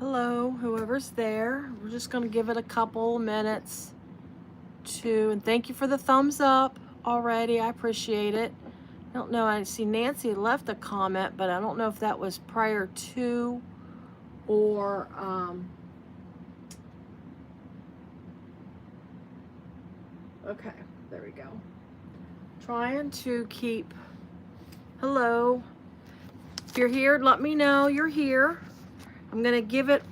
Hello, whoever's there. We're just going to give it a couple minutes and thank you for the thumbs up already. I appreciate it. I don't know. I see Nancy left a comment, but I don't know if that was prior to or, okay, there we go. Trying to keep, hello. If you're here, let me know you're here. I'm going to give it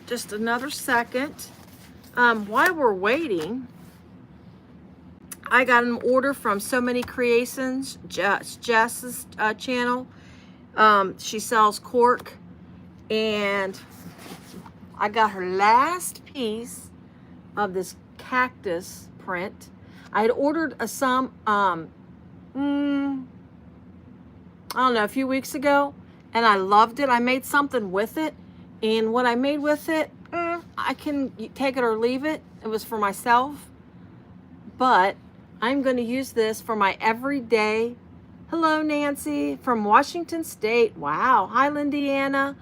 just another second. While we're waiting, I got an order from So Many Creations, Jess's channel. She sells cork, and I got her last piece of this cactus print. I had ordered some, I don't know, a few weeks ago, and I loved it. I made something with it, and what I made with it, I can take it or leave it. It was for myself, but I'm going to use this for my everyday. Hello, Nancy from Washington State. Wow. Hi, Lindiana.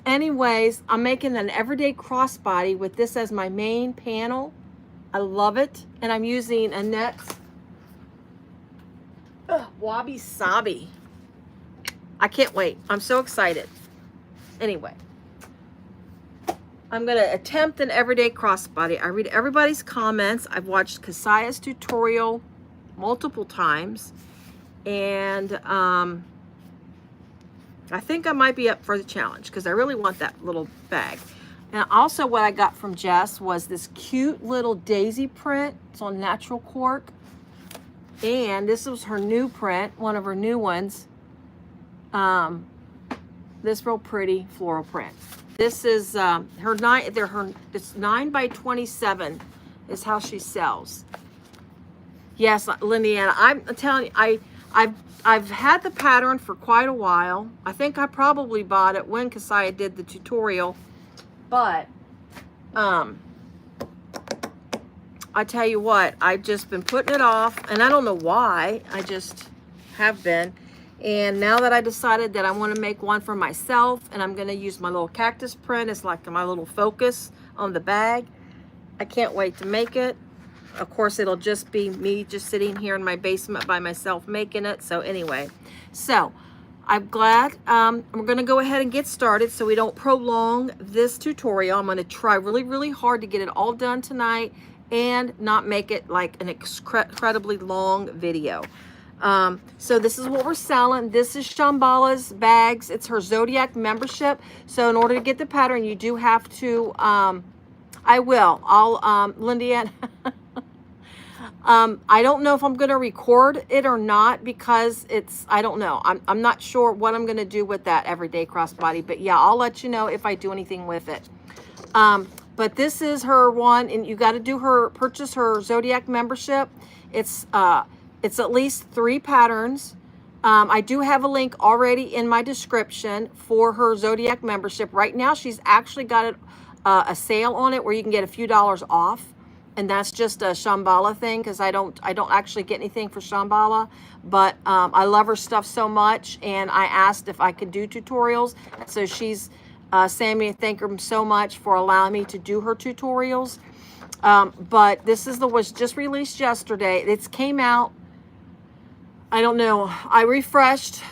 Anyways, I'm making an everyday crossbody with this as my main panel. I love it, and I'm using Annette's Wabi Sabi. I can't wait. I'm so excited. Anyway, I'm going to attempt an everyday crossbody. I read everybody's comments. I've watched Kasaya's tutorial multiple times, and I think I might be up for the challenge because I really want that little bag. And also what I got from Jess was this cute little daisy print. It's on natural cork. And this was her new print, one of her new ones. This real pretty floral print. This is it's 9 by 27 is how she sells. Yes, Lindiana, I'm telling you, I've had the pattern for quite a while. I think I probably bought it when Kasaya did the tutorial, but I tell you what, I've just been putting it off, and I don't know why. I just have been. And now that I decided that I want to make one for myself, and I'm going to use my little cactus print as like my little focus on the bag, I can't wait to make it. Of course, it'll just be me just sitting here in my basement by myself making it. So anyway, so I'm glad. We're going to go ahead and get started so we don't prolong this tutorial. I'm going to try really, really hard to get it all done tonight and not make it like an incredibly long video. So this is what we're selling. This is Shamballa's bags. It's her Zodiac membership. So in order to get the pattern, you do have to, I'll, Lindiana, I don't know if I'm going to record it or not because I don't know. I'm not sure what I'm going to do with that everyday crossbody, but yeah, I'll let you know if I do anything with it. But this is her one, and you got to purchase her Zodiac membership. It's at least 3 patterns. I do have a link already in my description for her Zodiac membership. Right now, she's actually got a sale on it where you can get a few dollars off. And that's just a Shamballa thing because I don't actually get anything for Shamballa. But I love her stuff so much. And I asked if I could do tutorials. So she's saying me thank her so much for allowing me to do her tutorials. But this was just released yesterday. It came out, I don't know, I refreshed.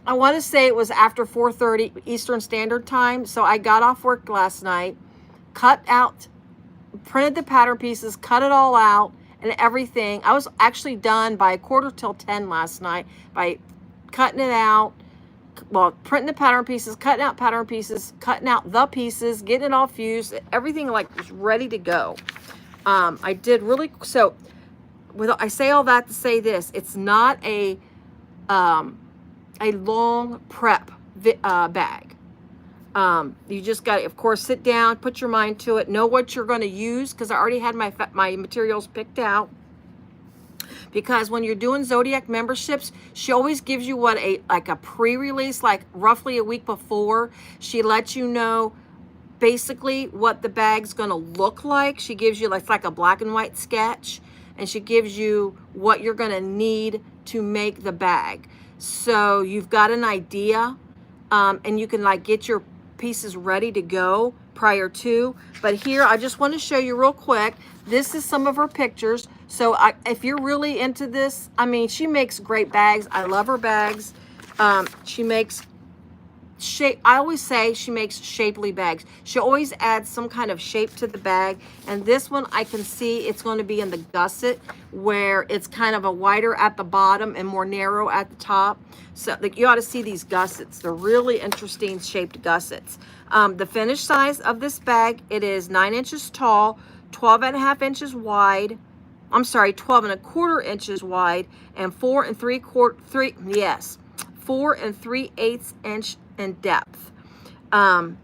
I want to say it was after 4:30 Eastern Standard Time. So I got off work last night, printed the pattern pieces, cut it all out and everything. I was actually done by 9:45 last night by cutting it out. Well, printing the pattern pieces, cutting out pattern pieces, cutting out the pieces, getting it all fused, everything like was ready to go. I did really, so I say all that to say this, it's not a long prep bag. You just got to, of course, sit down, put your mind to it, know what you're going to use, because I already had my materials picked out. Because when you're doing Zodiac memberships, she always gives you like a pre-release, like roughly a week before. She lets you know basically what the bag's going to look like. She gives you like a black and white sketch, and she gives you what you're going to need to make the bag. So you've got an idea, and you can like get your pieces ready to go prior to. But here, I just want to show you real quick. This is some of her pictures. So if you're really into this, I mean, she makes great bags. I love her bags. She makes shape. I always say she makes shapely bags. She always adds some kind of shape to the bag. And this one, I can see it's going to be in the gusset, where it's kind of a wider at the bottom and more narrow at the top. So like, you ought to see these gussets. They're really interesting shaped gussets. The finished size of this bag, it is 9 inches tall, 12.5 inches wide. I'm sorry, 12.25 inches wide, and 4 3/8 inch in depth. I'm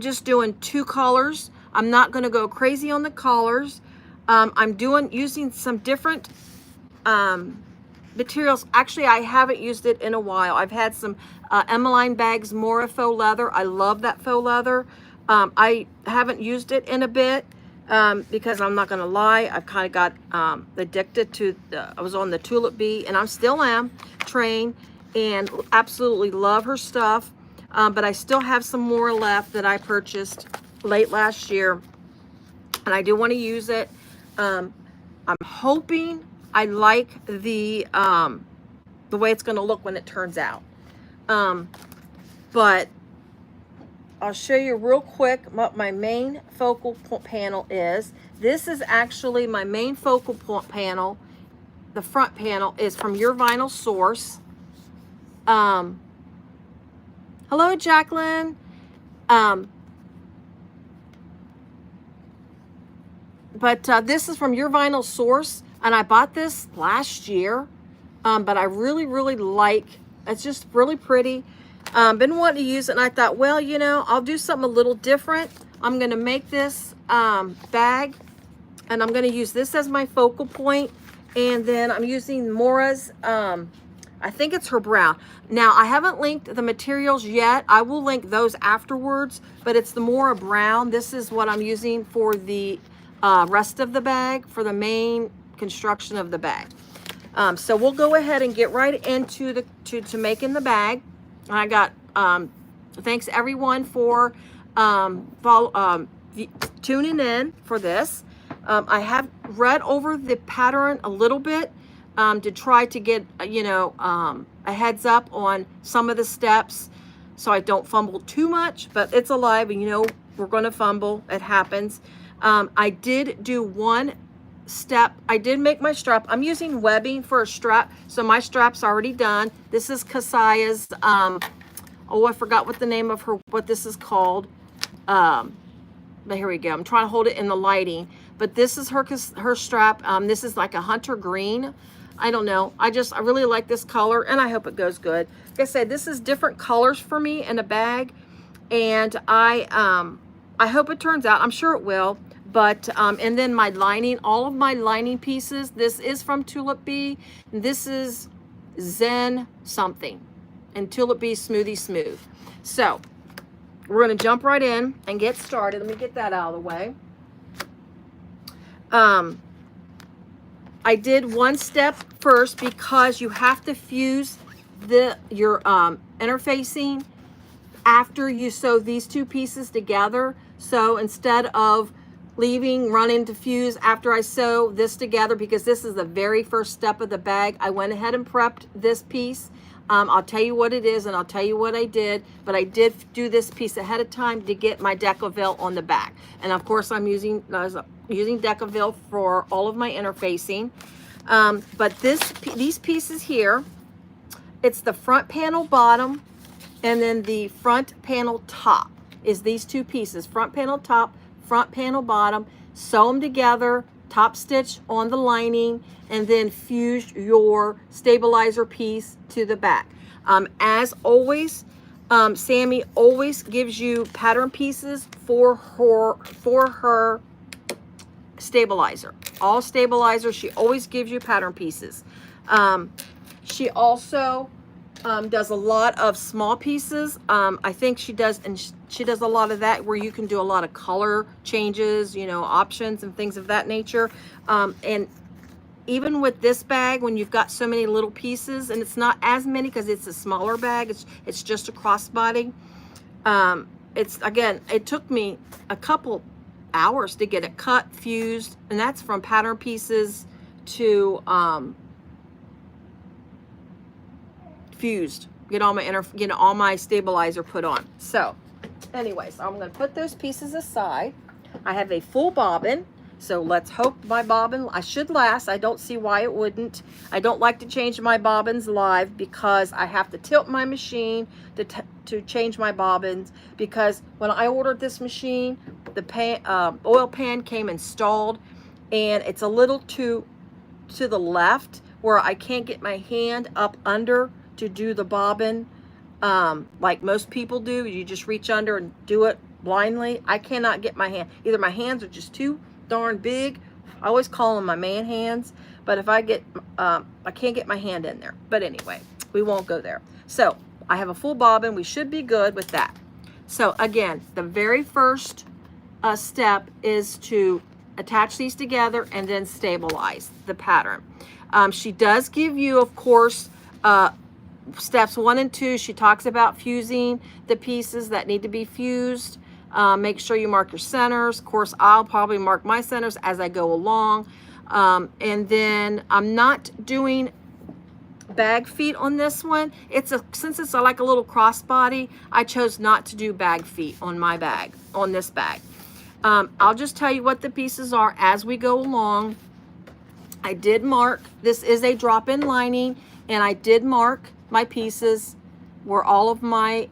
just doing 2 colors. I'm not going to go crazy on the colors. I'm using some different materials. Actually, I haven't used it in a while. I've had some Emmaline Bags Mora Faux Leather. I love that faux leather. I haven't used it in a bit because I'm not going to lie, I've kind of got addicted to I was on the Tulip Bee, and I still am trained, and absolutely love her stuff. But I still have some more left that I purchased late last year, and I do want to use it. I'm hoping I like the way it's going to look when it turns out. But I'll show you real quick what my main focal point panel is. This is actually my main focal point panel. The front panel is from Your Vinyl Source. Hello, Jacqueline. This is from Your Vinyl Source, and I bought this last year. But I really, really like, it's just really pretty. Been wanting to use it, and I thought, well, you know, I'll do something a little different. I'm going to make this bag, and I'm going to use this as my focal point. And then I'm using Mora's, I think it's her brown. Now, I haven't linked the materials yet. I will link those afterwards, but it's the Mora brown. This is what I'm using for the rest of the bag, for the main construction of the bag. So we'll go ahead and get right into to making the bag. I got thanks everyone for tuning in for this. I have read over the pattern a little bit to try to get a heads up on some of the steps so I don't fumble too much, but it's alive, and you know we're going to fumble. It happens. I did do one step. I did make my strap. I'm using webbing for a strap, so my strap's already done. This is Kasaya's oh, I forgot what the name of what this is called, but here we go. I'm trying to hold it in the lighting, but this is her strap. This is like a hunter green. I don't know, I really like this color, and I hope it goes good. Like I said, this is different colors for me in a bag, and I hope it turns out. I'm sure it will. But, and then my lining, all of my lining pieces, this is from Tulip Bee. This is Zen something, and Tulip Bee Smoothie Smooth. So, we're going to jump right in and get started. Let me get that out of the way. I did one step first because you have to fuse your interfacing after you sew these two pieces together. So, instead of running to fuse after I sew this together, because this is the very first step of the bag, I went ahead and prepped this piece. I'll tell you what it is, and I'll tell you what I did, but I did do this piece ahead of time to get my Decaville on the back. And of course I'm using Decaville for all of my interfacing. But these pieces here, it's the front panel bottom, and then the front panel top is these two pieces, front panel top, front panel bottom. Sew them together, top stitch on the lining, and then fuse your stabilizer piece to the back. As always, Sammy always gives you pattern pieces for her stabilizer. All stabilizers, she always gives you pattern pieces. She also does a lot of small pieces. I think she does, and she does a lot of that where you can do a lot of color changes, you know, options and things of that nature. And even with this bag, when you've got so many little pieces, and it's not as many because it's a smaller bag, it's just a crossbody. It's, again, it took me a couple hours to get it cut, fused, and that's from pattern pieces to fused. Get all my stabilizer put on. So anyways, I'm going to put those pieces aside. I have a full bobbin, so let's hope my bobbin, I should last. I don't see why it wouldn't. I don't like to change my bobbins live because I have to tilt my machine to change my bobbins, because when I ordered this machine, the oil pan came installed, and it's a little to the left where I can't get my hand up under to do the bobbin like most people do. You just reach under and do it blindly. I cannot get my hand. Either my hands are just too darn big. I always call them my man hands, but if I can't get my hand in there. But anyway, we won't go there. So I have a full bobbin. We should be good with that. So again, the very first step is to attach these together and then stabilize the pattern. She does give you, of course, steps 1 and 2. She talks about fusing the pieces that need to be fused. Make sure you mark your centers. Of course, I'll probably mark my centers as I go along. And then I'm not doing bag feet on this one. Since it's like a little crossbody, I chose not to do bag feet on my bag, on this bag. I'll just tell you what the pieces are as we go along. I did mark, this is a drop-in lining, and I did mark my pieces where all of my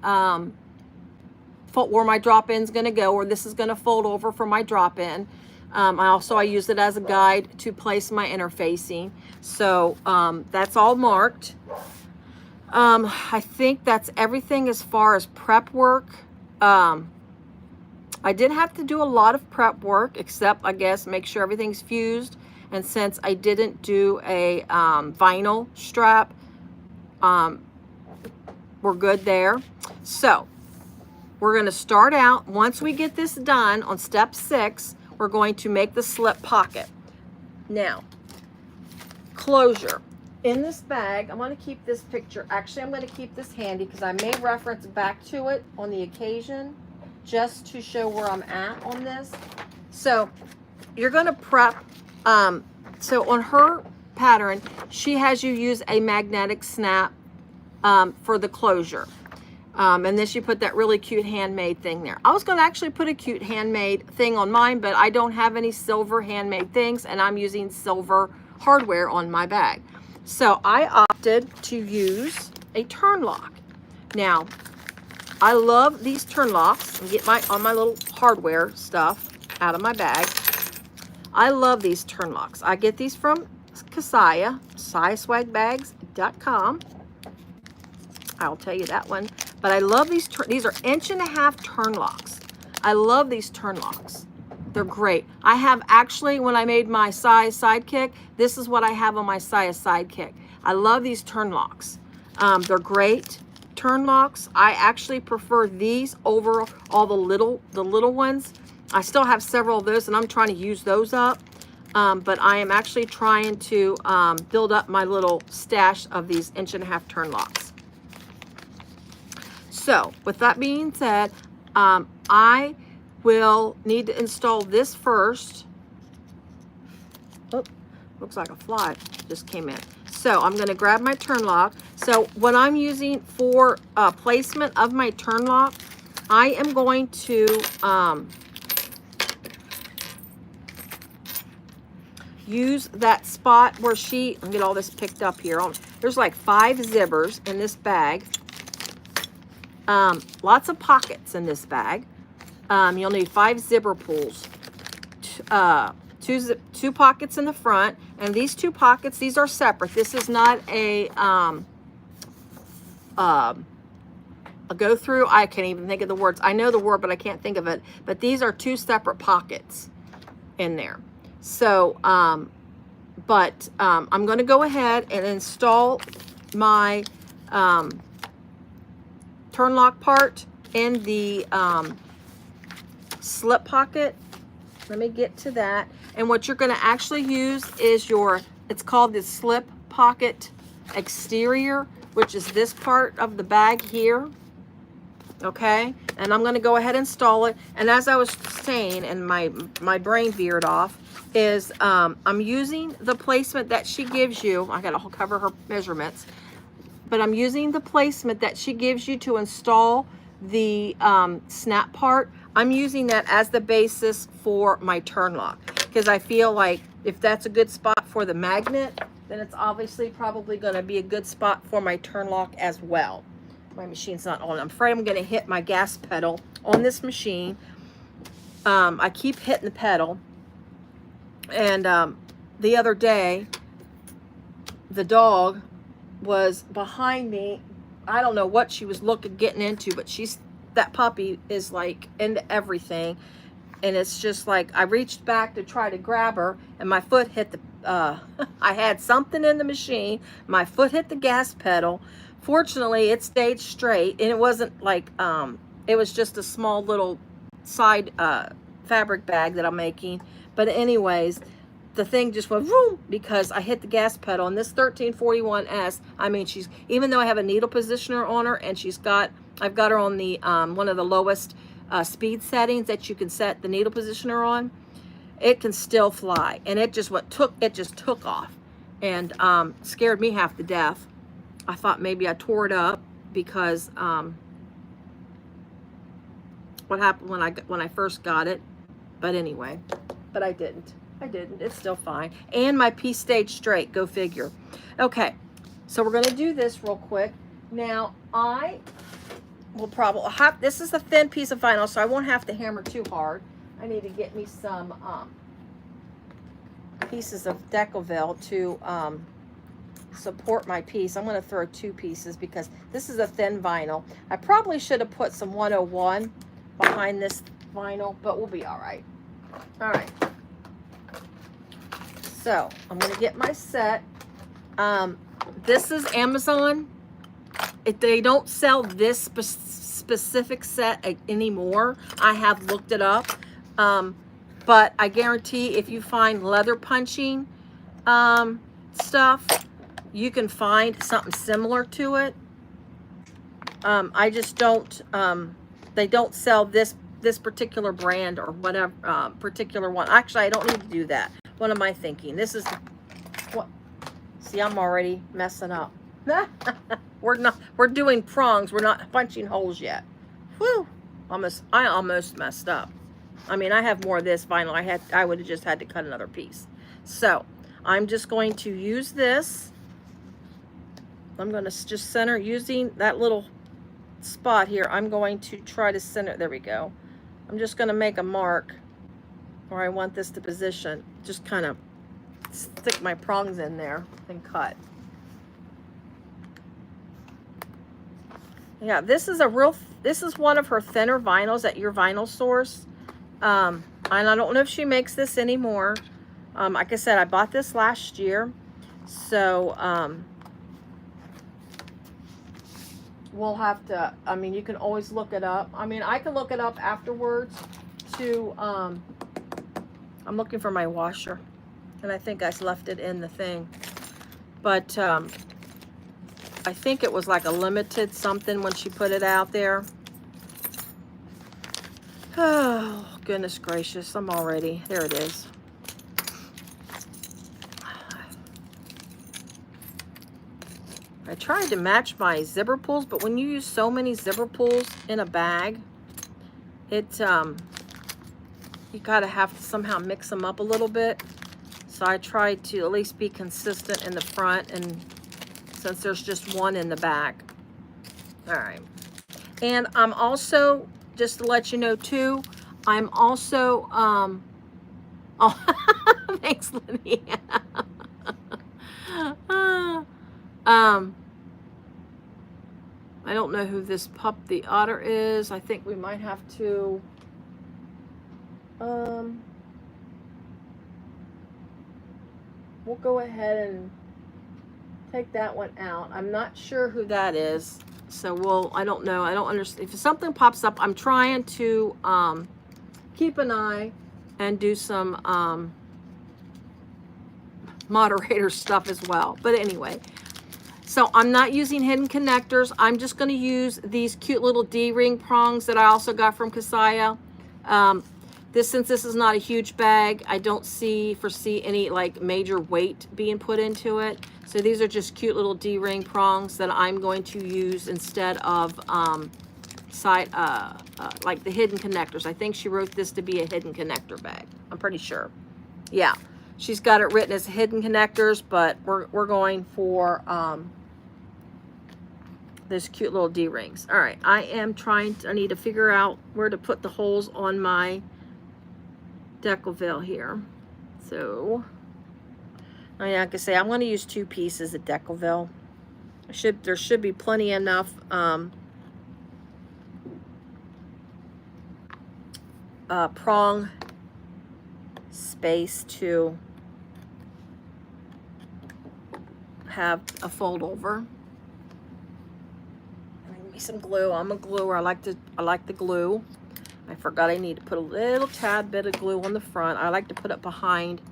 where my drop-in's going to go, or this is going to fold over for my drop-in. I use it as a guide to place my interfacing. So that's all marked. I think that's everything as far as prep work. I did have to do a lot of prep work, except I guess make sure everything's fused. And since I didn't do a vinyl strap, we're good there. So we're going to start out. Once we get this done on step 6, we're going to make the slip pocket. Now, closure. In this bag, I'm going to keep this picture. Actually, I'm going to keep this handy because I may reference back to it on the occasion, just to show where I'm at on this. So you're going to prep. So on her pattern, she has you use a magnetic snap for the closure. And then she put that really cute handmade thing there. I was going to actually put a cute handmade thing on mine, but I don't have any silver handmade things, and I'm using silver hardware on my bag. So I opted to use a turn lock. Now, I love these turn locks. Get my little hardware stuff out of my bag. I love these turn locks. I get these from Kasaya, SayaSwagBags.com. I'll tell you that one. But I love these. These are 1.5-inch turn locks. I love these turn locks. They're great. I have actually, when I made my Saya Sidekick, this is what I have on my Saya Sidekick. I love these turn locks. They're great turn locks. I actually prefer these over all the little ones. I still have several of those, and I'm trying to use those up. But I am actually trying to build up my little stash of these 1.5-inch turn locks. So with that being said, I will need to install this first. Oh, looks like a fly just came in. So I'm going to grab my turn lock. So what I'm using for placement of my turn lock, I am going to use that spot where let me get all this picked up here. There's like 5 zippers in this bag. Lots of pockets in this bag. You'll need 5 zipper pulls. 2 pockets in the front, and these 2 pockets, these are separate. This is not a go through. I can't even think of the words. I know the word, but I can't think of it. But these are 2 separate pockets in there. So, I'm going to go ahead and install my turn lock part in the slip pocket. Let me get to that. And what you're going to actually use is it's called the slip pocket exterior, which is this part of the bag here. Okay, and I'm going to go ahead and install it. And as I was saying, and my brain veered off, is I'm using the placement that she gives you. I got to cover her measurements, but I'm using the placement that she gives you to install the snap part. I'm using that as the basis for my turn lock, because I feel like if that's a good spot for the magnet, then it's obviously probably going to be a good spot for my turn lock as well. My machine's not on. I'm afraid I'm going to hit my gas pedal on this machine. I keep hitting the pedal. And the other day, the dog was behind me. I don't know what she was getting into, but that puppy is like into everything. And it's just like, I reached back to try to grab her, and my foot hit the, I had something in the machine. My foot hit the gas pedal. Fortunately, it stayed straight, and it wasn't like, it was just a small little side fabric bag that I'm making. But anyways, the thing just went vroom because I hit the gas pedal. And this 1341S, I mean, even though I have a needle positioner on her, and I've got her on the one of the lowest speed settings that you can set the needle positioner on, it can still fly. And it just took off, and scared me half to death. I thought maybe I tore it up because what happened when I first got it. But anyway, but I didn't. It's still fine. And my piece stayed straight. Go figure. Okay, so we're going to do this real quick. Now, I will probably have, this is a thin piece of vinyl, so I won't have to hammer too hard. I need to get me some pieces of Decovil to support my piece. I'm going to throw 2 pieces because this is a thin vinyl. I probably should have put some 101 behind this vinyl, but we'll be all right. All right. So I'm going to get my set. This is Amazon. They don't sell this specific set anymore. I have looked it up. But I guarantee if you find leather punching stuff, you can find something similar to it. I just don't, they don't sell this particular brand or whatever, particular one. Actually, I don't need to do that. What am I thinking? This is what? See, I'm already messing up. We're doing prongs. We're not punching holes yet. Whew. I almost messed up. I mean, I have more of this vinyl. I would have just had to cut another piece. So I'm just going to use this. I'm going to just center using that little spot here. I'm going to try to center. There we go. I'm just going to make a mark where I want this to position. Just kind of stick my prongs in there and cut. Yeah, this is one of her thinner vinyls at your vinyl source. And I don't know if she makes this anymore. Like I said, I bought this last year. So, we'll have to, I mean, you can always look it up. I mean, I can look it up afterwards to, I'm looking for my washer, and I think I left it in the thing. But, I think it was like a limited something when she put it out there. Oh, goodness gracious, I'm already, there it is. I tried to match my zipper pulls, but when you use so many zipper pulls in a bag, it, you gotta have to somehow mix them up a little bit. So I tried to at least be consistent in the front, and since there's just one in the back. All right. And I'm also, just to let you know too, I'm also, oh, thanks, Lydia. I don't know who this pup the otter is. I think we might have to, we'll go ahead and take that one out. I'm not sure who that is. So I don't know. I don't understand. If something pops up, I'm trying to keep an eye and do some moderator stuff as well. But anyway, So I'm not using hidden connectors. I'm just going to use these cute little D-ring prongs that I also got from Kasaya. Since this is not a huge bag, I don't foresee any like major weight being put into it. So these are just cute little D-ring prongs that I'm going to use instead of like the hidden connectors. I think she wrote this to be a hidden connector bag. I'm pretty sure. Yeah, she's got it written as hidden connectors, but we're going for this cute little D-rings. All right, I need to figure out where to put the holes on my decouville here. So, I can say I'm going to use 2 pieces of decouville. There should be plenty enough prong space to have a fold over. Give me some glue. I'm a gluer. I like the glue. I forgot I need to put a little tad bit of glue on the front. I like to put it behind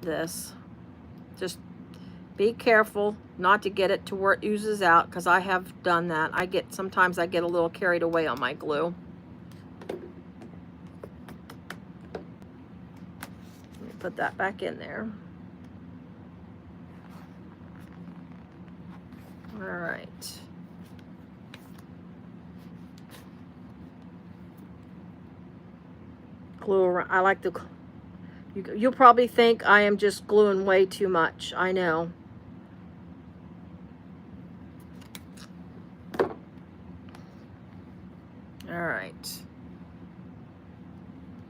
this. Just be careful not to get it to where it oozes out, because I have done that. Sometimes I get a little carried away on my glue. Let me put that back in there. All right. Glue around. I like to. You'll probably think I am just gluing way too much. I know. All right.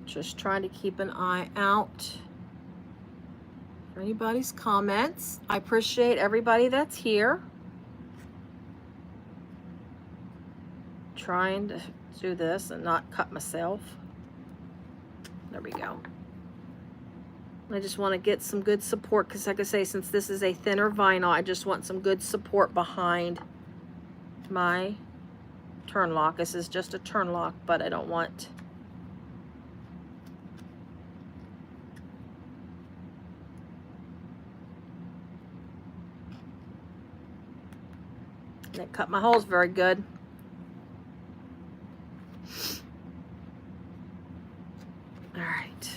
Just trying to keep an eye out for anybody's comments. I appreciate everybody that's here. Trying to do this and not cut myself. There we go. I just want to get some good support, because like I say, since this is a thinner vinyl, I just want some good support behind my turn lock. This is just a turn lock, but I don't want and cut my holes very good. All right.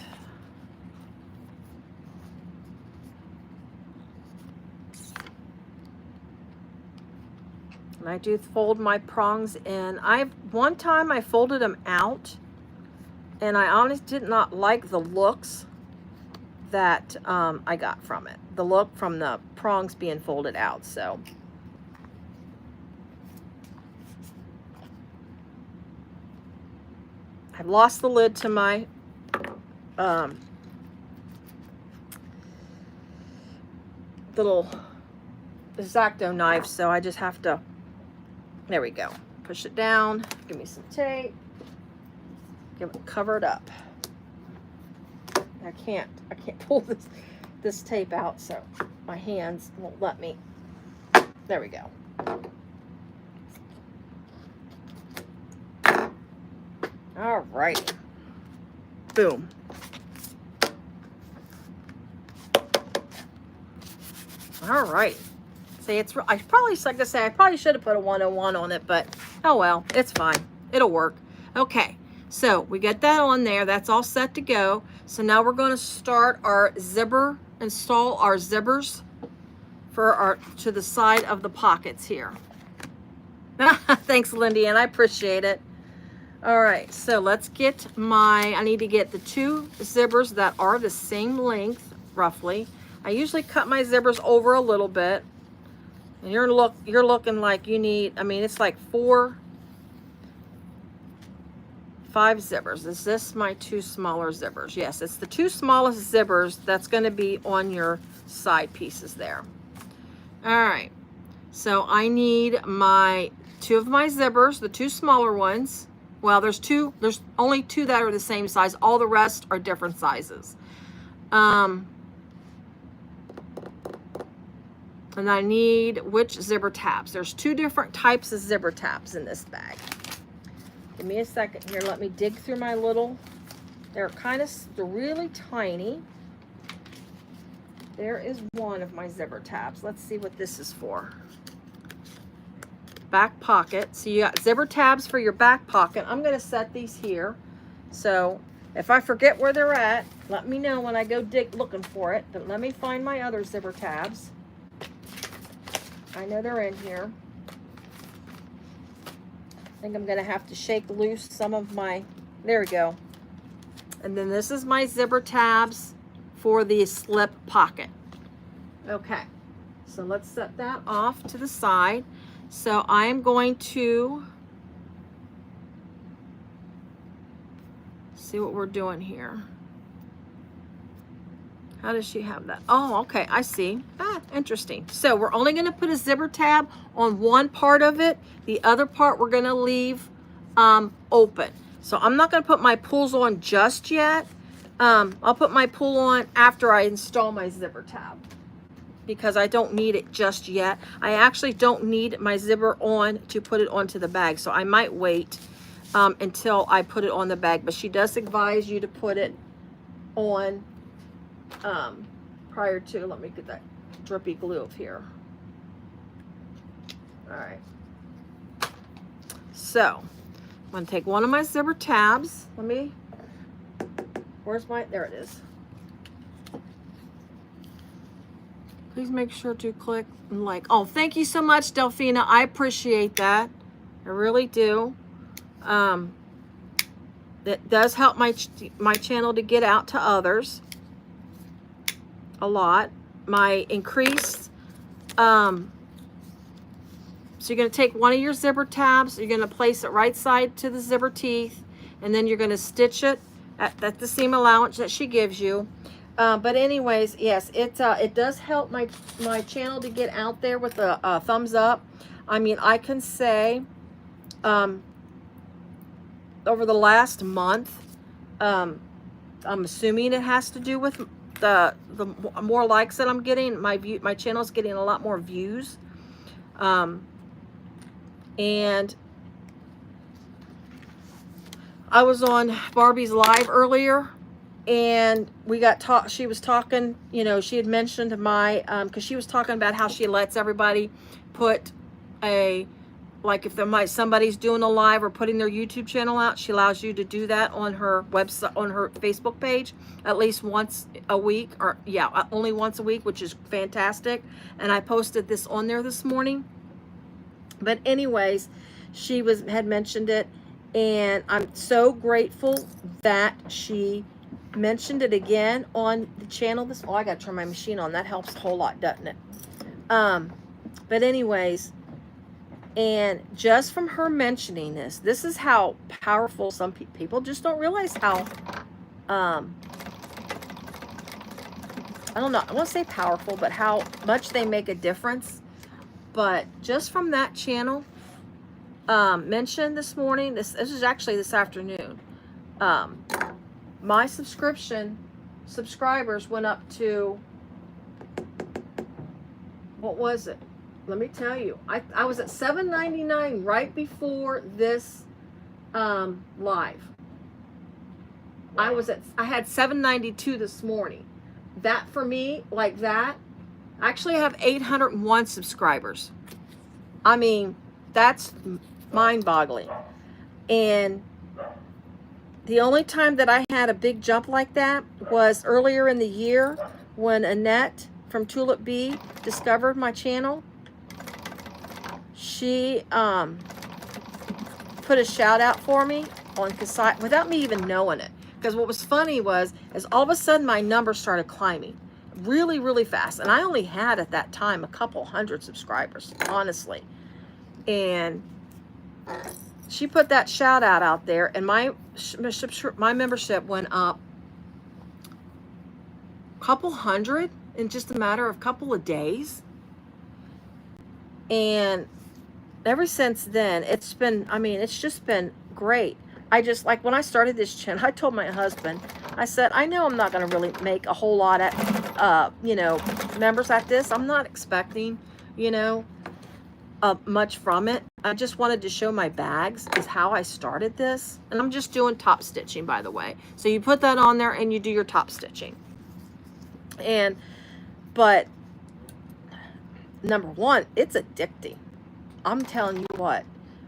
And I do fold my prongs in. One time I folded them out, and I honestly did not like the looks that I got from it. The look from the prongs being folded out, so. I've lost the lid to my little X-Acto knife, so I just have to, there we go, push it down, give me some tape, cover it up. I can't pull this tape out, so my hands won't let me. There we go. All right. Boom. All right. See, I probably, like I say, I probably should have put a 101 on it, but oh well, it's fine. It'll work. Okay. So we get that on there. That's all set to go. So now we're going to start our install our zippers to the side of the pockets here. Thanks, Lindy, and I appreciate it. All right, so let's get I need to get the 2 zippers that are the same length, roughly. I usually cut my zippers over a little bit. And you're looking like you need, it's like 5 zippers. Is this my 2 smaller zippers? Yes, it's the 2 smallest zippers that's going to be on your side pieces there. All right, so I need 2 of my zippers, the 2 smaller ones. Well, there's only 2 that are the same size. All the rest are different sizes. And I need which zipper tabs. There's 2 different types of zipper tabs in this bag. Give me a second here. Let me dig through my little. They're really tiny. there is one of my zipper tabs. Let's see what this is for. Back pocket. So you got zipper tabs for your back pocket. I'm going to set these here. So if I forget where they're at, let me know when I go dig looking for it. But let me find my other zipper tabs. I know they're in here. I think I'm going to have to shake loose some of my, there we go. And then this is my zipper tabs for the slip pocket. Okay, so let's set that off to the side. So I'm going to see what we're doing here. How does she have that? Oh, okay, I see. Interesting. So we're only going to put a zipper tab on one part of it. The other part we're going to leave open. So I'm not going to put my pulls on just yet. I'll put my pull on after I install my zipper tab, because I don't need it just yet. I actually don't need my zipper on to put it onto the bag, so I might wait until I put it on the bag. But she does advise you to put it on prior to, let me get that drippy glue up here. All right. So I'm going to take one of my zipper tabs. Let me, where's my, there it is. Please make sure to click and like. Oh, thank you so much, Delphina. I appreciate that. I really do. That does help my channel to get out to others a lot. My increased, so you're going to take one of your zipper tabs, you're going to place it right side to the zipper teeth, and then you're going to stitch it at the seam allowance that she gives you. But anyways, yes, it does help my channel to get out there with a thumbs up. I mean, I can say over the last month, I'm assuming it has to do with the more likes that I'm getting. My channel's getting a lot more views. And I was on Barbie's live earlier, and we got she was talking, you know, she had mentioned my because she was talking about how she lets everybody put a, like if somebody's doing a live or putting their YouTube channel out, she allows you to do that on her website, on her Facebook page, at least once a week, or yeah, only once a week, which is fantastic. And I posted this on there this morning. But anyways, she had mentioned it, and I'm so grateful that she mentioned it again on the channel. Oh, I got to turn my machine on. That helps a whole lot, doesn't it? But anyways, and just from her mentioning this is how powerful some people just don't realize how, I don't know, I won't say powerful, but how much they make a difference. But just from that channel, mentioned this morning, this is actually this afternoon, my subscribers went up to, what was it? Let me tell you, I was at $7.99 right before this live. Wow. I had $7.92 this morning. That for me, like that, actually I have 801 subscribers. I mean, that's mind-boggling. And the only time that I had a big jump like that was earlier in the year when Annette from Tulip Bee discovered my channel. She put a shout out for me on Kasai without me even knowing it. Because what was funny was, is all of a sudden my numbers started climbing really, really fast. And I only had at that time a couple hundred subscribers, honestly. And she put that shout out there, and my membership went up a couple hundred in just a matter of a couple of days. And ever since then, it's been, I mean, it's just been great. I just, like when I started this channel, I told my husband, I said, I know I'm not going to really make a whole lot of, you know, members at this. I'm not expecting, you know, much from it. I just wanted to show my bags is how I started this. And I'm just doing top stitching, by the way. So you put that on there and you do your top stitching. And But number one, it's addicting. I'm telling you what.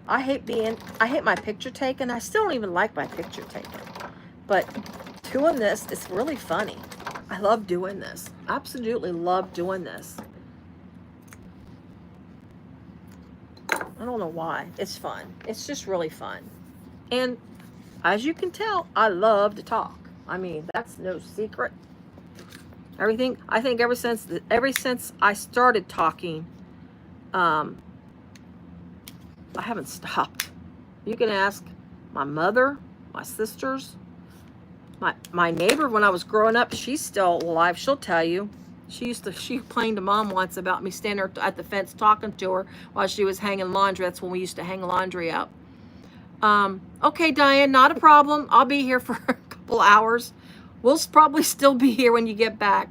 I hate my picture taken. I still don't even like my picture taken. But doing this is really funny. I love doing this. Absolutely love doing this. I don't know why. It's fun. It's just really fun. And as you can tell, I love to talk. I mean, that's no secret. Everything, I think ever since I started talking, I haven't stopped. You can ask my mother, my sisters, my neighbor when I was growing up. She's still alive. She'll tell you. She complained to Mom once about me standing there at the fence talking to her while she was hanging laundry. That's when we used to hang laundry up. Okay, Diane, not a problem. I'll be here for a couple hours. We'll probably still be here when you get back.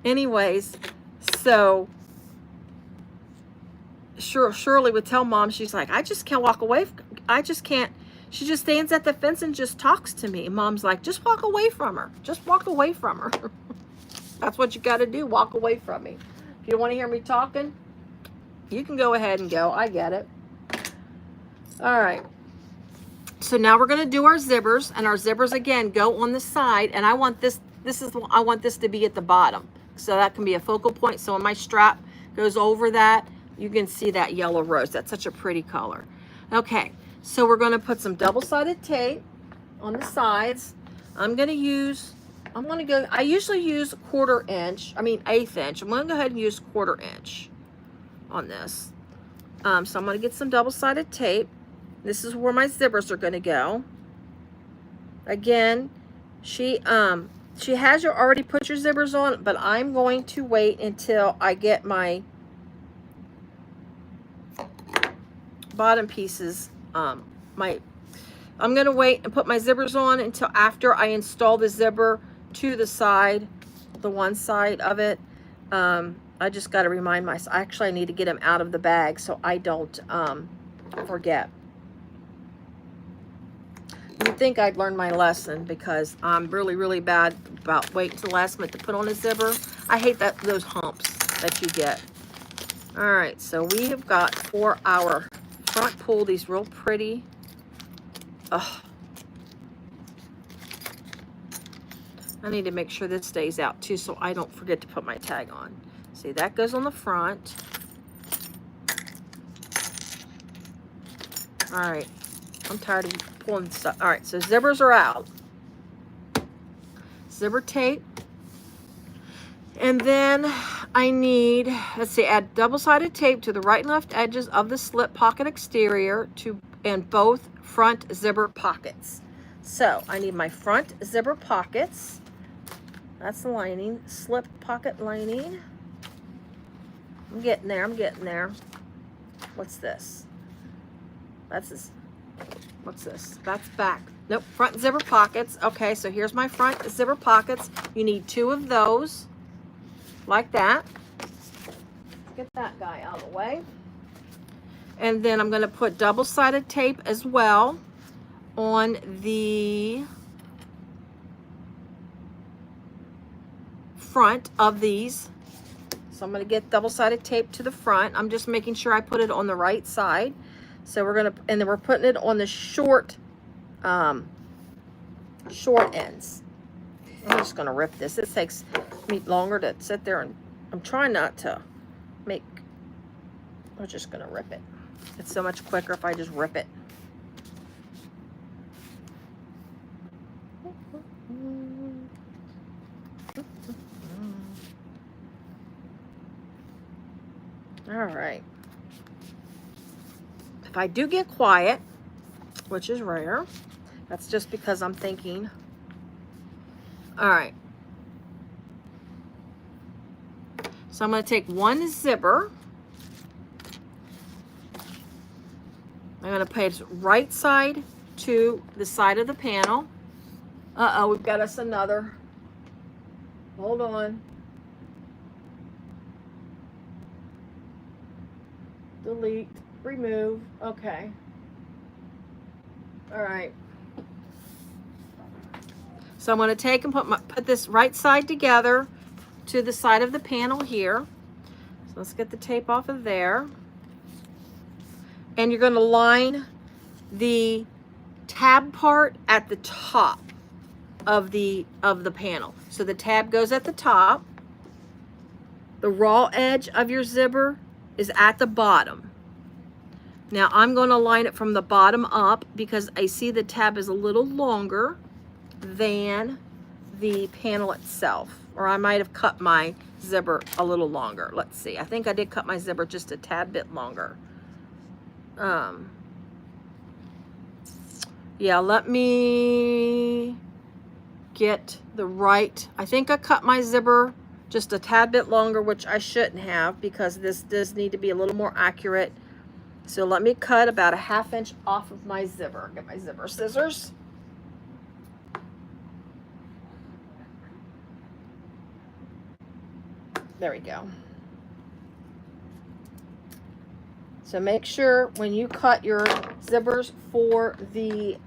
Anyways, so Shirley would tell Mom, she's like, I just can't walk away. I just can't. She just stands at the fence and just talks to me. And Mom's like, just walk away from her. Just walk away from her. That's what you got to do. Walk away from me. If you don't want to hear me talking, you can go ahead and go. I get it. All right. So now we're going to do our zippers, and our zippers again go on the side, and I want this to be at the bottom. So that can be a focal point. So when my strap goes over that, you can see that yellow rose. That's such a pretty color. Okay. So we're going to put some double-sided tape on the sides. I usually use 1/4 inch, 1/8 inch. I'm going to go ahead and use 1/4 inch on this. So I'm going to get some double-sided tape. This is where my zippers are going to go. Again, she has you already put your zippers on, but I'm going to wait until I get my bottom pieces. I'm going to wait and put my zippers on until after I install the zipper to the side, the one side of it. I just got to remind myself. Actually, I need to get them out of the bag so I don't forget. You'd think I'd learn my lesson because I'm really, really bad about waiting till the last minute to put on a zipper. I hate those humps that you get. All right, so we have got for our front pull these real pretty. Oh, I need to make sure this stays out too so I don't forget to put my tag on. See, that goes on the front. All right, I'm tired of pulling stuff. All right, so zippers are out. Zipper tape. And then I need, let's see, add double-sided tape to the right and left edges of the slip pocket exterior and both front zipper pockets. So I need my front zipper pockets. That's the lining, slip pocket lining. I'm getting there. What's this? What's this? That's back. Nope, front zipper pockets. Okay, so here's my front zipper pockets. You need 2 of those, like that. Get that guy out of the way. And then I'm going to put double-sided tape as well on the front of these. So I'm going to get double-sided tape to the front. I'm just making sure I put it on the right side. So we're going to, and then we're putting it on the short ends. I'm just going to rip this. It takes me longer to sit there, and I'm trying not to make, I'm just going to rip it. It's so much quicker if I just rip it. All right. If I do get quiet, which is rare, that's just because I'm thinking. All right. So I'm going to take one zipper. I'm going to place right side to the side of the panel. Uh-oh, we've got us another. Hold on. Delete, remove, okay. All right. So I'm going to take and put this right side together to the side of the panel here. So let's get the tape off of there. And you're going to line the tab part at the top of the panel. So the tab goes at the top. The raw edge of your zipper is at the bottom. Now I'm going to line it from the bottom up because I see the tab is a little longer than the panel itself. Or I might have cut my zipper a little longer. Let's see. I think I did cut my zipper just a tad bit longer. Yeah, let me get the right. I think I cut my zipper just a tad bit longer, which I shouldn't have because this does need to be a little more accurate. So let me cut about a 1/2 inch off of my zipper. Get my zipper scissors. There we go. So make sure when you cut your zippers for the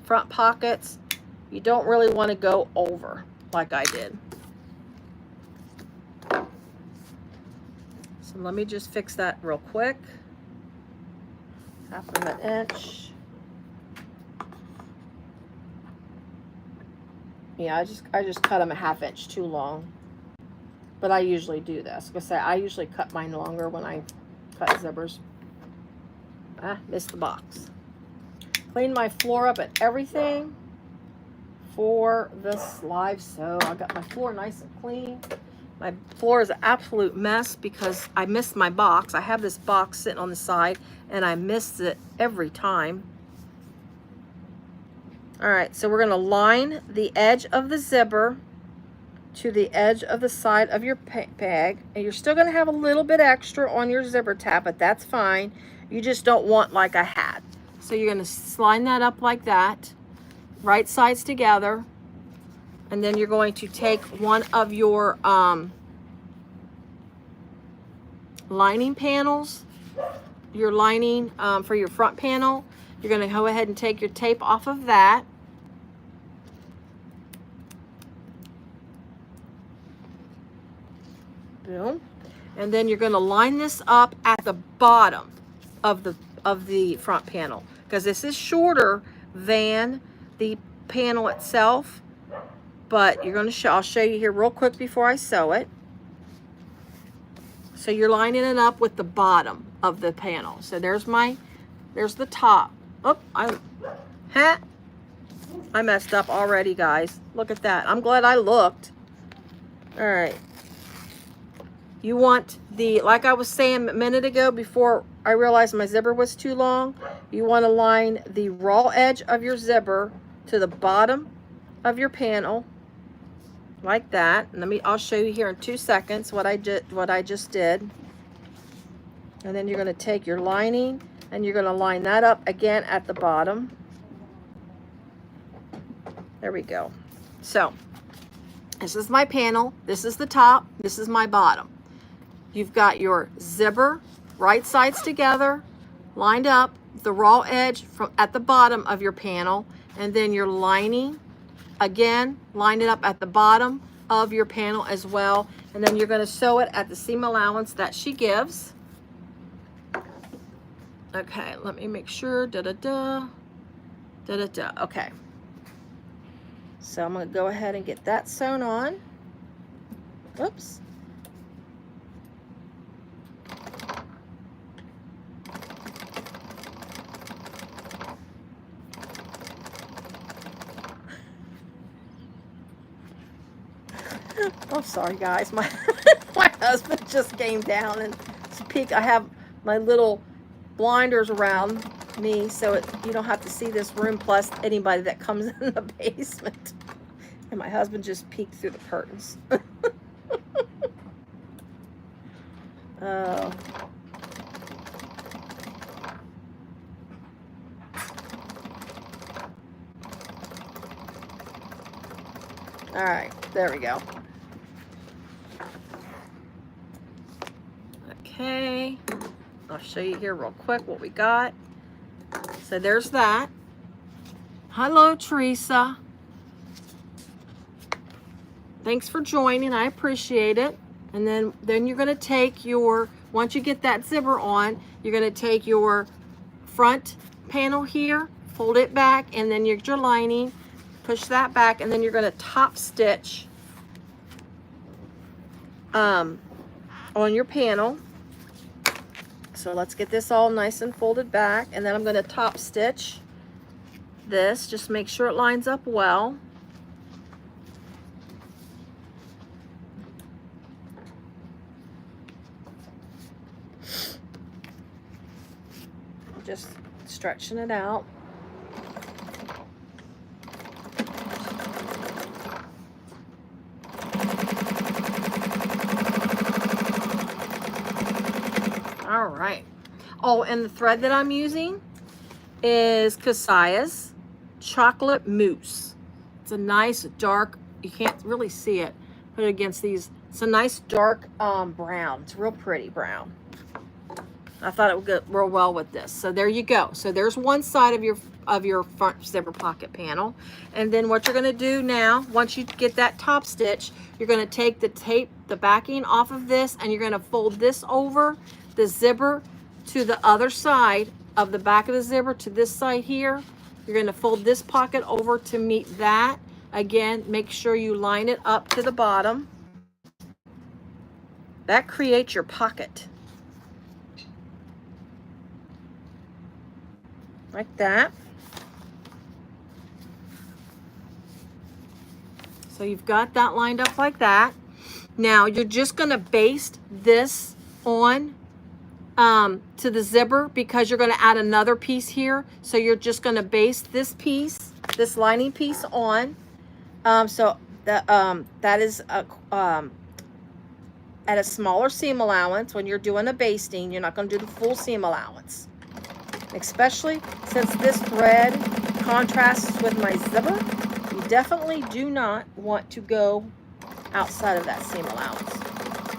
front pockets, you don't really want to go over like I did. So let me just fix that real quick. 1/2 inch. Yeah, I just cut them a 1/2 inch too long. But I usually do this. Because I usually cut mine longer when I cut zippers. Missed the box. Clean my floor up and everything for this live sew. I got my floor nice and clean. My floor is an absolute mess because I missed my box. I have this box sitting on the side and I missed it every time. All right, so we're going to line the edge of the zipper to the edge of the side of your bag. And you're still going to have a little bit extra on your zipper tab, but that's fine. You just don't want like a hat. So you're going to line that up like that, right sides together. And then you're going to take one of your lining panels, your lining for your front panel. You're going to go ahead and take your tape off of that. Boom. And then you're going to line this up at the bottom of the front panel because this is shorter than the panel itself. But you're going to I'll show you here real quick before I sew it. So you're lining it up with the bottom of the panel. So there's the top. Oh, I messed up already, guys. Look at that. I'm glad I looked. All right. You want like I was saying a minute ago before I realized my zipper was too long, you want to line the raw edge of your zipper to the bottom of your panel like that. And I'll show you here in 2 seconds what I just did. And then you're going to take your lining and you're going to line that up again at the bottom. There we go. So this is my panel, this is the top, this is my bottom. You've got your zipper right sides together, lined up, the raw edge at the bottom of your panel, and then your lining, again, line it up at the bottom of your panel as well, and then you're going to sew it at the seam allowance that she gives. Okay, let me make sure, okay. So I'm going to go ahead and get that sewn on. Oops. Oh, sorry guys, my husband just came down and peeked. I have my little blinders around me so you don't have to see this room plus anybody that comes in the basement. And my husband just peeked through the curtains. Oh. All right, there we go. Okay, I'll show you here real quick what we got. So there's that. Hello, Teresa. Thanks for joining. I appreciate it. And then you're going to take your, once you get that zipper on, you're going to take your front panel here, fold it back, and then your lining, push that back, and then you're going to top stitch on your panel. So let's get this all nice and folded back, and then I'm going to top stitch this. Just make sure it lines up well. Just stretching it out. All right. Oh, and the thread that I'm using is Kasaya's Chocolate Mousse. It's a nice dark, you can't really see it, put it against these. It's a nice dark brown. It's real pretty brown. I thought it would go real well with this. So there you go. So there's one side of your front zipper pocket panel. And then what you're going to do now, once you get that top stitch, you're going to take the tape, the backing off of this, and you're going to fold this over the zipper to the other side of the back of the zipper to this side here. You're going to fold this pocket over to meet that. Again, make sure you line it up to the bottom. That creates your pocket. Like that. So you've got that lined up like that. Now you're just going to baste this on to the zipper because you're going to add another piece here. So you're just going to baste this piece, this lining piece on. So that is at a smaller seam allowance. When you're doing a basting, you're not going to do the full seam allowance. Especially since this thread contrasts with my zipper, you definitely do not want to go outside of that seam allowance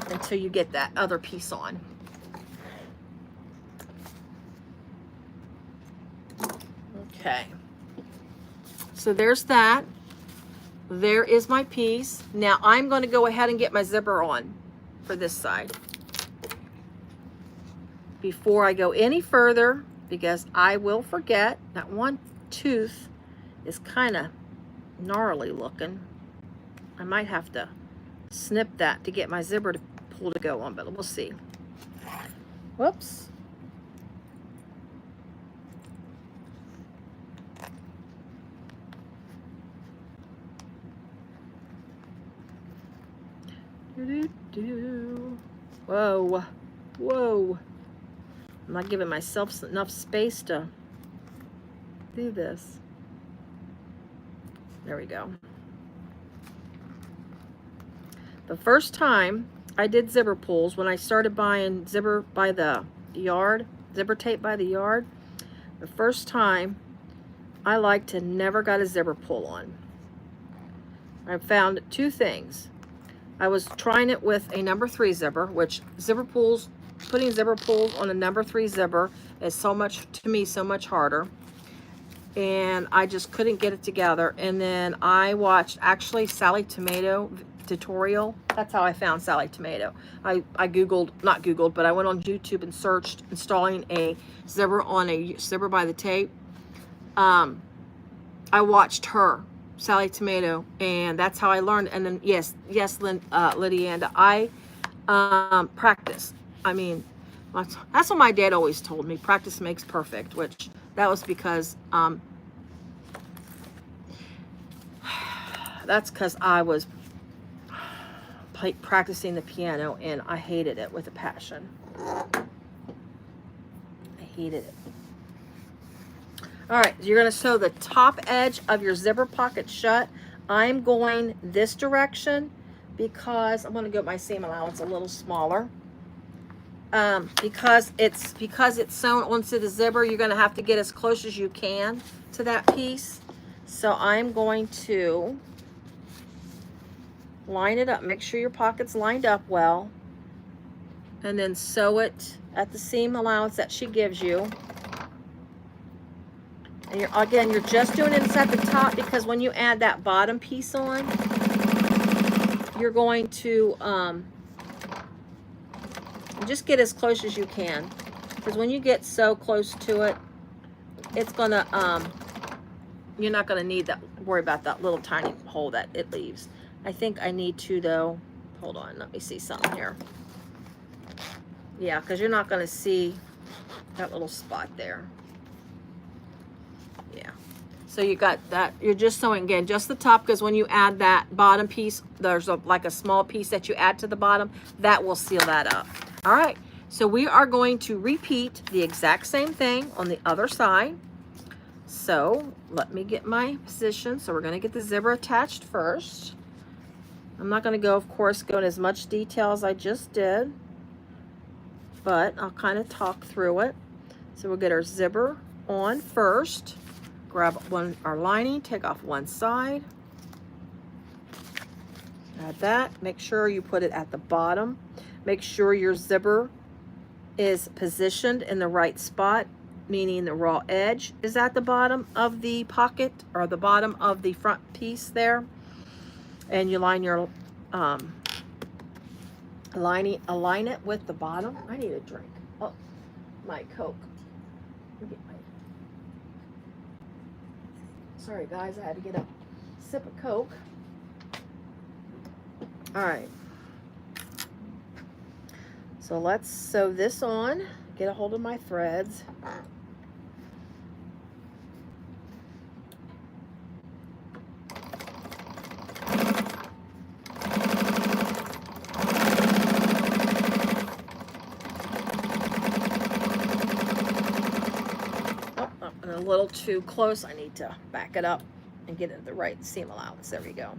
until you get that other piece on. Okay, so there's that. There is my piece. Now I'm going to go ahead and get my zipper on for this side before I go any further, because I will forget that one tooth is kind of gnarly looking. I might have to snip that to get my zipper to pull to go on, but we'll see. Whoops. Whoa, whoa. I'm not giving myself enough space to do this. There we go. The first time I did zipper pulls, when I started buying zipper by the yard, zipper tape by the yard, the first time I liked to never got a zipper pull on. I found two things. I was trying it with a number 3 zipper, which zipper pulls, putting zipper pulls on a number 3 zipper is so much, to me, so much harder. And I just couldn't get it together. And then I watched actually Sally Tomato tutorial. That's how I found Sally Tomato. I Googled, not Googled, but I went on YouTube and searched installing a zipper on a zipper by the tape. I watched her, Sally Tomato, and that's how I learned. And then yes, Lydia, I practice. I mean, that's what my dad always told me, practice makes perfect, which that was because that's because I was practicing the piano and I hated it with a passion. I hated it. All right, you're going to sew the top edge of your zipper pocket shut. I'm going this direction because I'm going to get my seam allowance a little smaller. Because it's sewn onto the zipper, you're going to have to get as close as you can to that piece. So I'm going to line it up. Make sure your pocket's lined up well. And then sew it at the seam allowance that she gives you. And you're just doing it at the top because when you add that bottom piece on, you're going to just get as close as you can, because when you get so close to it, it's gonna you're not gonna need that, worry about that little tiny hole that it leaves. I think I need to though. Hold on, let me see something here. Yeah, because you're not gonna see that little spot there. Yeah. So you got that. You're just sewing again, just the top, because when you add that bottom piece, there's like a small piece that you add to the bottom that will seal that up. All right. So we are going to repeat the exact same thing on the other side. So let me get my position. So we're going to get the zipper attached first. I'm not going to go, of course, go in as much detail as I just did, but I'll kind of talk through it. So we'll get our zipper on first, grab our lining, take off one side, add that, make sure you put it at the bottom, make sure your zipper is positioned in the right spot, meaning the raw edge is at the bottom of the pocket or the bottom of the front piece there, and you line your align it with the bottom. I need a drink. Oh, my Coke. Sorry guys, I had to get a sip of Coke. All right. So let's sew this on, get a hold of my threads. A little too close. I need to back it up and get it the right seam allowance. There we go.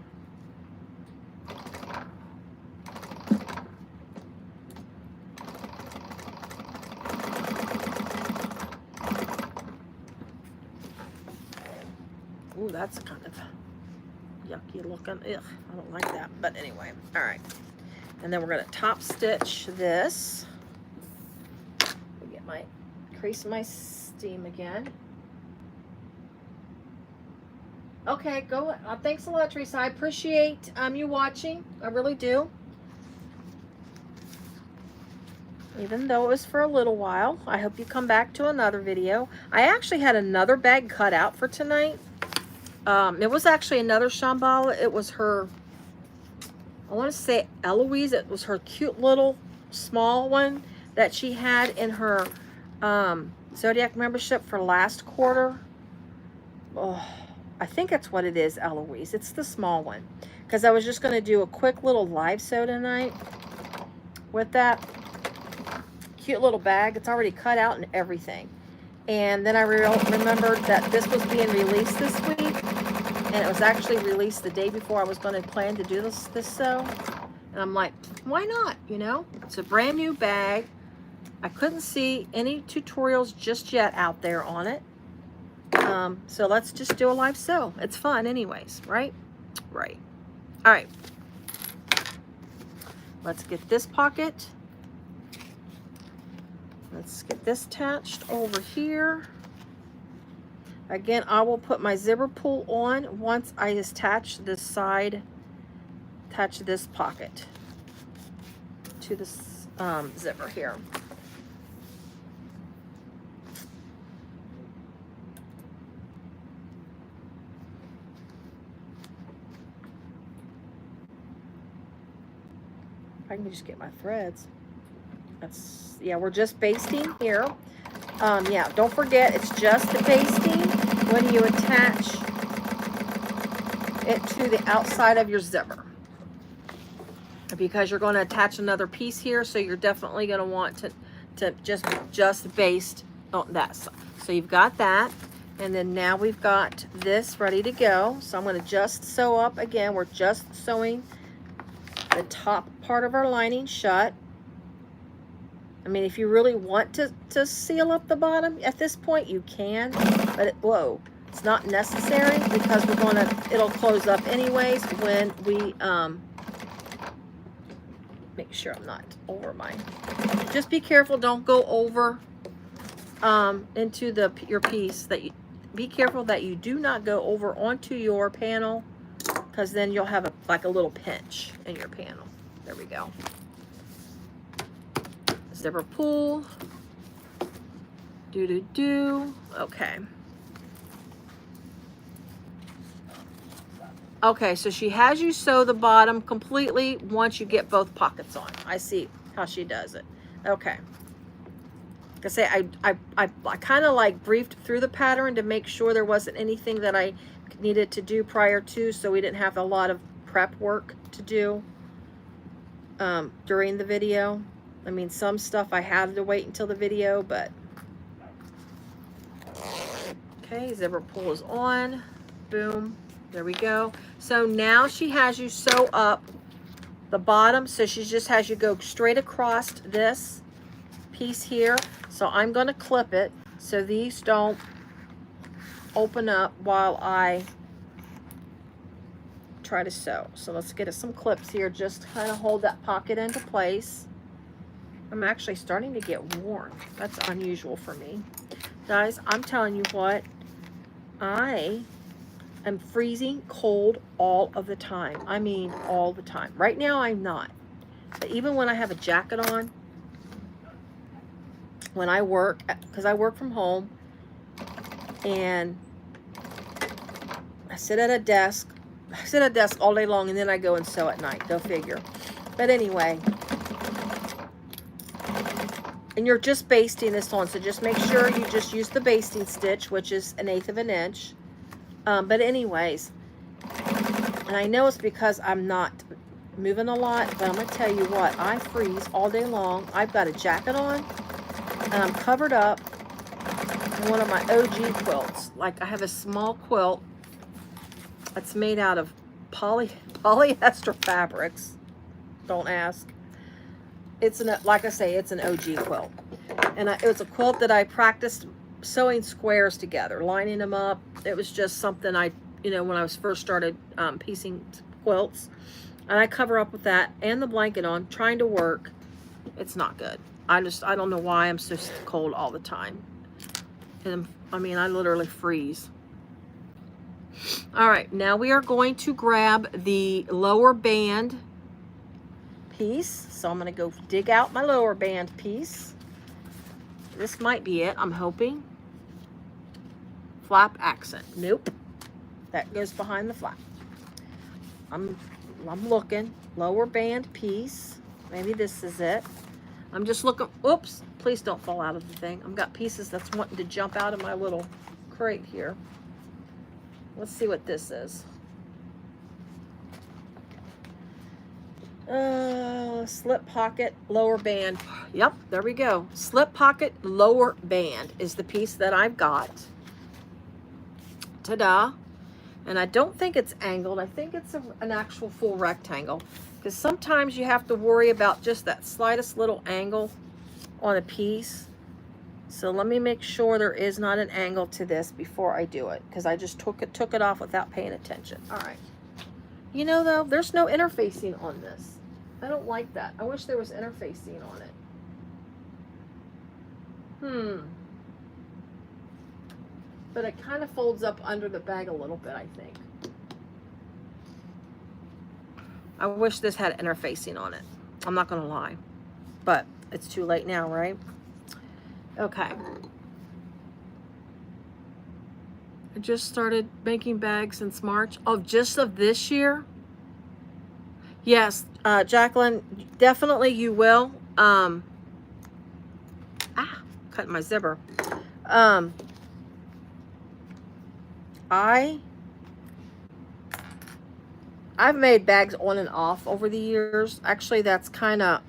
Ooh, that's kind of yucky looking. Ugh, I don't like that. But anyway, all right. And then we're going to top stitch this. Get my crease my seam again. Okay, go. Thanks a lot, Teresa. I appreciate you watching. I really do. Even though it was for a little while. I hope you come back to another video. I actually had another bag cut out for tonight. It was actually another Shamballa. It was her, I want to say Eloise. It was her cute little small one that she had in her Zodiac membership for last quarter. Oh, I think that's what it is, Eloise. It's the small one. Because I was just going to do a quick little live sew tonight with that cute little bag. It's already cut out and everything. And then I remembered that this was being released this week. And it was actually released the day before I was going to plan to do this sew. And I'm like, why not? You know, it's a brand new bag. I couldn't see any tutorials just yet out there on it. So let's just do a live sew. It's fun anyways, right? Right. All right. Let's get this pocket. Let's get this attached over here. Again, I will put my zipper pull on once I attach this side, attach this pocket to this zipper here. I can just get my threads. That's, yeah, we're just basting here. Yeah, don't forget, it's just the basting when you attach it to the outside of your zipper, because you're going to attach another piece here, so you're definitely going to want to just baste on that side. So you've got that, and then now we've got this ready to go. So I'm going to just sew up again. We're just sewing the top part of our lining shut. I mean, if you really want to seal up the bottom at this point, you can, but whoa, it's not necessary, because we're going to, it'll close up anyways when we, make sure I'm not over mine. Just be careful, don't go over into your piece, be careful that you do not go over onto your panel, because then you'll have like a little pinch in your panel. There we go. Zipper pull. Do. Okay. Okay, so she has you sew the bottom completely once you get both pockets on. I see how she does it. Okay. Like I say, I kind of like briefed through the pattern to make sure there wasn't anything that I needed to do prior to, so we didn't have a lot of prep work to do during the video. I mean, some stuff I had to wait until the video, but okay, zipper pull is on. Boom. There we go. So now she has you sew up the bottom. So she just has you go straight across this piece here. So I'm going to clip it so these don't open up while I try to sew. So let's get some clips here just to kind of hold that pocket into place. I'm actually starting to get warm. That's unusual for me. Guys, I'm telling you what, I am freezing cold all of the time. I mean, all the time. Right now, I'm not. But even when I have a jacket on, when I work, because I work from home, and I sit at a desk all day long, and then I go and sew at night. Go figure. But anyway, and you're just basting this on, so just make sure you just use the basting stitch, which is 1/8 of an inch. But anyways, and I know it's because I'm not moving a lot, but I'm going to tell you what, I freeze all day long. I've got a jacket on, and I'm covered up in one of my OG quilts. Like, I have a small quilt that's made out of polyester fabrics. Don't ask. It's like I say, it's an OG quilt. And it was a quilt that I practiced sewing squares together, lining them up. It was just something I, when I was first started piecing quilts. And I cover up with that and the blanket on, trying to work. It's not good. I don't know why I'm so cold all the time. And I mean, I literally freeze. All right, now we are going to grab the lower band piece. So I'm going to go dig out my lower band piece. This might be it, I'm hoping. Flap accent. Nope. That goes behind the flap. I'm looking. Lower band piece. Maybe this is it. I'm just looking. Oops. Please don't fall out of the thing. I've got pieces that's wanting to jump out of my little crate here. Let's see what this is. Slip pocket lower band. Yep, there we go. Slip pocket lower band is the piece that I've got. Ta-da. And I don't think it's angled. I think it's an actual full rectangle, because sometimes you have to worry about just that slightest little angle on a piece. So let me make sure there is not an angle to this before I do it, because I just took it off without paying attention. All right. Though, there's no interfacing on this. I don't like that. I wish there was interfacing on it. But it kind of folds up under the bag a little bit, I think. I wish this had interfacing on it. I'm not going to lie. But it's too late now, right? Okay. I just started making bags since March. Oh, just of this year? Yes, Jacqueline, definitely you will. Cut my zipper. I've made bags on and off over the years. Actually, that's kind of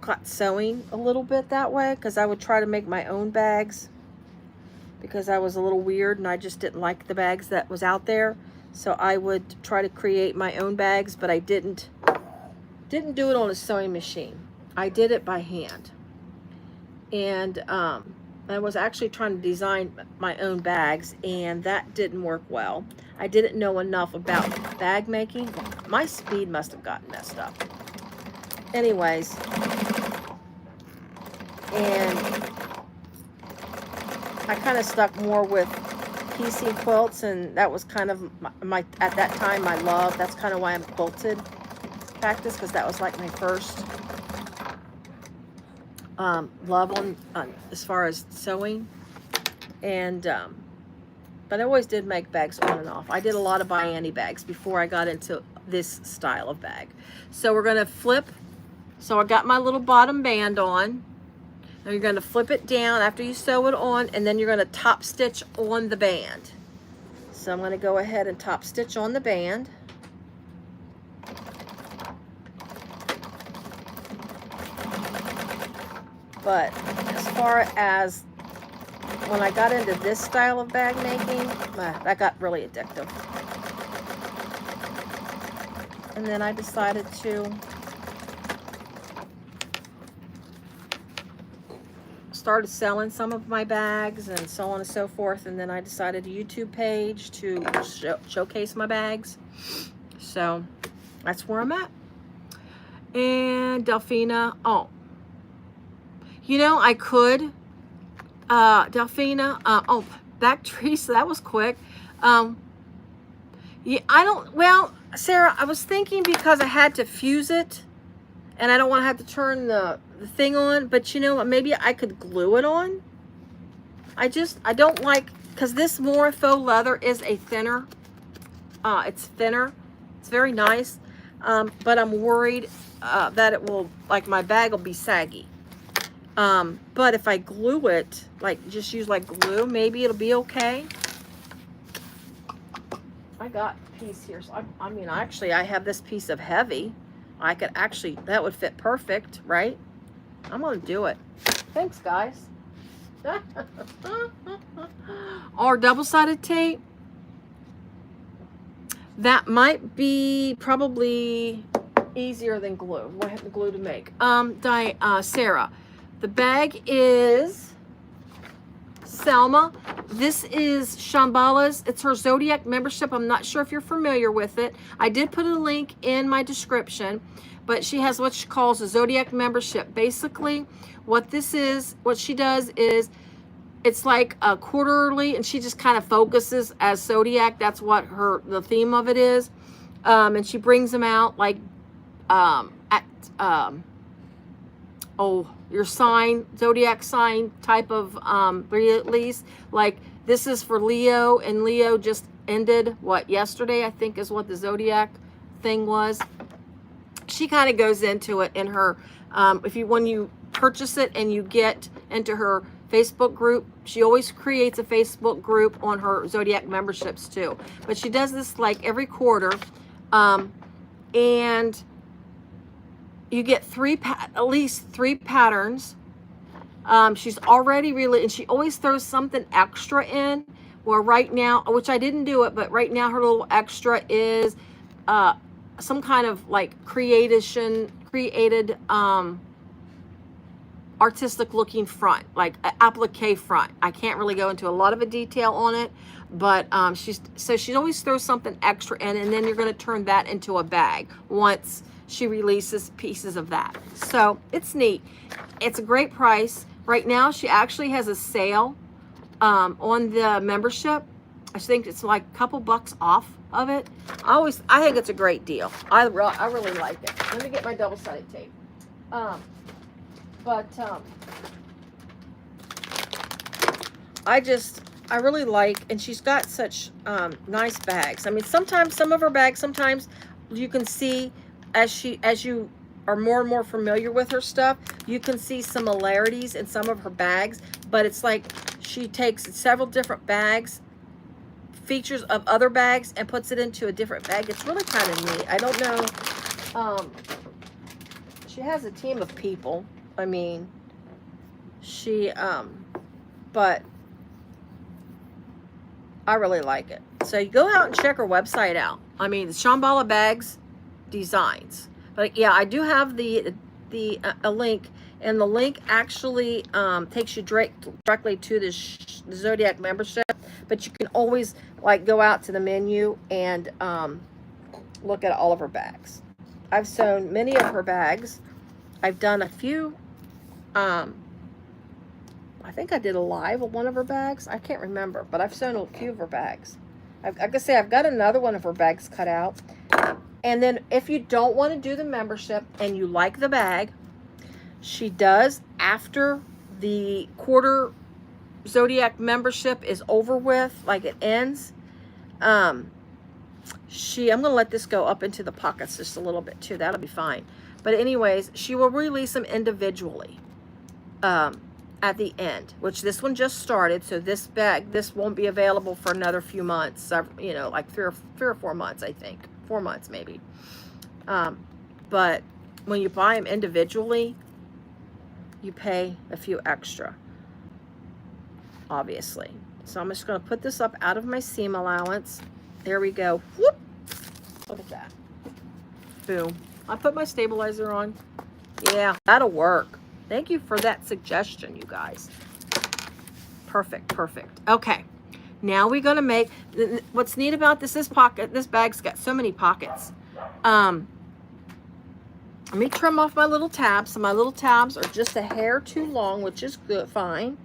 caught sewing a little bit that way, because I would try to make my own bags, because I was a little weird and I just didn't like the bags that was out there. So I would try to create my own bags, but I didn't do it on a sewing machine. I did it by hand. And I was actually trying to design my own bags, and that didn't work well. I didn't know enough about bag making. My speed must have gotten messed up. Anyways, and I kind of stuck more with piecing quilts, and that was kind of my at that time my love. That's kind of why I'm Quilted Cactus, because that was like my first love on as far as sewing. And but I always did make bags on and off. I did a lot of bianti bags before I got into this style of bag. So we're gonna flip. So I got my little bottom band on. Now you're gonna flip it down after you sew it on, and then you're gonna top stitch on the band. So I'm gonna go ahead and top stitch on the band. But as far as when I got into this style of bag making, that got really addictive. And then I decided to started selling some of my bags and so on and so forth. And then I decided a YouTube page to showcase my bags. So that's where I'm at. And Delphina, oh, you know, I could, Delphina, oh, back Teresa, that was quick. Yeah, well, Sarah, I was thinking because I had to fuse it and I don't want to have to turn the thing on, but you know, maybe I could glue it on. I don't like, because this Mora Faux Leather is a thinner, it's thinner, it's very nice, but I'm worried that it will, like my bag will be saggy. But if I glue it, like just use like glue, maybe it'll be okay. I got a piece here, so I mean, actually I have this piece of heavy. I could actually, that would fit perfect, right? I'm gonna do it. Thanks, guys. Or double-sided tape. That might be probably easier than glue. What I have the glue to make. Sarah, the bag is Selma. This is Shamballa's. It's her Zodiac membership. I'm not sure if you're familiar with it. I did put a link in my description, but she has what she calls a Zodiac membership. Basically, what this is, what she does is, it's like a quarterly, and she just kind of focuses as Zodiac. That's what the theme of it is. And she brings them out like your sign, Zodiac sign type of release. Like this is for Leo, and Leo just ended yesterday, I think is what the Zodiac thing was. She kind of goes into it in her when you purchase it and you get into her Facebook group, she always creates a Facebook group on her Zodiac memberships too. But she does this like every quarter, and you get at least three patterns. She's already really, and she always throws something extra in. Well, right now, which I didn't do it, but right now her little extra is some kind of like created artistic looking front, like applique front. I can't really go into a lot of a detail on it, but she always throws something extra in, and then you're going to turn that into a bag once she releases pieces of that. So it's neat. It's a great price. Right now she actually has a sale on the membership. I think it's like a couple bucks off of it. I think it's a great deal. I really like it. Let me get my double-sided tape. I really like, and she's got such nice bags. I mean, sometimes some of her bags, sometimes you can see as you are more and more familiar with her stuff, you can see similarities in some of her bags, but it's like she takes several different bags, features of other bags, and puts it into a different bag. It's really kind of neat. I don't know. She has a team of people. I mean, but I really like it. So you go out and check her website out. I mean, the Shamballa Bags Designs. But yeah, I do have a link, and the link actually takes you directly to the Zodiac membership. But you can always like go out to the menu and look at all of her bags. I've sewn many of her bags. I've done a few I think I did a live of one of her bags. I can't remember, but I've sewn a few of her bags. I can say I've got another one of her bags cut out. And then if you don't want to do the membership and you like the bag, she does, after the quarter Zodiac membership is over with, like it ends, I'm going to let this go up into the pockets just a little bit too. That'll be fine. But anyways, she will release them individually at the end, which this one just started. So this won't be available for another few months, you know, like three or 4 months, I think. 4 months maybe. But when you buy them individually, you pay a few extra, obviously. So I'm just going to put this up out of my seam allowance. There we go. Whoop! Look at that. Boom. I put my stabilizer on. Yeah, that'll work. Thank you for that suggestion, you guys. Perfect, perfect. Okay. Now we're going to make, what's neat about this bag's got so many pockets. Let me trim off my little tabs. So my little tabs are just a hair too long, which is good, fine.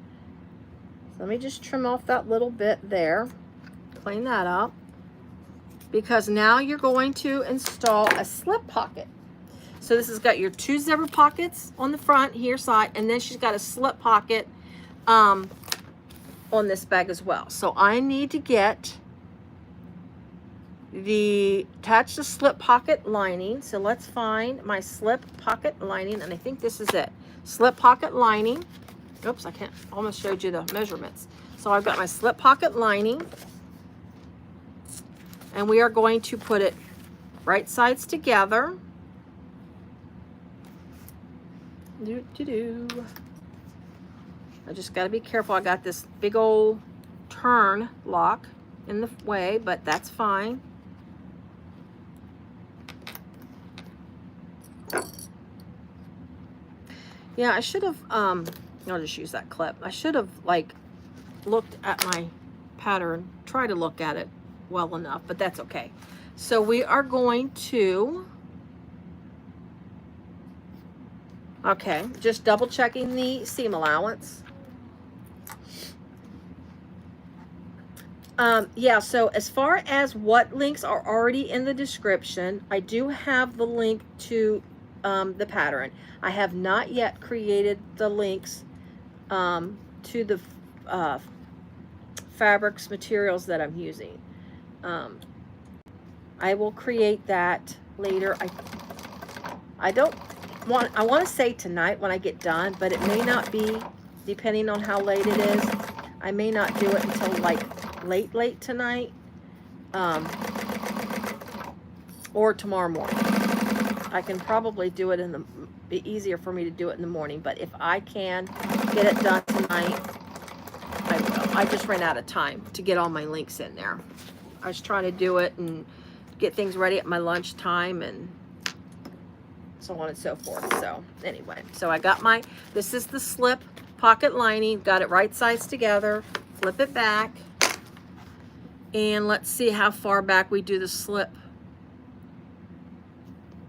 So let me just trim off that little bit there. Clean that up. Because now you're going to install a slip pocket. So this has got your 2 zipper pockets on the front here side, and then she's got a slip pocket on this bag as well. So I need to get attach the slip pocket lining. So let's find my slip pocket lining, and I think this is it. Slip pocket lining. Oops, I can't, almost showed you the measurements. So I've got my slip pocket lining, and we are going to put it right sides together. I just got to be careful. I got this big old turn lock in the way, but that's fine. Yeah, I should have, I'll just use that clip. I should have, like, looked at my pattern, try to look at it well enough, but that's okay. So we are going to, okay, just double checking the seam allowance. Yeah, so as far as what links are already in the description, I do have the link to the pattern. I have not yet created the links to the fabrics, materials that I'm using. I will create that later. I want to say tonight when I get done, but it may not be, depending on how late it is. I may not do it until like late tonight, or tomorrow morning. I can probably do it be easier for me to do it in the morning, but if I can get it done tonight, I will. I just ran out of time to get all my links in there. I was trying to do it and get things ready at my lunchtime and so on and so forth. So anyway, so I got this is the slip pocket lining, got it right sides together, flip it back, and let's see how far back we do the slip.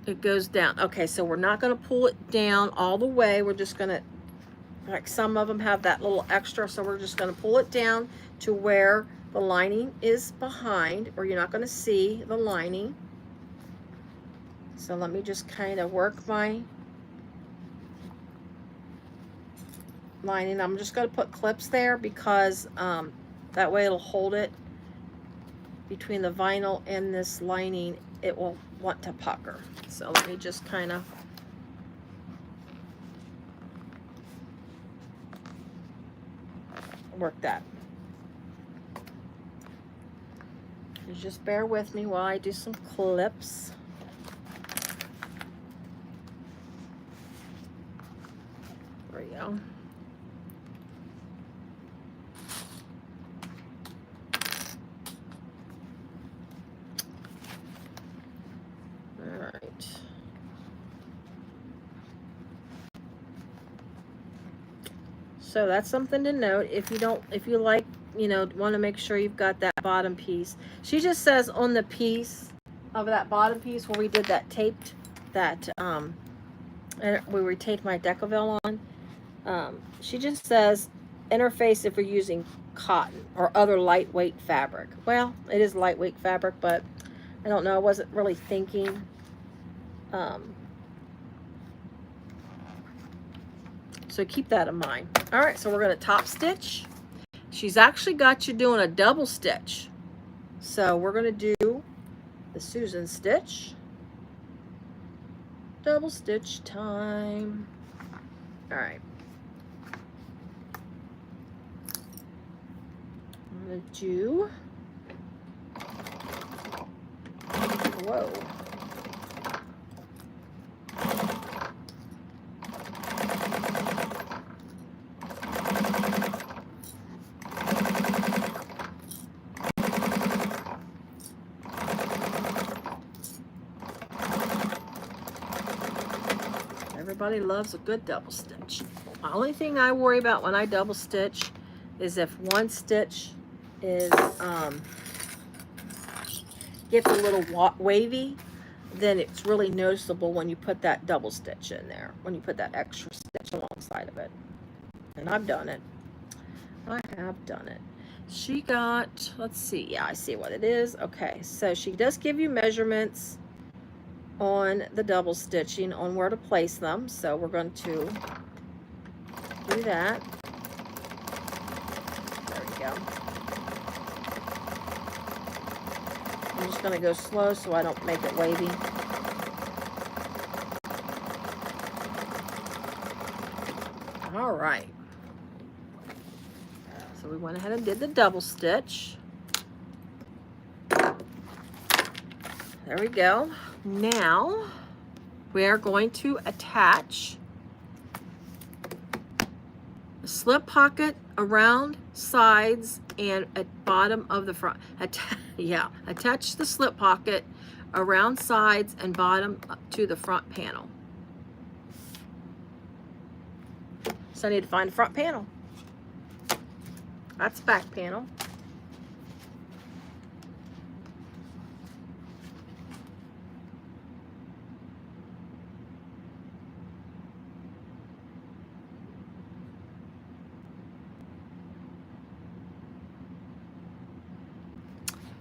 It goes down. Okay, so we're not going to pull it down all the way. We're just going to, like some of them have that little extra, so we're just going to pull it down to where the lining is behind, or you're not going to see the lining. So let me just kind of work my lining. I'm just going to put clips there because that way it'll hold it between the vinyl and this lining. It will want to pucker. So let me just kind of work that. Just bear with me while I do some clips. There we go. All right. So that's something to note. If you like, want to make sure you've got that bottom piece. She just says on the piece of that bottom piece where we did that taped, and we retaped my Decoville on, she just says interface if you're using cotton or other lightweight fabric. Well, it is lightweight fabric, but I don't know. I wasn't really thinking. So keep that in mind. All right, so we're going to top stitch. She's actually got you doing a double stitch. So we're going to do the Susan stitch. Double stitch time. All right. I'm going to do, whoa. Everybody loves a good double stitch. The only thing I worry about when I double stitch is if one stitch is gets a little wavy, then it's really noticeable when you put that double stitch in there, when you put that extra stitch alongside of it. And I've done it. I have done it. She got, let's see, yeah, I see what it is. Okay, so she does give you measurements on the double stitching on where to place them, so we're going to do that. There we go. I'm just going to go slow so I don't make it wavy. All right, so we went ahead and did the double stitch. There we go. Now we are going to attach a slip pocket around sides and at bottom of the front. Attach the slip pocket around sides and bottom to the front panel. So I need to find the front panel. That's back panel.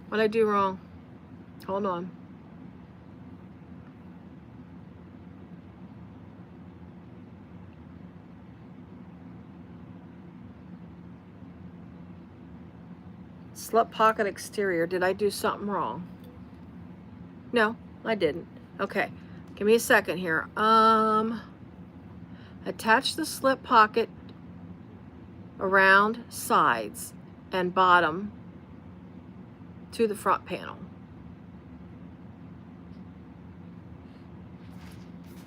What'd I do wrong? Hold on. Slip pocket exterior. Did I do something wrong? No, I didn't. Okay, give me a second here. Attach the slip pocket around sides and bottom to the front panel.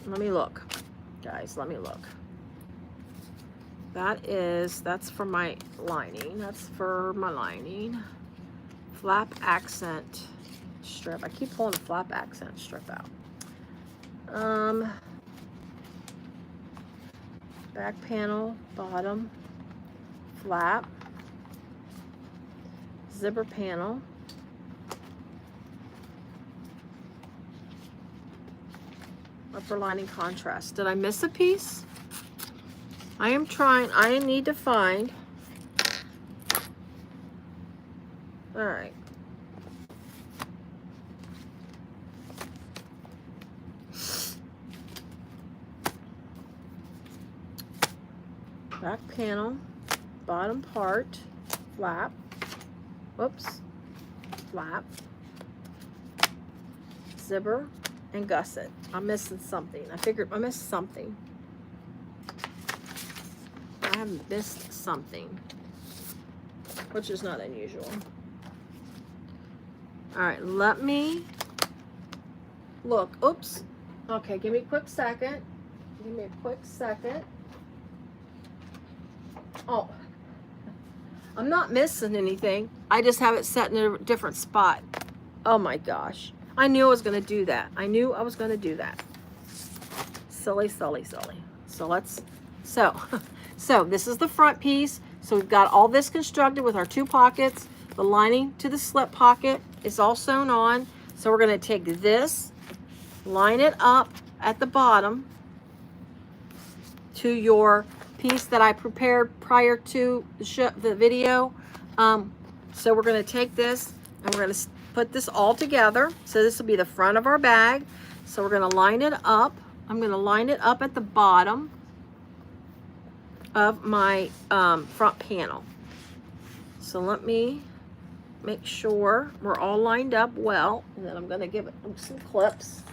Let me look, guys, let me look. That's for my lining. That's for my lining. Flap accent strip. I keep pulling the flap accent strip out. Back panel, bottom, flap, zipper panel, upper lining contrast. Did I miss a piece? I need to find. All right. Back panel, bottom part, flap, whoops, flap, zipper, and gusset. I'm missing something. I figured I missed something. I have missed something, which is not unusual. All right, let me look. Oops. Okay, give me a quick second. Give me a quick second. Oh, I'm not missing anything. I just have it set in a different spot. Oh my gosh. I knew I was going to do that. I knew I was going to do that. Silly, silly, silly. So this is the front piece. So we've got all this constructed with our two pockets. The lining to the slip pocket is all sewn on. So we're going to take this, line it up at the bottom to your piece that I prepared prior to the video. So we're going to take this and we're going to put this all together. So this will be the front of our bag. So we're going to line it up. I'm going to line it up at the bottom of my front panel. So let me make sure we're all lined up well, and then I'm going to give it some clips.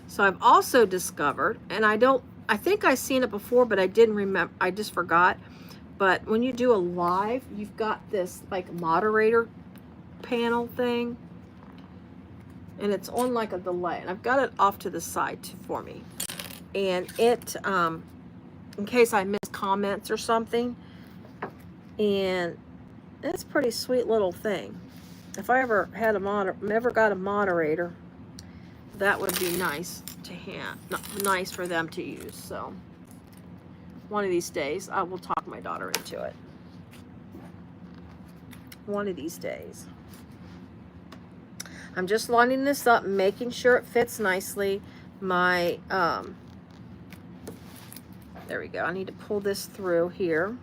So I've also discovered, and I think I've seen it before, but I didn't remember, I just forgot. But when you do a live, you've got this like moderator panel thing, and it's on like a delay, and I've got it off to the side for me, and it in case I miss comments or something, and it's a pretty sweet little thing. If I ever had ever got a moderator, that would be nice to have, nice for them to use. So one of these days I will talk my daughter into it. One of these days. I'm just lining this up, making sure it fits nicely. My there we go. I need to pull this through here.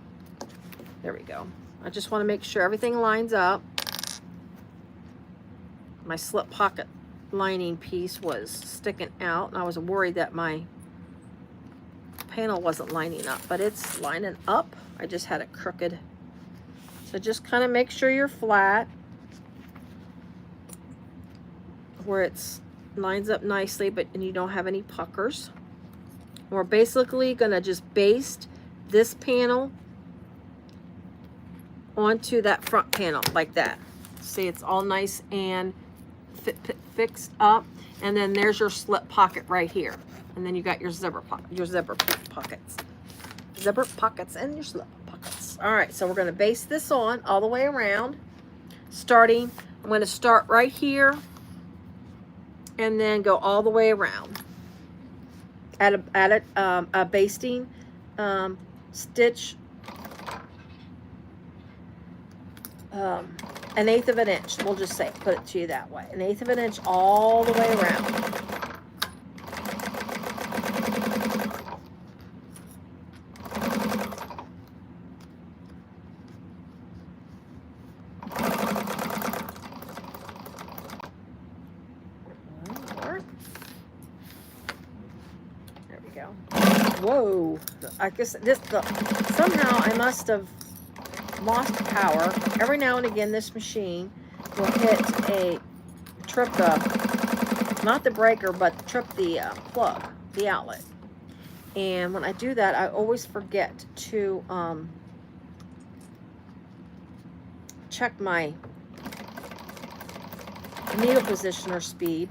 There we go. I just want to make sure everything lines up. My slip pocket lining piece was sticking out, and I was worried that my panel wasn't lining up, but it's lining up. I just had it crooked. So just kind of make sure you're flat where it's lines up nicely, but and you don't have any puckers. We're basically gonna just baste this panel onto that front panel like that. See, it's all nice and fixed up, and then there's your slip pocket right here, and then you got your zipper pockets, and your slip pockets. All right, so we're going to baste this on all the way around. I'm going to start right here and then go all the way around. Add a basting stitch, an 1/8 of an inch, we'll just say, put it to you that way. An 1/8 of an inch all the way around. There we go. Whoa. I guess somehow I must have lost power. Every now and again this machine will trip not the breaker, but trip the plug, the outlet. And when I do that, I always forget to check my needle positioner speed.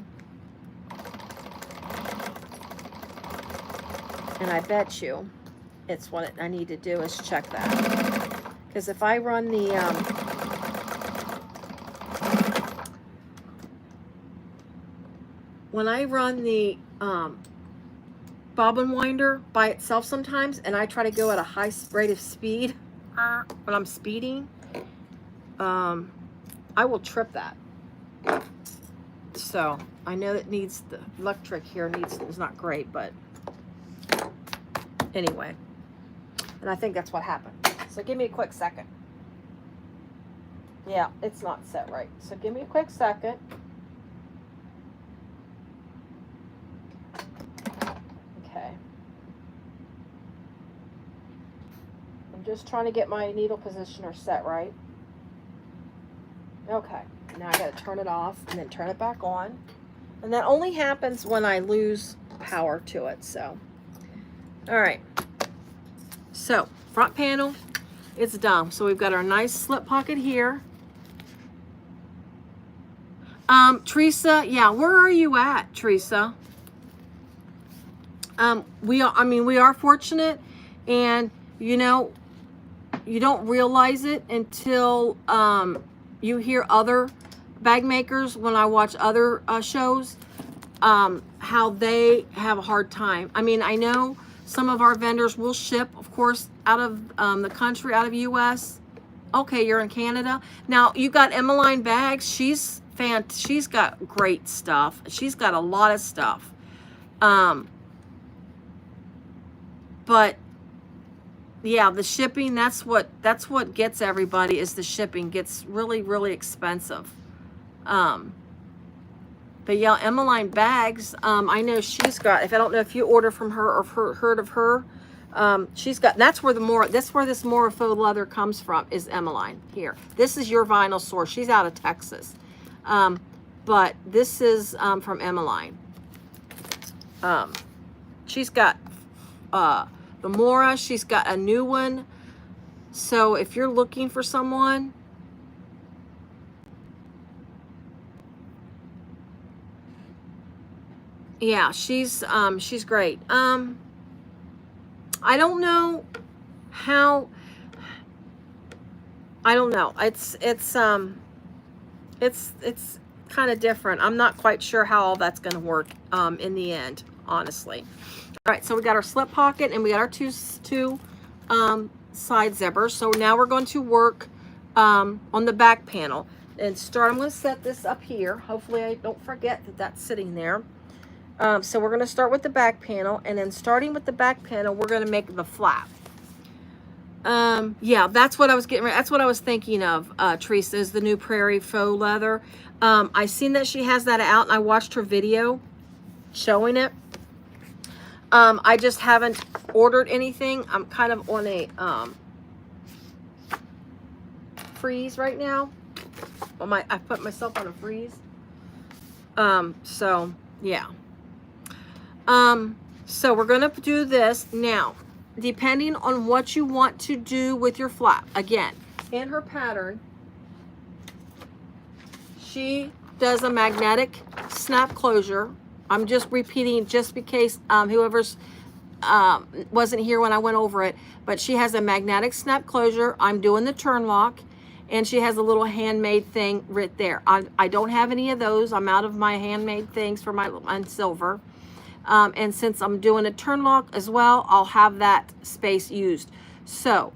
And I bet you it's what I need to do is check that. Because if I run the when I run the bobbin winder by itself sometimes, and I try to go at a high rate of speed when I'm speeding, I will trip that. So I know it needs, the electric here is not great, but anyway, and I think that's what happened. So give me a quick second. Yeah, it's not set right. So give me a quick second. Okay. I'm just trying to get my needle positioner set right. Okay. Now I got to turn it off and then turn it back on. And that only happens when I lose power to it. So, all right. So, front panel. It's done. So we've got our nice slip pocket here. Teresa, yeah, where are you at, Teresa? We are fortunate, and you know, you don't realize it until you hear other bag makers, when I watch other shows, how they have a hard time. I mean, I know some of our vendors will ship, of course, out of the country, out of US, Okay, you're in Canada. Now, you got Emmaline Bags. She's got great stuff. She's got a lot of stuff. But yeah, the shipping, that's what gets everybody, is the shipping gets really, really expensive. But yeah, Emmaline Bags, I know she's got, if I don't know if you order from her or heard of her, she's got, that's where this Mora Faux Leather comes from, is Emmaline here. This is your vinyl source. She's out of Texas. But this is from Emmaline. She's got the Mora, she's got a new one. So if you're looking for someone, yeah, she's great. I don't know how, I don't know. It's kind of different. I'm not quite sure how all that's going to work in the end, honestly. All right, so we got our slip pocket and we got our two side zippers. So now we're going to work on the back panel and start. I'm going to set this up here. Hopefully I don't forget that that's sitting there. So we're going to start with the back panel, and then starting with the back panel, we're going to make the flap. Yeah, that's what I was getting. That's what I was thinking of. Teresa, is the new Prairie Faux Leather. I seen that she has that out, and I watched her video showing it. I just haven't ordered anything. I'm kind of on a freeze right now. I put myself on a freeze. So yeah. So we're gonna do this now. Depending on what you want to do with your flap. Again, in her pattern, she does a magnetic snap closure. I'm just repeating just in case whoever's wasn't here when I went over it, but she has a magnetic snap closure. I'm doing the turn lock, and she has a little handmade thing right there. I don't have any of those. I'm out of my handmade things for my silver. And since I'm doing a turn lock as well, I'll have that space used. So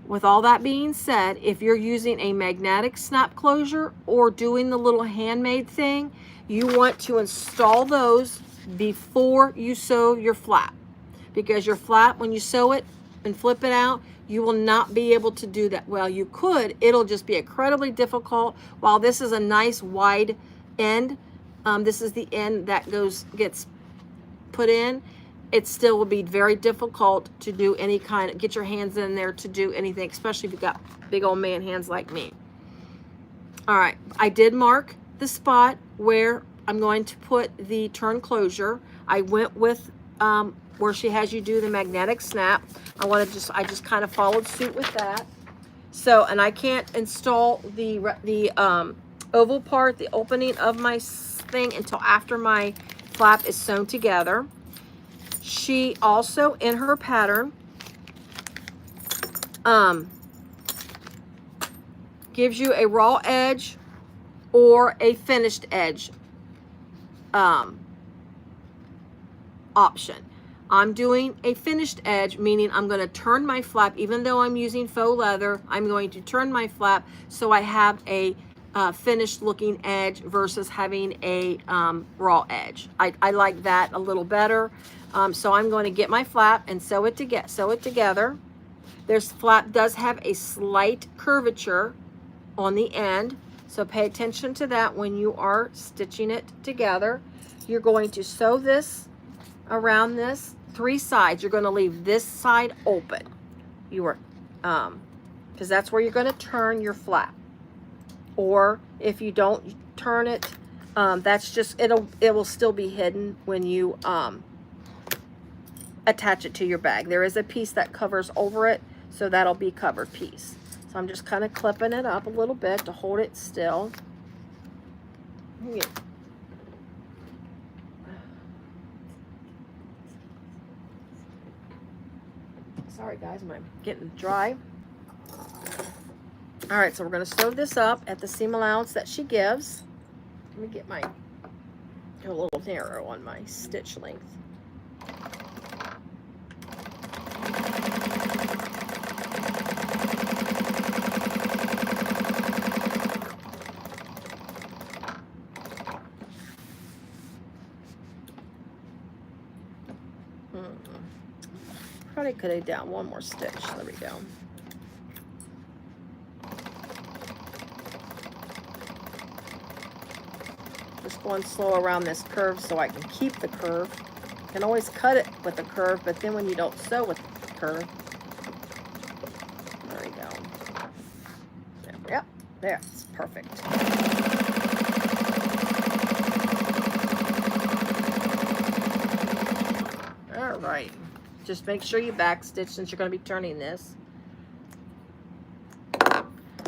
with all that being said, if you're using a magnetic snap closure or doing the little handmade thing, you want to install those before you sew your flap, because your flap, when you sew it and flip it out, you will not be able to do that. Well, you could, it'll just be incredibly difficult. While this is a nice wide end, this is the end that gets put in, it still will be very difficult to do any kind of, get your hands in there to do anything, especially if you've got big old man hands like me. All right, I did mark the spot where I'm going to put the turn closure. I went with where she has you do the magnetic snap. I just kind of followed suit with that. So, and I can't install the oval part, the opening of my thing, until after my flap is sewn together. She also, in her pattern, gives you a raw edge or a finished edge option. I'm doing a finished edge, meaning I'm going to turn my flap. Even though I'm using faux leather, I'm going to turn my flap so I have a finished looking edge versus having a raw edge. I like that a little better. So I'm going to get my flap and sew it together. This flap does have a slight curvature on the end, so pay attention to that when you are stitching it together. You're going to sew this around this 3 sides. You're going to leave this side open. You are because that's where you're going to turn your flap. Or if you don't turn it, that's just, it will still be hidden when you attach it to your bag. There is a piece that covers over it, so that'll be covered piece. So I'm just kind of clipping it up a little bit to hold it still. Yeah. Sorry guys, I'm getting dry. All right, so we're going to sew this up at the seam allowance that she gives. Let me get a little narrow on my stitch length. Probably could have done one more stitch. There we go. Just going slow around this curve so I can keep the curve. You can always cut it with the curve, but then when you don't sew with the curve, there we go. There, yep, there, it's perfect. All right, just make sure you backstitch since you're going to be turning this.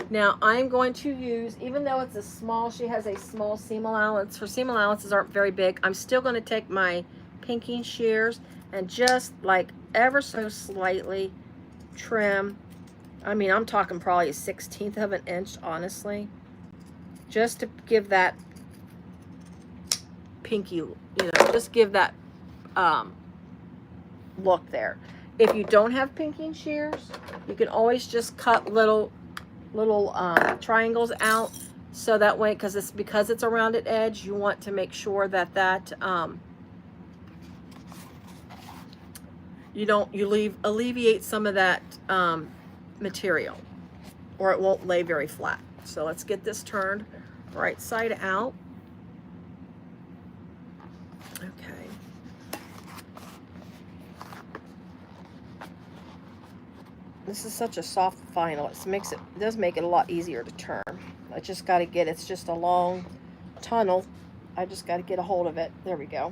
Now I'm going to use, even though it's a small, she has a small seam allowance. Her seam allowances aren't very big. I'm still going to take my pinking shears and just like ever so slightly trim. I mean, I'm talking probably a 1/16 of an inch, honestly, just to give that pinky, you know, just give that look there. If you don't have pinking shears, you can always just cut little triangles out, so that way, because it's a rounded edge, you want to make sure that you alleviate some of that material, or it won't lay very flat. So let's get this turned right side out. Okay. This is such a soft vinyl. It does make it a lot easier to turn. I just got to get, it's just a long tunnel. I just got to get a hold of it. There we go.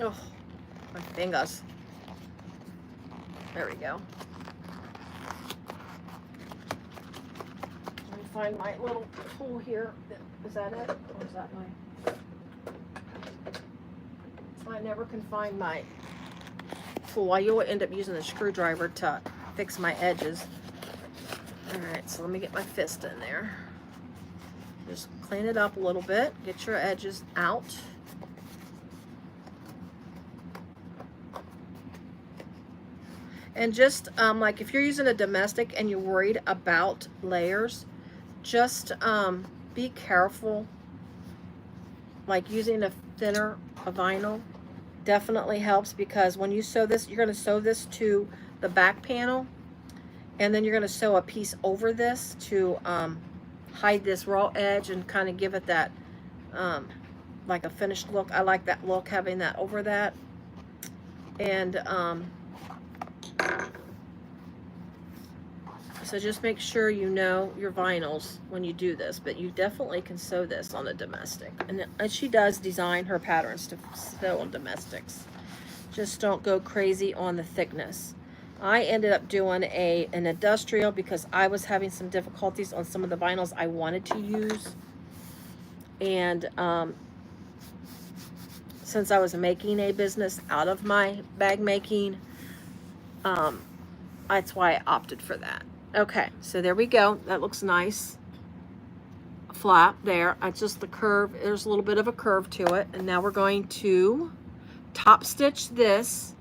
Oh, my fingers. There we go. Let me find my little tool here. Is that it? Or is that my... I never can find my tool. I will end up using a screwdriver to fix my edges. Alright, so let me get my fist in there. Just clean it up a little bit. Get your edges out. And just like if you're using a domestic and you're worried about layers, just be careful. Like using a thinner vinyl definitely helps, because when you sew this, you're going to sew this to the back panel, and then you're going to sew a piece over this to hide this raw edge and kind of give it that like a finished look. I like that look, having that over that. And so just make sure you know your vinyls when you do this, but you definitely can sew this on a domestic. And she does design her patterns to sew on domestics. Just don't go crazy on the thickness. I ended up doing an industrial because I was having some difficulties on some of the vinyls I wanted to use. And since I was making a business out of my bag making, that's why I opted for that. Okay, so there we go. That looks nice. Flat there. It's just the curve. There's a little bit of a curve to it. And now we're going to top stitch this.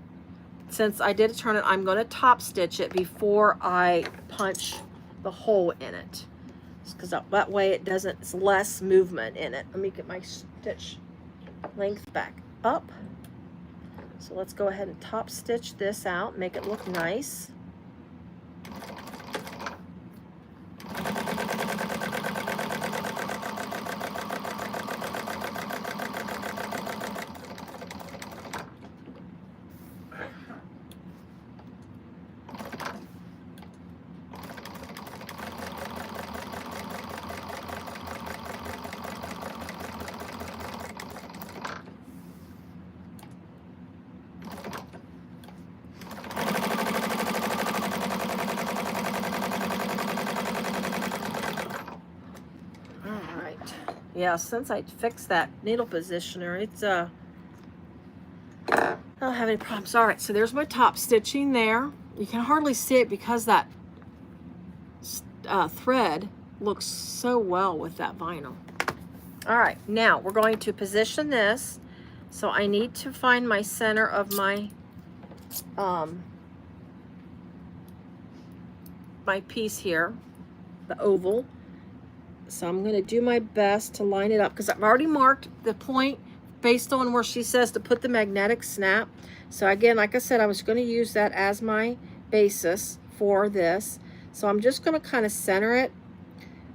Since I did turn it, I'm going to top stitch it before I punch the hole in it. Because that way it's less movement in it. Let me get my stitch length back up. So let's go ahead and top stitch this out, make it look nice. Yeah, since I fixed that needle positioner, it's I don't have any problems. All right, so there's my top stitching there. You can hardly see it because that thread looks so well with that vinyl. All right, now we're going to position this. So I need to find my center of my my piece here. the oval. So I'm going to do my best to line it up because I've already marked the point based on where she says to put the magnetic snap. So again, like I said, I was going to use that as my basis for this. So I'm just going to kind of center it.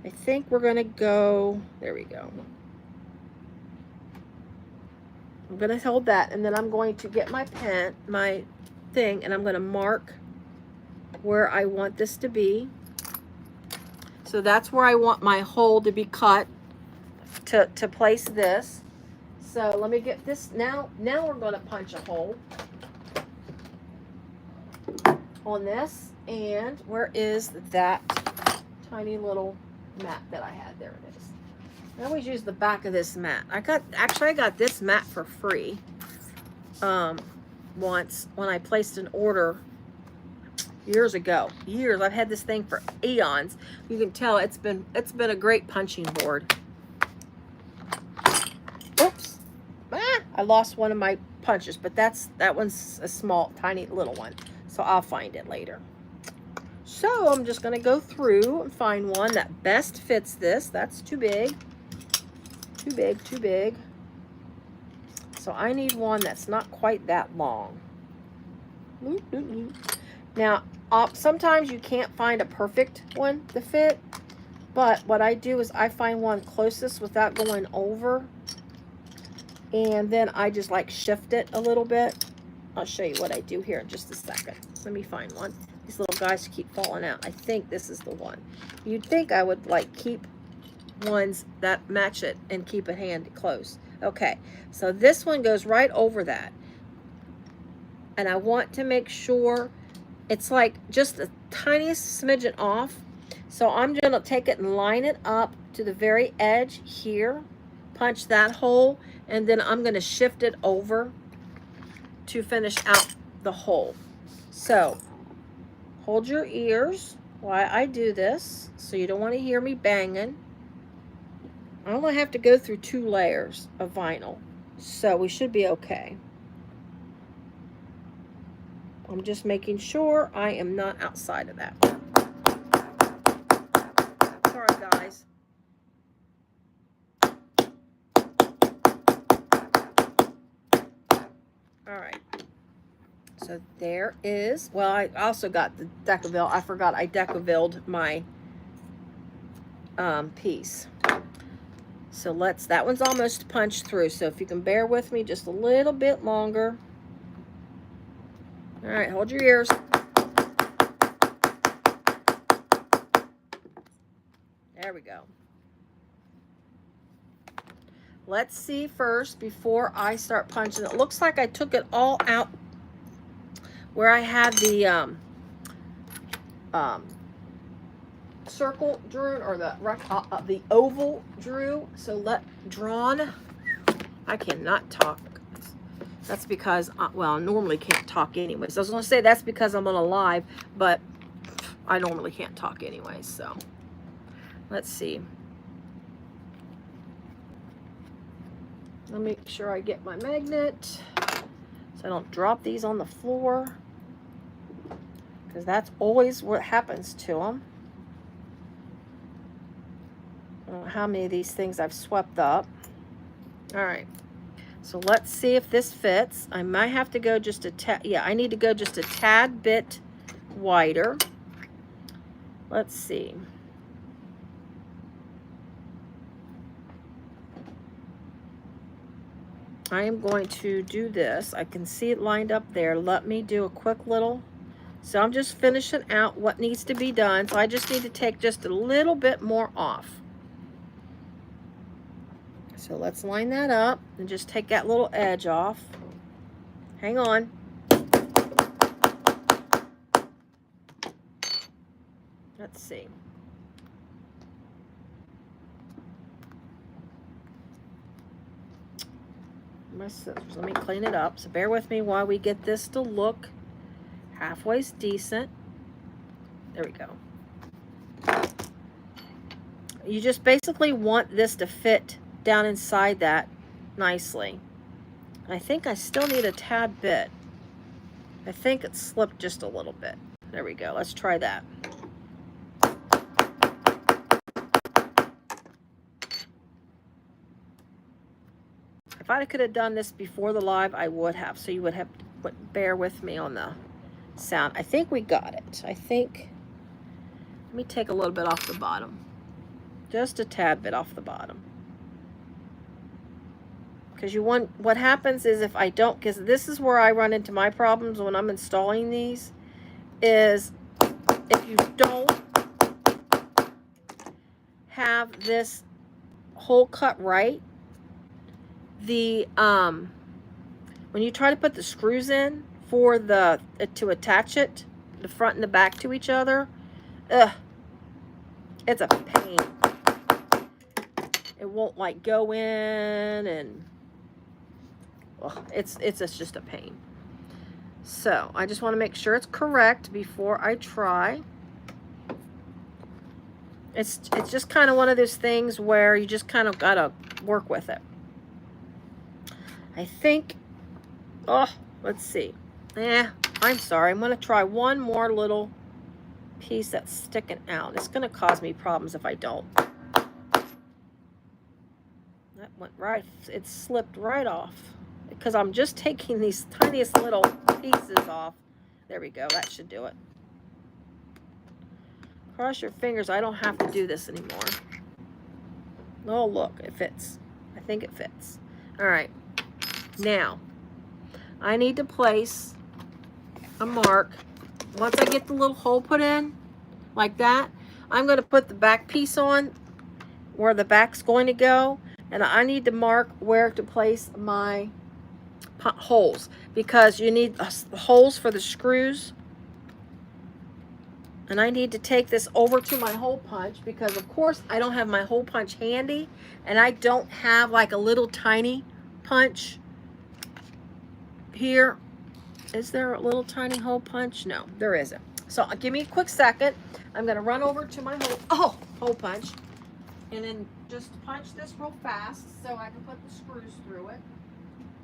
I think we're going to go, there we go. I'm going to hold that, and then I'm going to get my pen, my thing, and I'm going to mark where I want this to be. So that's where I want my hole to be cut to place this. So let me get this. Now we're going to punch a hole on this. And where is that tiny little mat that I had? There it is. I always use the back of this mat. I got this mat for free once when I placed an order years ago. Years. I've had this thing for eons. You can tell it's been a great punching board. Oops. I lost one of my punches, but that one's a small, tiny little one. So I'll find it later. So I'm just going to go through and find one that best fits this. That's too big. Too big, too big. So I need one that's not quite that long. Now, sometimes you can't find a perfect one to fit, but what I do is I find one closest without going over, and then I just like shift it a little bit. I'll show you what I do here in just a second. Let me find one. These little guys keep falling out. I think this is the one. You'd think I would like keep ones that match it and keep it handy close. Okay, so this one goes right over that. And I want to make sure it's like just the tiniest smidgen off. So I'm going to take it and line it up to the very edge here. Punch that hole. And then I'm going to shift it over to finish out the hole. So hold your ears while I do this. So you don't want to hear me banging. I only have to go through 2 layers of vinyl. So we should be okay. I'm just making sure I am not outside of that. Sorry, guys. All right. So there is, well, I also got the Decaville. I forgot I Decavilled my piece. So that one's almost punched through. So if you can bear with me just a little bit longer. All right, hold your ears. There we go. Let's see first before I start punching. It looks like I took it all out where I had the circle drew, or the oval drew. So drawn. I cannot talk. That's because, well, I normally can't talk anyways. I was going to say that's because I'm on a live, but I normally can't talk anyways. So let's see. Let me make sure I get my magnet so I don't drop these on the floor, because that's always what happens to them. I don't know how many of these things I've swept up. All right. So let's see if this fits. I might have to go just a tad. Yeah, I need to go just a tad bit wider. Let's see. I am going to do this. I can see it lined up there. Let me do a quick little. So I'm just finishing out what needs to be done. So I just need to take just a little bit more off. So let's line that up and just take that little edge off. Hang on. Let's see. My scissors. Let me clean it up. So bear with me while we get this to look halfway decent. There we go. You just basically want this to fit down inside that nicely. I think I still need a tad bit. I think it slipped just a little bit. There we go. Let's try that. If I could have done this before the live, I would have. So you would have to bear with me on the sound. I think we got it. I think, let me take a little bit off the bottom. Just a tad bit off the bottom. Because you want, what happens is if I don't, because this is where I run into my problems when I'm installing these, is if you don't have this hole cut right, the when you try to put the screws in for the to attach it, the front and the back to each other, it's a pain. It won't like go in, and it's just a pain. So I just want to make sure it's correct before I try. It's just kind of one of those things where you just kind of gotta work with it. I think, let's see. I'm sorry. I'm gonna try one more little piece that's sticking out. It's gonna cause me problems if I don't. That went right, it slipped right off because I'm just taking these tiniest little pieces off. There we go, that should do it. Cross your fingers, I don't have to do this anymore. Oh, look, it fits. I think it fits. All right, now I need to place a mark. Once I get the little hole put in, like that, I'm going to put the back piece on where the back's going to go. And I need to mark where to place my holes, because you need holes for the screws. And I need to take this over to my hole punch, because of course I don't have my hole punch handy, and I don't have like a little tiny punch here. Is there a little tiny hole punch? No, there isn't. So give me a quick second. I'm going to run over to my hole punch, and then just punch this real fast so I can put the screws through it.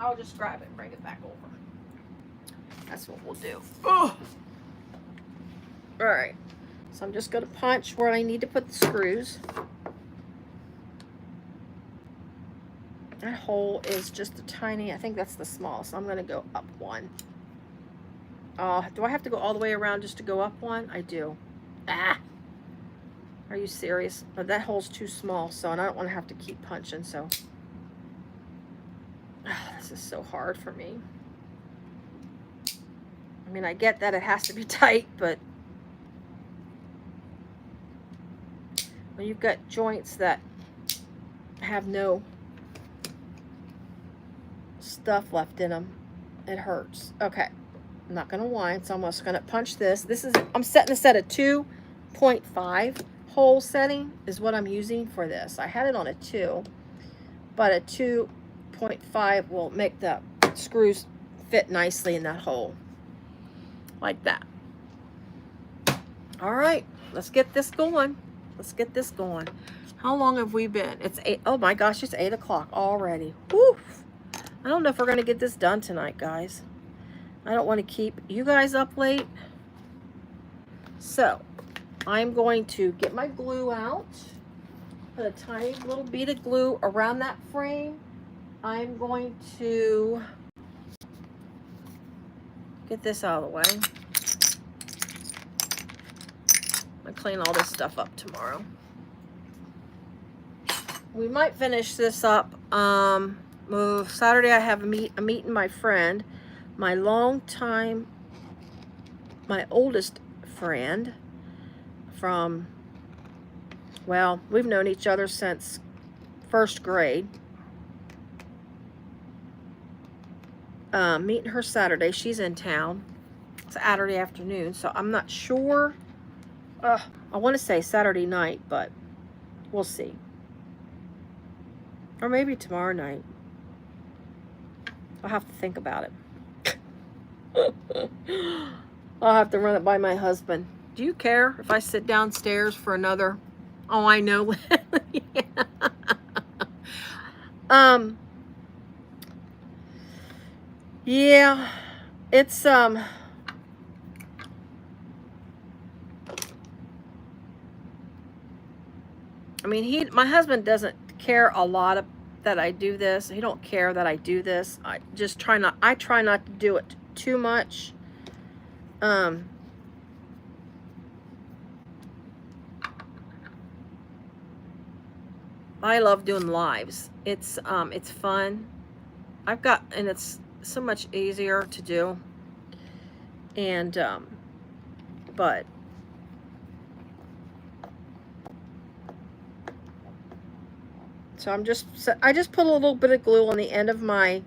I'll just grab it and bring it back over. That's what we'll do. Oh. All right. So I'm just going to punch where I need to put the screws. That hole is just a tiny, I think that's the smallest. So I'm going to go up one. Do I have to go all the way around just to go up one? I do. Are you serious? But that hole's too small, so and I don't want to have to keep punching, so. This is so hard for me. I mean, I get that it has to be tight, but when you've got joints that have no stuff left in them, it hurts. Okay, I'm not gonna whine, so I'm just gonna punch this. This is, I'm setting this at a 2.5 hole setting is what I'm using for this. I had it on a 2, but a 2.5 will make the screws fit nicely in that hole, like that. All right, let's get this going. Let's get this going. How long have we been? It's 8. Oh my gosh, it's 8 o'clock already. Woo! I don't know if we're gonna get this done tonight, guys. I don't want to keep you guys up late. So I'm going to get my glue out, put a tiny little bead of glue around that frame. I'm going to get this out of the way. I'm gonna clean all this stuff up tomorrow. We might finish this up. Saturday I have I'm meeting my friend, my oldest friend from, well, we've known each other since 1st grade. Meeting her Saturday. She's in town. Saturday afternoon, so I'm not sure. I want to say Saturday night, but we'll see. Or maybe tomorrow night. I'll have to think about it. I'll have to run it by my husband. Do you care if I sit downstairs for another? Oh, I know. Yeah. Yeah, it's I mean, my husband doesn't care a lot that I do this. He don't care that I do this. I try not to do it too much. I love doing lives. It's fun. And it's so much easier to do. And but so I just put a little bit of glue on the end of my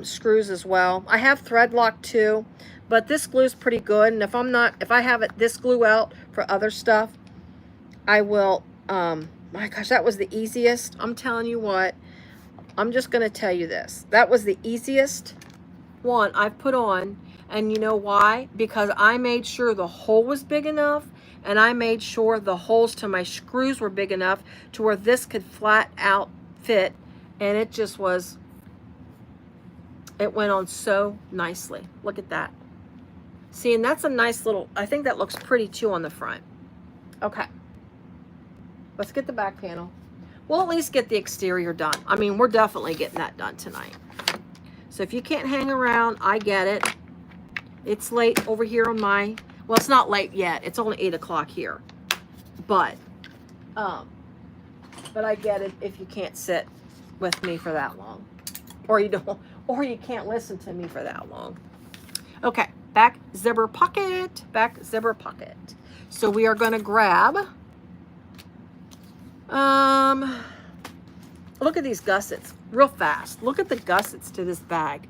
screws as well. I have thread lock too, but this glue is pretty good. And if I have this glue out for other stuff, I will. My gosh, that was the easiest. I'm telling you what. I'm just gonna tell you this. That was the easiest one I've put on, and you know why? Because I made sure the hole was big enough, and I made sure the holes to my screws were big enough to where this could flat out fit, and it just was. It went on so nicely. Look at that. See, and that's a nice little, I think that looks pretty too on the front. Okay. Let's get the back panel. We'll at least get the exterior done. I mean, we're definitely getting that done tonight. So if you can't hang around, I get it. It's late over here on my, well, it's not late yet. It's only 8 o'clock here. But I get it if you can't sit with me for that long. Or you can't listen to me for that long. Okay, back zipper pocket, back zipper pocket. So we are going to grab, look at these gussets real fast. Look at the gussets to this bag.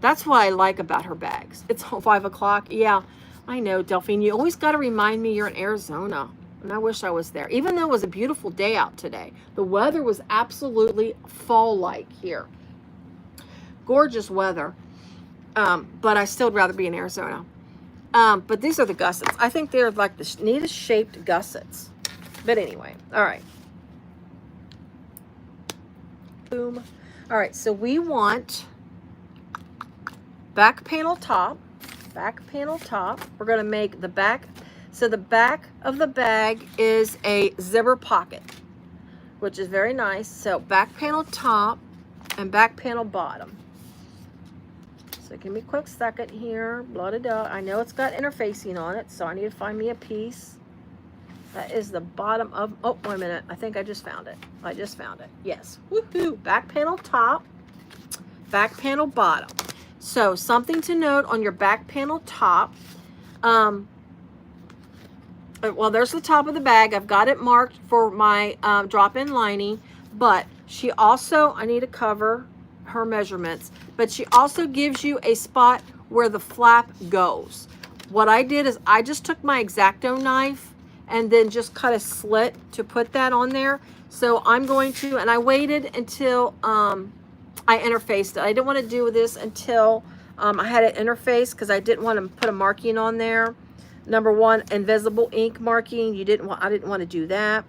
That's what I like about her bags. It's 5 o'clock. Yeah, I know, Delphine. You always got to remind me you're in Arizona. And I wish I was there. Even though it was a beautiful day out today. The weather was absolutely fall-like here. Gorgeous weather. But I still would rather be in Arizona. But these are the gussets. I think they're like the neatest shaped gussets. But anyway, all right. Boom. All right, so we want back panel top. Back panel top. We're going to make the back. So the back of the bag is a zipper pocket, which is very nice. So back panel top and back panel bottom. So give me a quick second here. Blah, blah, blah. I know it's got interfacing on it, so I need to find me a piece. That is the bottom of, oh, wait a minute. I think I just found it. I just found it. Yes. Woohoo. Back panel top, back panel bottom. So something to note on your back panel top. Well, there's the top of the bag. I've got it marked for my drop-in lining, but she also, I need to cover her measurements, but she also gives you a spot where the flap goes. What I did is I just took my X-Acto knife and then just cut a slit to put that on there. So I'm going to, and I waited until I interfaced it. I didn't want to do this until I had it interfaced because I didn't want to put a marking on there. Number one, invisible ink marking. I didn't want to do that.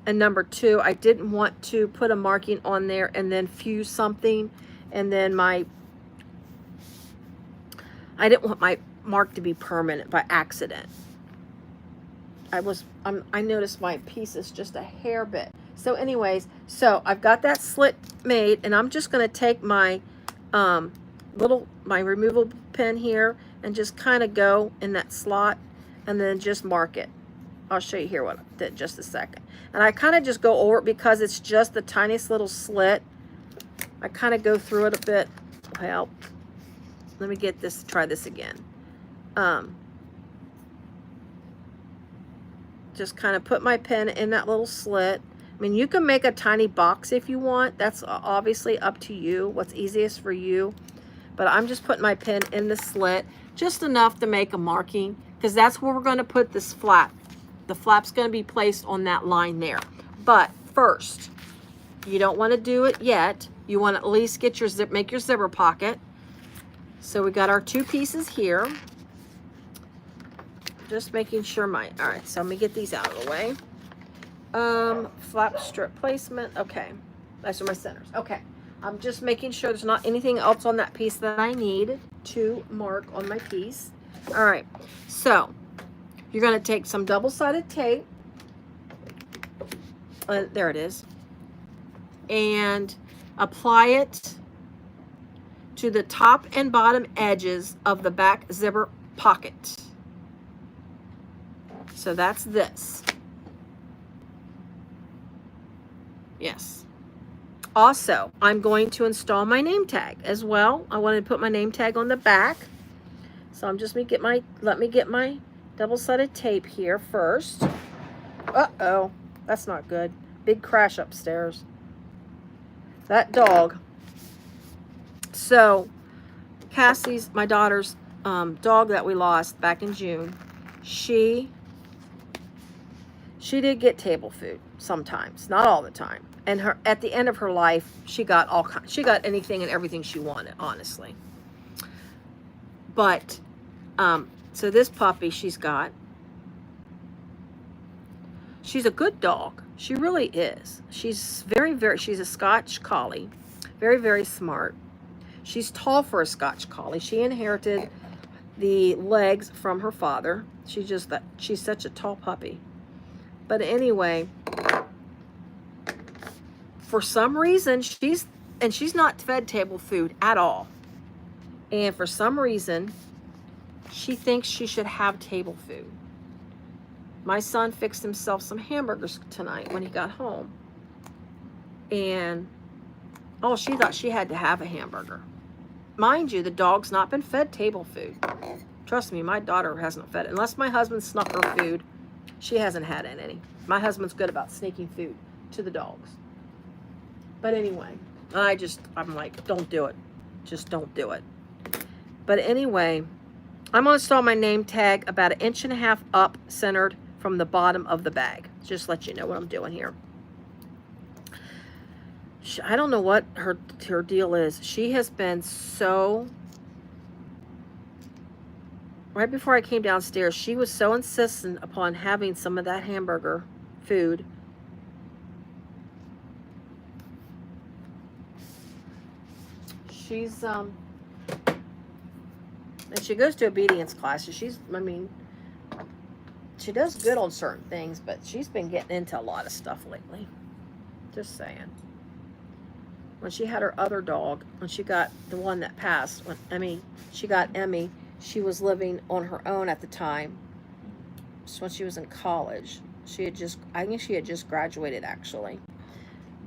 And number two, I didn't want to put a marking on there and then fuse something. And then I didn't want my mark to be permanent by accident. I noticed my piece is just a hair bit. So anyways, so I've got that slit made, and I'm just going to take my my removable pen here and just kind of go in that slot and then just mark it. I'll show you here what I did in just a second. And I kind of just go over it because it's just the tiniest little slit. I kind of go through it a bit. Well, let me get this, try this again. Just kind of put my pen in that little slit. I mean, you can make a tiny box if you want. That's obviously up to you, what's easiest for you. But I'm just putting my pen in the slit, just enough to make a marking, because that's where we're going to put this flap. The flap's going to be placed on that line there. But first, you don't want to do it yet. You want to at least get your make your zipper pocket. So we got our two pieces here. Just making sure all right, so let me get these out of the way. Flap strip placement. Okay, those are my centers. Okay, I'm just making sure there's not anything else on that piece that I need to mark on my piece. All right, so you're going to take some double-sided tape. There it is. and apply it to the top and bottom edges of the back zipper pocket. So that's this. Yes. Also, I'm going to install my name tag as well. I wanted to put my name tag on the back. So I'm just let me get my double-sided tape here first. Uh-oh, that's not good. Big crash upstairs. That dog. So Cassie's, my daughter's dog that we lost back in June, she did get table food sometimes, not all the time. And her, at the end of her life, she got anything and everything she wanted, honestly. But so this puppy she's a good dog. She really is. She's she's a Scotch Collie, very, very smart. She's tall for a Scotch Collie. She inherited the legs from her father. She's such a tall puppy. But anyway, for some reason, she's not fed table food at all. And for some reason, she thinks she should have table food. My son fixed himself some hamburgers tonight when he got home. And, oh, she thought she had to have a hamburger. Mind you, the dog's not been fed table food. Trust me, my daughter hasn't fed it. Unless my husband snuck her food, she hasn't had any. My husband's good about sneaking food to the dogs. But anyway, I'm like, don't do it. Just don't do it. But anyway, I'm going to install my name tag about 1.5 inches up, centered from the bottom of the bag. Just let you know what I'm doing here. I don't know what her deal is. She has been so... Right before I came downstairs, she was so insistent upon having some of that hamburger food. She's, and she goes to obedience classes. She does good on certain things, but she's been getting into a lot of stuff lately. Just saying. When she had her other dog, when she got the one that passed, she got Emmy, she was living on her own at the time. So when she was in college, I think she had just graduated actually.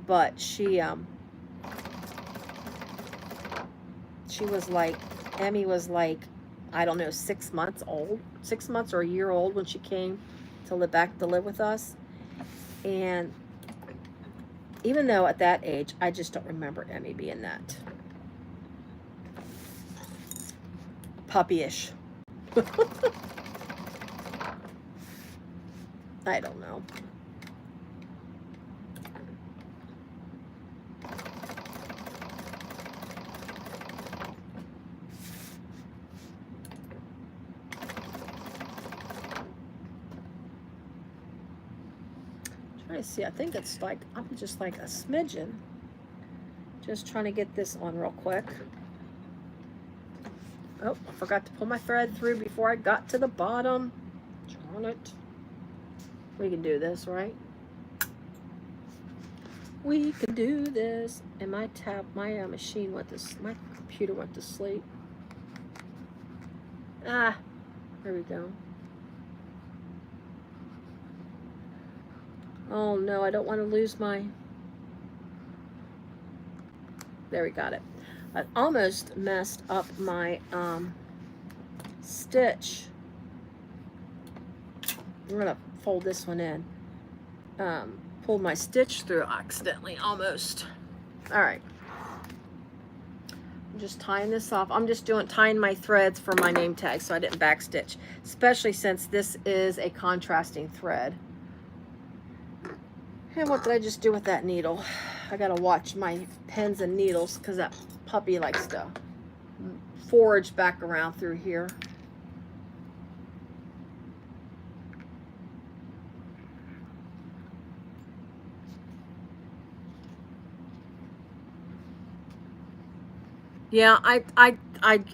But Emmy was like, I don't know, 6 months old, 6 months or a year old when she came to live with us. And even though at that age, I just don't remember Emmy being that puppyish. I don't know. Trying to see, I think it's like, I'm just like a smidgen. Just trying to get this on real quick. Oh, I forgot to pull my thread through before I got to the bottom. Darn it. We can do this, right? We can do this. And my machine went to, my computer went to sleep. Ah, there we go. Oh no, I don't want to lose my, there we got it. I almost messed up my stitch. We're gonna fold this one in. Pulled my stitch through accidentally, almost. All right. I'm just tying this off. I'm just tying my threads for my name tag so I didn't backstitch, especially since this is a contrasting thread. And what did I just do with that needle? I gotta watch my pins and needles because that puppy likes to forage back around through here. Yeah, I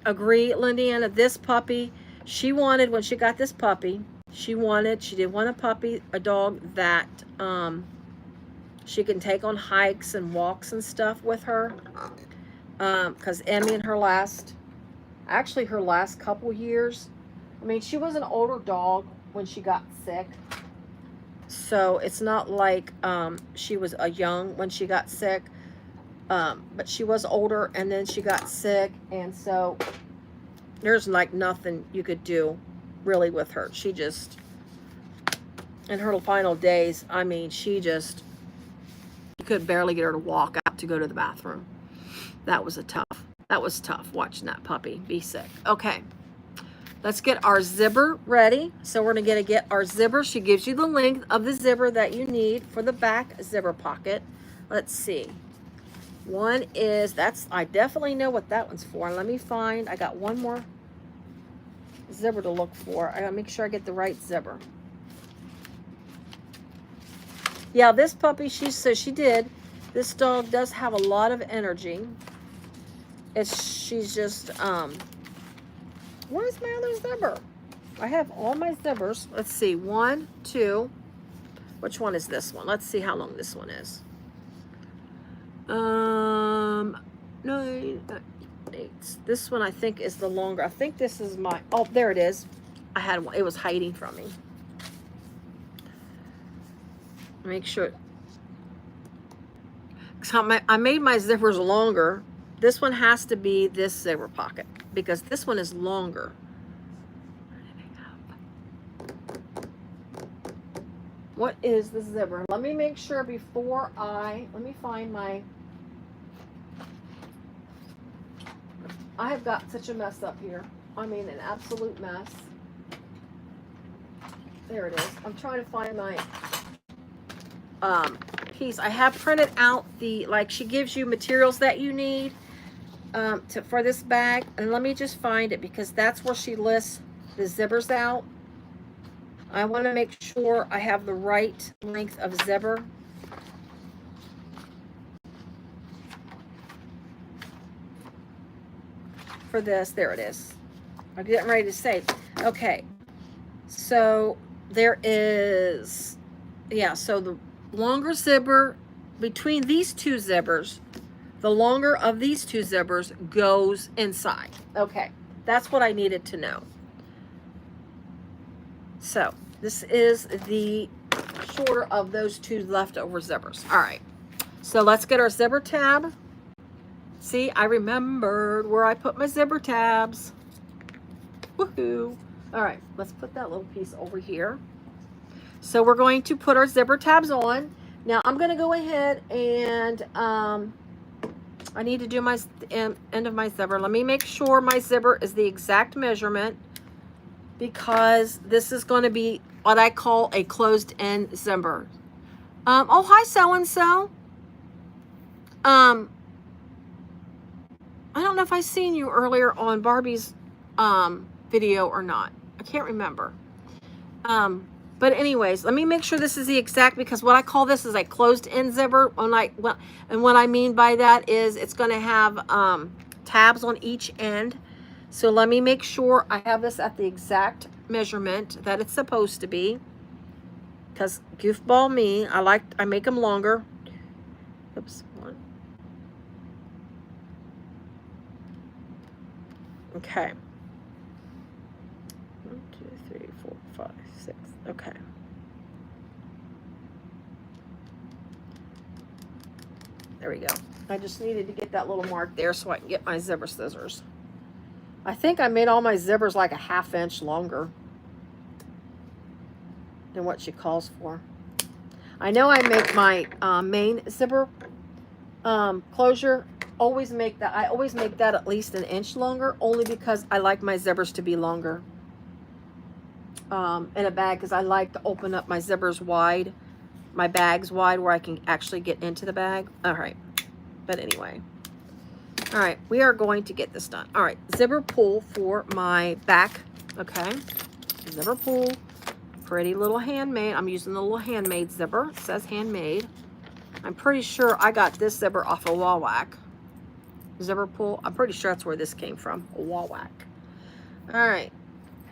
agree, Lindiana. This puppy, she wanted, when she got this puppy, she did want a puppy, a dog that She can take on hikes and walks and stuff with her. Because Emmy in her last couple years, I mean, she was an older dog when she got sick. So it's not like she was a young when she got sick. But she was older and then she got sick. And so there's like nothing you could do really with her. She just, in her final days, I mean, she just, you could barely get her to walk out to go to the bathroom. That was tough watching that puppy be sick. Okay, let's get our zipper ready. So we're gonna get our zipper. She gives you the length of the zipper that you need for the back zipper pocket. Let's see. One is, I definitely know what that one's for. Let me find, I got one more zipper to look for. I gotta make sure I get the right zipper. Yeah, this puppy, she did. This dog does have a lot of energy. She's just, where's my other zipper? I have all my zippers. Let's see, 1, 2. Which one is this one? Let's see how long this one is. 9, 8. This one I think is the longer. I think this is my, oh, there it is. I had one. It was hiding from me. Make sure. I made my zippers longer. This one has to be this zipper pocket because this one is longer. What is the zipper? Let me make sure before let me find my, I have got such a mess up here. I mean, an absolute mess. There it is. I'm trying to find my piece. I have printed out the, like, she gives you materials that you need for this bag. And let me just find it because that's where she lists the zippers out. I want to make sure I have the right length of zipper. For this, there it is. I'm getting ready to say, okay, so there is, yeah, so the longer zipper between these two zippers, the longer of these two zippers goes inside. Okay, that's what I needed to know. So this is the shorter of those two leftover zippers. All right, so let's get our zipper tab. See, I remembered where I put my zipper tabs. Woohoo. All right, let's put that little piece over here. So we're going to put our zipper tabs on. Now I'm going to go ahead and I need to do my end of my zipper. Let me make sure my zipper is the exact measurement because this is going to be what I call a closed end zipper. Oh, hi, so-and-so. I don't know if I seen you earlier on Barbie's video or not. I can't remember. But anyways, let me make sure this is the exact, because what I call this is a closed end zipper. And what I mean by that is it's going to have tabs on each end. So let me make sure I have this at the exact measurement that it's supposed to be. Because goofball me, I make them longer. Oops. Okay. 1, 2, 3, 4, 5, 6. Okay. There we go. I just needed to get that little mark there so I can get my zipper scissors. I think I made all my zippers like a 1/2 inch longer than what she calls for. I know I make my main zipper closure. I always make that at least 1 inch longer, only because I like my zippers to be longer in a bag, because I like to open up my zippers wide, my bags wide, where I can actually get into the bag. All right, but anyway, all right, we are going to get this done. All right, zipper pull for my back. Okay, zipper pull, pretty little handmade. I'm using the little handmade zipper. It says handmade. I'm pretty sure I got this zipper off a wall whack. Zipper pull, I'm pretty sure that's where this came from, a wall whack. All right,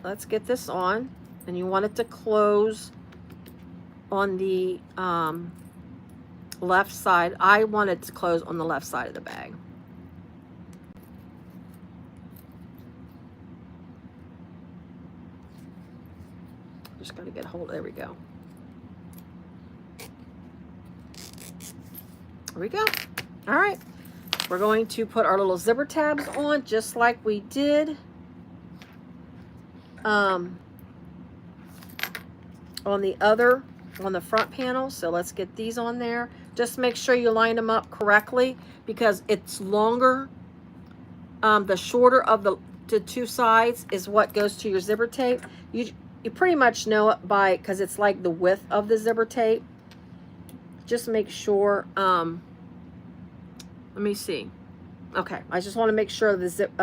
let's get this on. And you want it to close on the left side. I want it to close on the left side of the bag. Just got to get a hold. There we go. There we go. All right. We're going to put our little zipper tabs on just like we did on the front panel. So let's get these on there. Just make sure you line them up correctly because it's longer. The shorter of the two sides is what goes to your zipper tape. You pretty much know it by, because it's like the width of the zipper tape. Just make sure, let me see. Okay, I just want to make sure of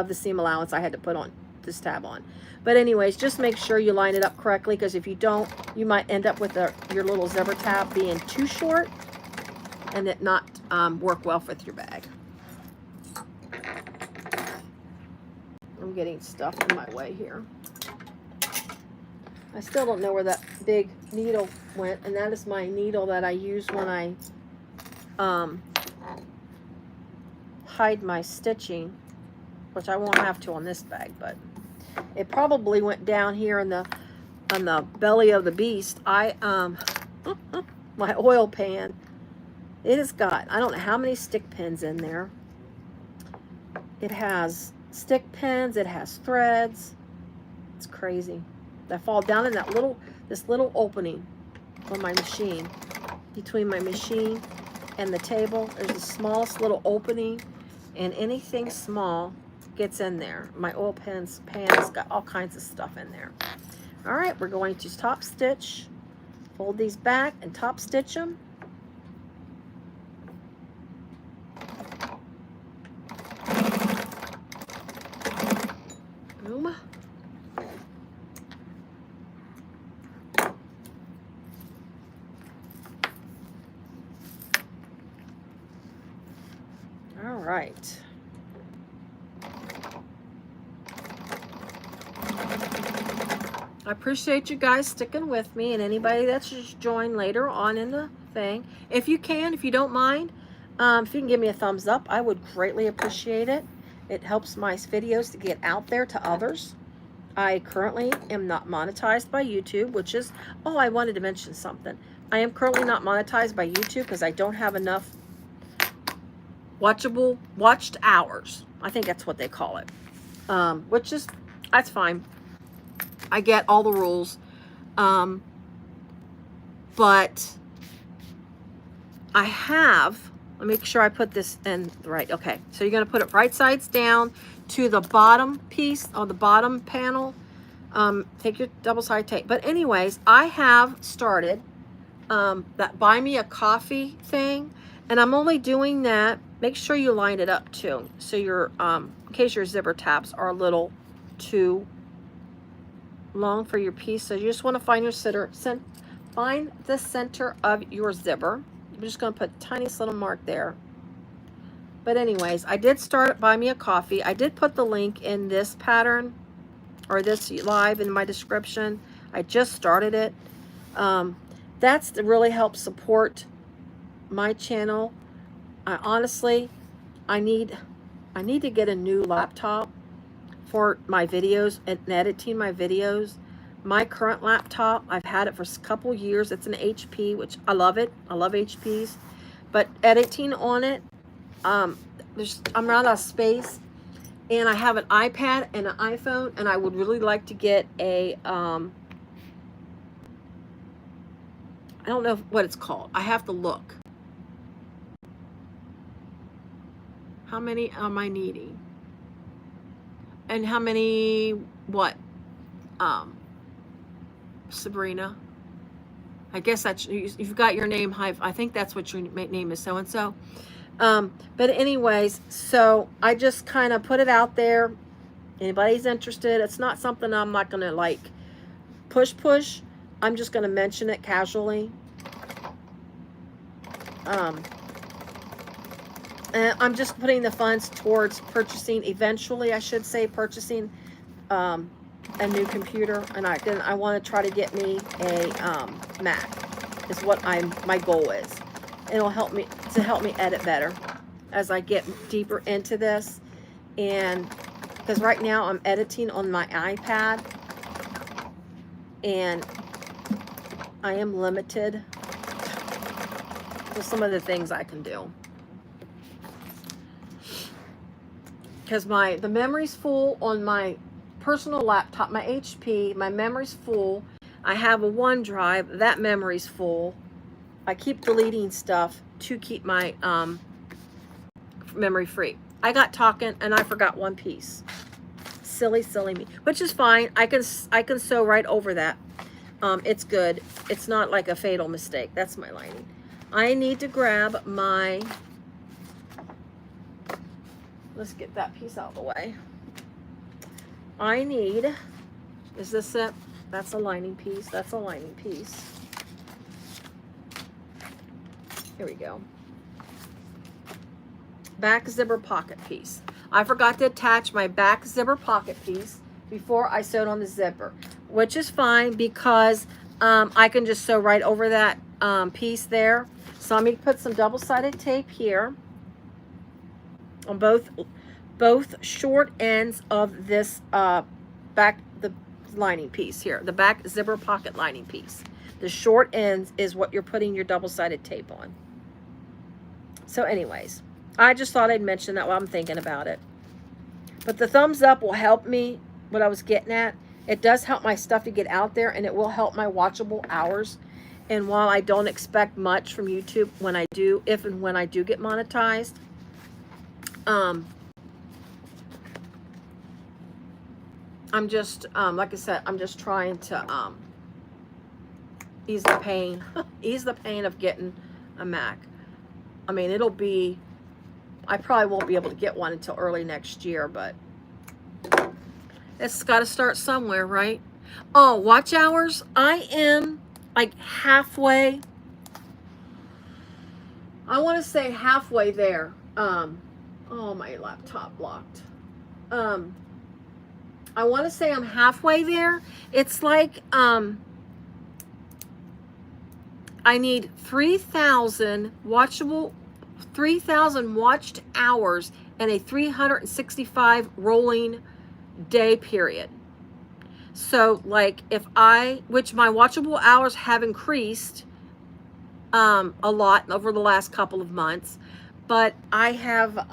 the seam allowance I had to put on this tab on. But anyways, just make sure you line it up correctly, because if you don't, you might end up with your little zipper tab being too short and it not work well with your bag. I'm getting stuff in my way here. I still don't know where that big needle went, and that is my needle that I use when I hide my stitching, which I won't have to on this bag, but it probably went down here on the belly of the beast. My oil pan, it has got, I don't know how many stick pins in there. It has stick pins, it has threads. It's crazy. That fall down in this little opening on my machine, between my machine and the table. There's the smallest little opening, and anything small gets in there. My oil pan's got all kinds of stuff in there. All right, we're going to top stitch, fold these back and top stitch them. Boom. All right. I appreciate you guys sticking with me, and anybody that's just joined later on in the thing. If you can, if you don't mind, if you can give me a thumbs up, I would greatly appreciate it. It helps my videos to get out there to others. I currently am not monetized by YouTube, which is, oh, I wanted to mention something. I am currently not monetized by YouTube because I don't have enough watched hours. I think that's what they call it. Which is, that's fine. I get all the rules. But I have, let me make sure I put this in right. Okay, so you're going to put it right sides down to the bottom piece on the bottom panel. Take your double-sided tape. But anyways, I have started that buy me a coffee thing, and I'm only doing that. Make sure you line it up too, so your in case your zipper tabs are a little too long for your piece. So you just want to find your find the center of your zipper. I'm just going to put a tiny little mark there. But anyways, I did start at Buy Me a Coffee. I did put the link in this pattern or this live in my description. I just started it. That's to really help support my channel. Honestly, I need to get a new laptop for my videos and editing my videos. My current laptop, I've had it for a couple years. It's an HP, which I love it. I love HPs. But editing on it, I'm out of space. And I have an iPad and an iPhone, and I would really like to get a, I don't know what it's called. I have to look. How many am I needing? And how many, what? Sabrina. I guess that's, you've got your name, I think that's what your name is, so-and-so. But anyways, so I just kind of put it out there. Anybody's interested. It's not something I'm not going to like push. I'm just going to mention it casually. And I'm just putting the funds towards purchasing, eventually I should say, purchasing a new computer. And I want to try to get me a Mac is what my goal is. It'll help me edit better as I get deeper into this. And because right now I'm editing on my iPad and I am limited with some of the things I can do. Because the memory's full on my personal laptop, my HP, my memory's full. I have a OneDrive, that memory's full. I keep deleting stuff to keep my memory free. I got talking and I forgot one piece. Silly me, which is fine. I can sew right over that. It's good. It's not like a fatal mistake. That's my lining. I need to grab my, let's get that piece out of the way. I need, is this it? That's a lining piece. That's a lining piece. Here we go. Back zipper pocket piece. I forgot to attach my back zipper pocket piece before I sewed on the zipper, which is fine because I can just sew right over that piece there. So I'm going to put some double-sided tape here on both short ends of this the lining piece here, the back zipper pocket lining piece. The short ends is what you're putting your double-sided tape on. So anyways, I just thought I'd mention that while I'm thinking about it. But the thumbs up will help me, what I was getting at. It does help my stuff to get out there, and it will help my watchable hours. And while I don't expect much from YouTube when I do, if and when I do get monetized, I'm just, like I said, I'm just trying to ease the pain, ease the pain of getting a Mac. I mean, it'll be, I probably won't be able to get one until early next year, but it's got to start somewhere, right? Oh, watch hours. I am like halfway. I want to say halfway there. Oh, my laptop locked. I want to say I'm halfway there. It's like, I need 3,000 watched hours and a 365 rolling day period. So like if which my watchable hours have increased a lot over the last couple of months, but I have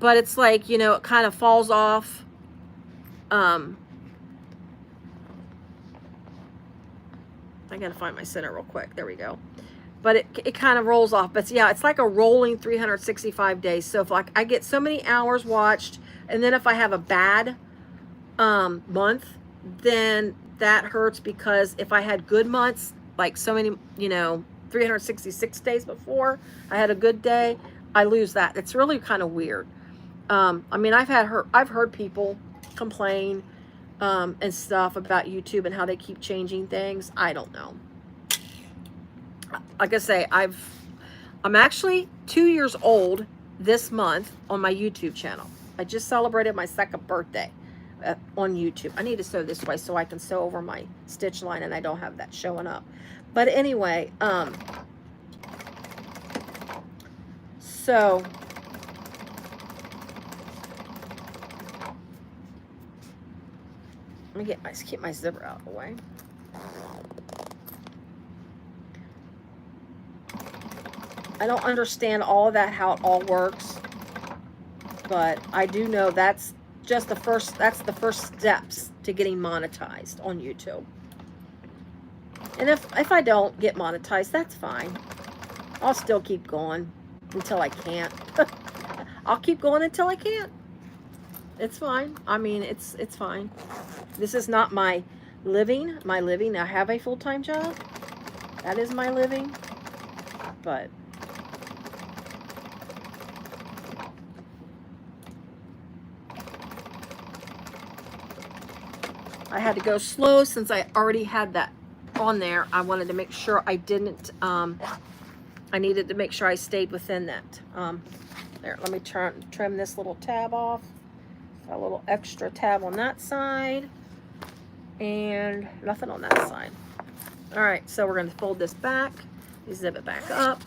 but it's like, you know, it kind of falls off. I gotta find my center real quick. There we go. But it kind of rolls off. But yeah, it's like a rolling 365 days. So if like I get so many hours watched, and then if I have a bad month, then that hurts, because if I had good months, like so many, you know, 366 days before I had a good day, I lose that. It's really kind of weird. I mean, I've heard people complain and stuff about YouTube and how they keep changing things. I don't know. Like I say, I'm actually 2 years old this month on my YouTube channel. I just celebrated my 2nd birthday on YouTube. I need to sew this way so I can sew over my stitch line and I don't have that showing up. But anyway, so let me keep my zipper out of the way. I don't understand all of that, how it all works, but I do know that's just the first steps to getting monetized on YouTube. And if I don't get monetized, that's fine. I'll still keep going until I can't. I'll keep going until I can't. It's fine. I mean, it's fine. This is not my living. I have a full-time job. That is my living. But I had to go slow since I already had that on there. I wanted to make sure I didn't, I needed to make sure I stayed within that. There, let me trim this little tab off. Got a little extra tab on that side and nothing on that side. All right, so we're going to fold this back, zip it back up,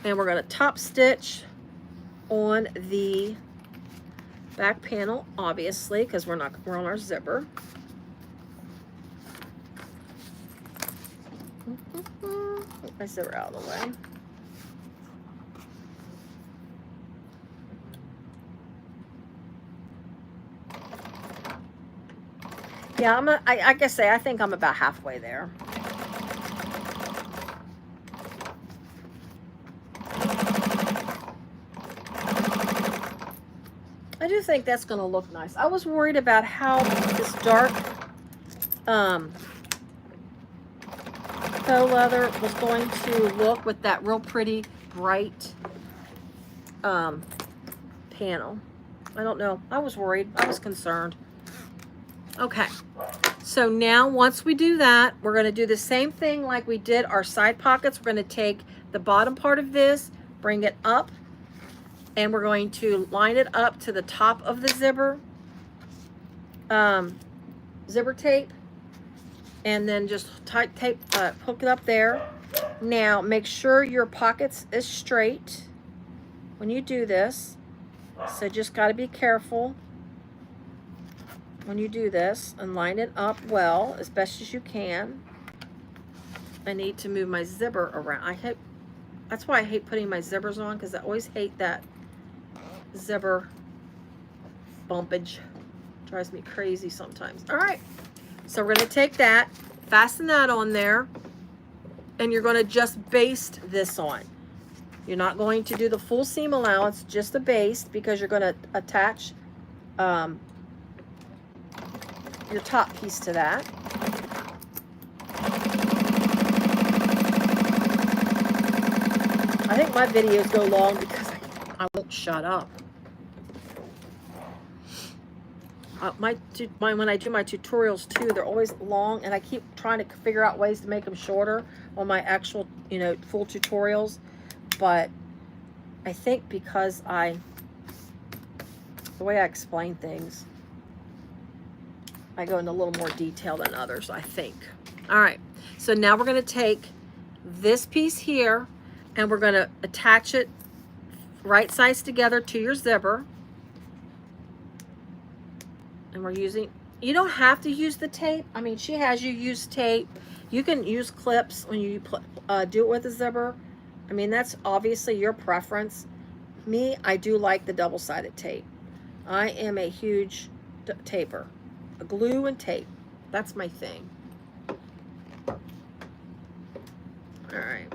and we're going to top stitch on the back panel, obviously, because we're on our zipper. Get my zipper out of the way. Yeah, like I say, I think I'm about halfway there. I do think that's going to look nice. I was worried about how this dark faux leather was going to look with that real pretty, bright panel. I don't know. I was worried. I was concerned. Okay. So now once we do that, we're going to do the same thing like we did our side pockets. We're going to take the bottom part of this, bring it up, and we're going to line it up to the top of the zipper, zipper tape, and then just tight tape, hook it up there. Now make sure your pockets is straight when you do this. So just got to be careful when you do this and line it up well as best as you can. I need to move my zipper around. That's why I hate putting my zippers on, because I always hate that zipper bumpage. Drives me crazy sometimes. All right, so we're going to take that, fasten that on there, and you're going to just baste this on. You're not going to do the full seam allowance, just the baste, because you're going to attach your top piece to that. I think my videos go long because I won't shut up. When I do my tutorials too, they're always long, and I keep trying to figure out ways to make them shorter on my actual, full tutorials. But I think because the way I explain things, I go into a little more detail than others, I think. All right, so now we're going to take this piece here, and we're going to attach it right sides together to your zipper. And we're using, you don't have to use the tape. I mean, she has you use tape. You can use clips when you do it with a zipper. I mean, that's obviously your preference. Me, I do like the double-sided tape. I am a huge taper. Glue and tape. That's my thing. All right.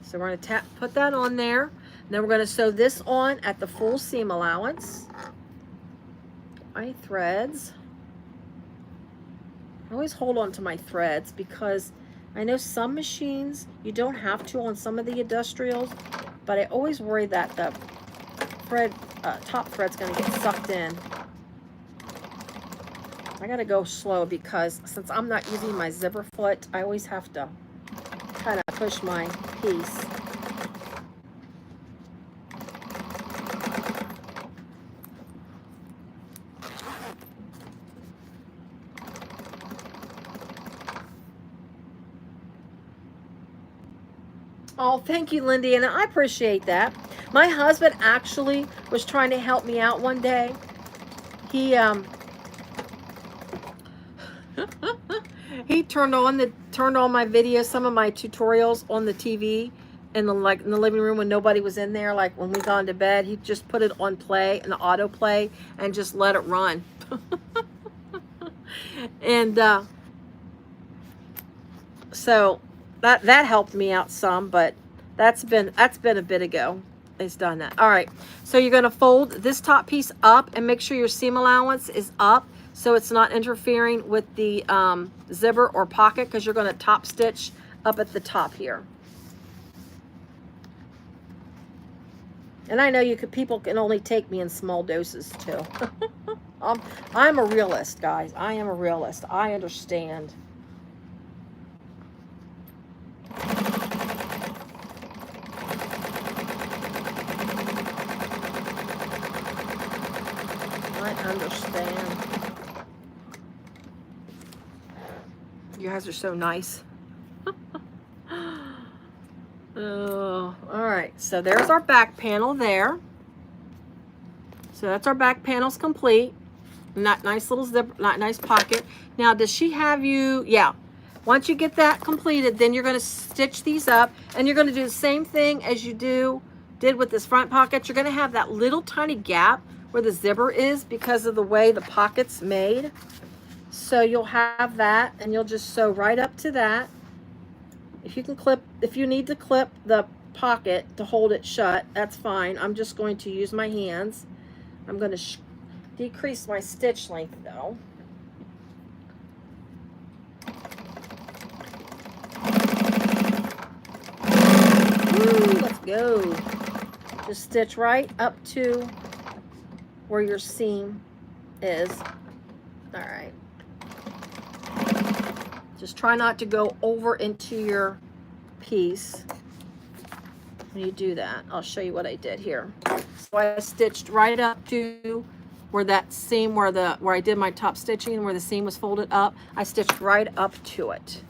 So we're going to put that on there. Then we're going to sew this on at the full seam allowance. My threads. I always hold on to my threads because I know some machines you don't have to on some of the industrials, but I always worry that the thread, top thread's going to get sucked in. I got to go slow because since I'm not using my zipper foot, I always have to kind of push my piece. Oh, thank you, Lindy, and I appreciate that. My husband actually was trying to help me out one day. He he turned on my videos, some of my tutorials on the TV in the living room when nobody was in there, like when we gone to bed. He just put it on play and the autoplay and just let it run. And so that helped me out some, but that's been a bit ago. It's done that. All right, so you're going to fold this top piece up and make sure your seam allowance is up so it's not interfering with the zipper or pocket, because you're going to top stitch up at the top here. And I know people can only take me in small doses too. I'm a realist, guys. I am a realist. I understand. I understand. You guys are so nice. Oh, all right. So there's our back panel there. So that's our back panel's complete. And that nice little zip, that nice pocket. Now, does she have you? Yeah. Once you get that completed, then you're going to stitch these up, and you're going to do the same thing as you did with this front pocket. You're going to have that little tiny gap where the zipper is because of the way the pocket's made. So you'll have that, and you'll just sew right up to that. If you can clip, if you need to clip the pocket to hold it shut, that's fine. I'm just going to use my hands. I'm going to decrease my stitch length though. Woo, let's go. Just stitch right up to where your seam is. All right. Just try not to go over into your piece when you do that. I'll show you what I did here. So I stitched right up to where that seam, where I did my top stitching, where the seam was folded up. I stitched right up to it.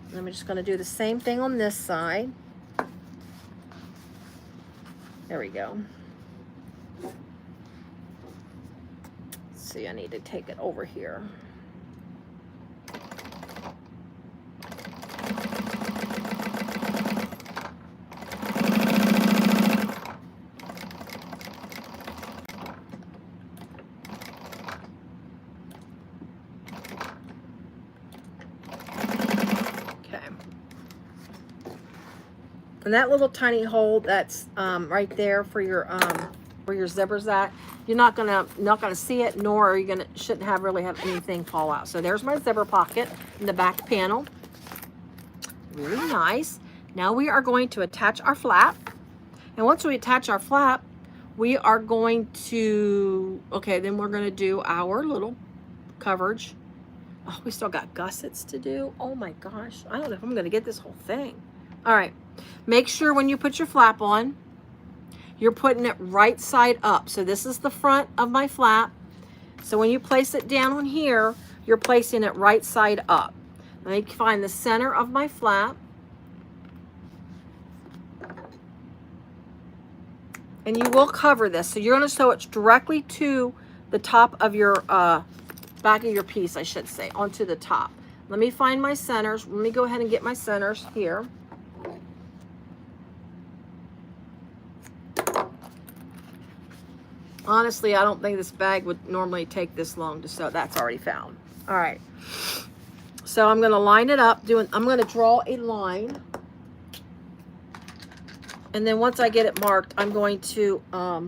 And I'm just going to do the same thing on this side. There we go. Let's see, I need to take it over here. And that little tiny hole that's right there for your where your zipper's at, you're not gonna see it, nor are you shouldn't really have anything fall out. So there's my zipper pocket in the back panel. Really nice. Now we are going to attach our flap. And once we attach our flap, we are going to, okay, then we're gonna do our little coverage. Oh, we still got gussets to do. Oh my gosh, I don't know if I'm gonna get this whole thing. All right, make sure when you put your flap on, you're putting it right side up. So this is the front of my flap. So when you place it down on here, you're placing it right side up. Let me find the center of my flap. And you will cover this. So you're gonna sew it directly to the top of your, back of your piece, I should say, onto the top. Let me find my centers. Let me go ahead and get my centers here. Honestly, I don't think this bag would normally take this long to sew. That's already found. All right. So I'm going to line it up. I'm going to draw a line. And then once I get it marked, I'm going to, I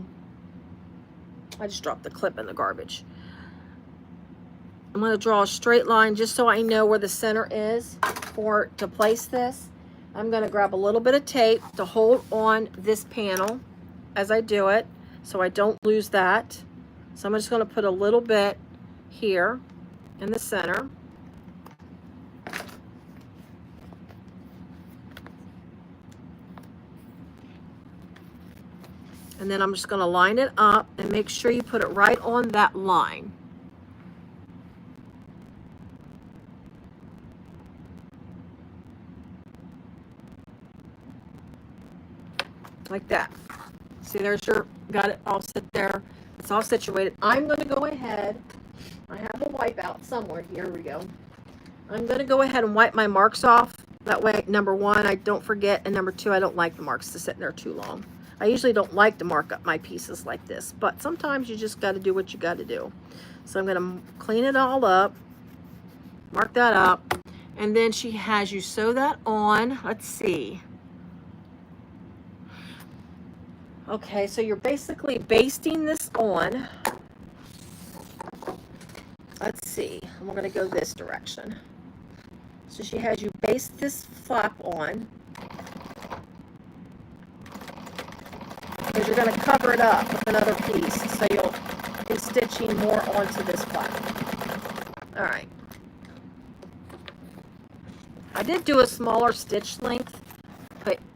just dropped the clip in the garbage. I'm going to draw a straight line just so I know where the center is to place this. I'm going to grab a little bit of tape to hold on this panel as I do it, so I don't lose that. So I'm just going to put a little bit here in the center. And then I'm just going to line it up and make sure you put it right on that line. Like that. See, there's your, got it all set there. It's all situated. I'm going to go ahead. I have a wipe out somewhere. Here we go. I'm going to go ahead and wipe my marks off. That way, number one, I don't forget. And number two, I don't like the marks to sit there too long. I usually don't like to mark up my pieces like this. But sometimes you just got to do what you got to do. So I'm going to clean it all up. Mark that up. And then she has you sew that on. Let's see. Okay, so you're basically basting this on. Let's see, and we're going to go this direction. So she has you baste this flap on. Because you're going to cover it up with another piece, so you'll be stitching more onto this flap. All right. I did do a smaller stitch length,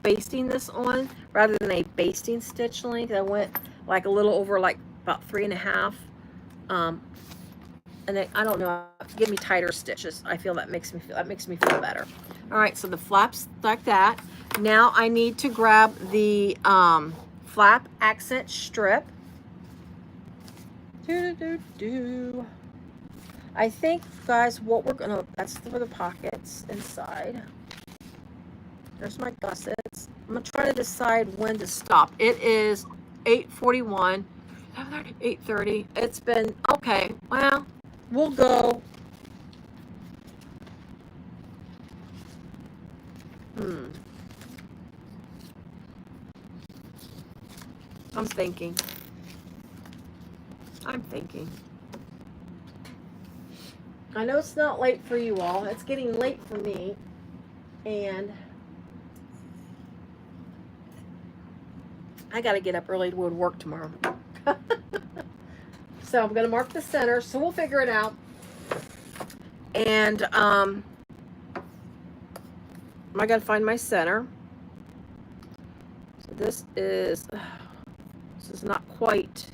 basting this on rather than a basting stitch length. I went like a little over, like about 3.5. and then, I don't know, give me tighter stitches. I feel that makes me feel better. All right, so the flaps like that. Now I need to grab the flap accent strip. I think, guys, what we're gonna, that's for the pockets inside. There's my gussets. I'm gonna try to decide when to stop. It is 8:41, 8:30. It's been, okay, well, we'll go. I'm thinking. I know it's not late for you all. It's getting late for me. And I got to get up early to go to work tomorrow. So I'm going to mark the center. So we'll figure it out. And I got to find my center. So this is not quite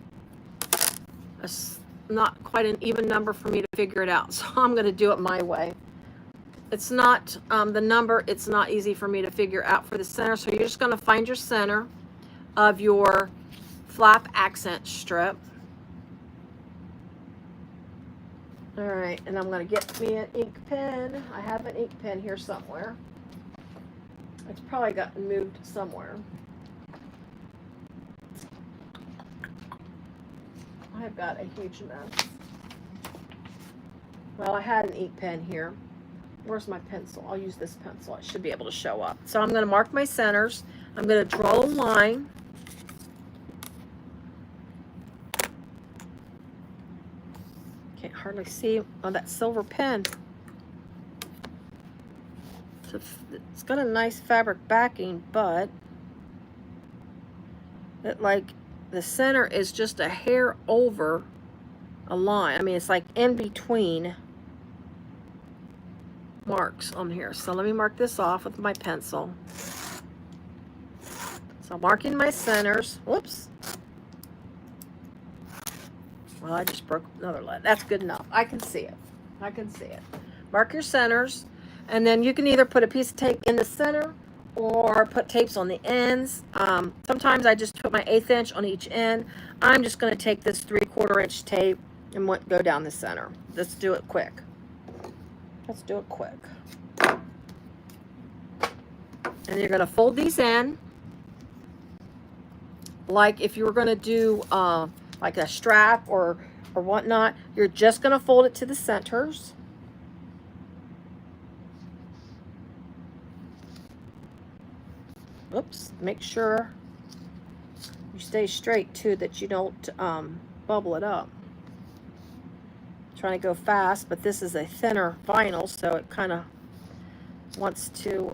an even number for me to figure it out. So I'm going to do it my way. It's not the number. It's not easy for me to figure out for the center. So you're just going to find your center of your flap accent strip. All right, and I'm going to get me an ink pen. I have an ink pen here somewhere. It's probably gotten moved somewhere. I've got a huge mess. Well, I had an ink pen here. Where's my pencil? I'll use this pencil. It should be able to show up. So I'm going to mark my centers. I'm going to draw a line. Can't hardly see on that silver pen. It's got a nice fabric backing, but the center is just a hair over a line. I mean, it's like in between marks on here. So let me mark this off with my pencil. So I'm marking my centers. Whoops. Well, I just broke another line. That's good enough. I can see it. Mark your centers, and then you can either put a piece of tape in the center or put tapes on the ends. Sometimes I just put my 1/8 inch on each end. I'm just going to take this 3/4 inch tape and go down the center. Let's do it quick. And you're going to fold these in like if you were going to do like a strap or whatnot. You're just going to fold it to the centers. Oops, make sure you stay straight too, that you don't bubble it up. Trying to go fast, but this is a thinner vinyl, so it kind of wants to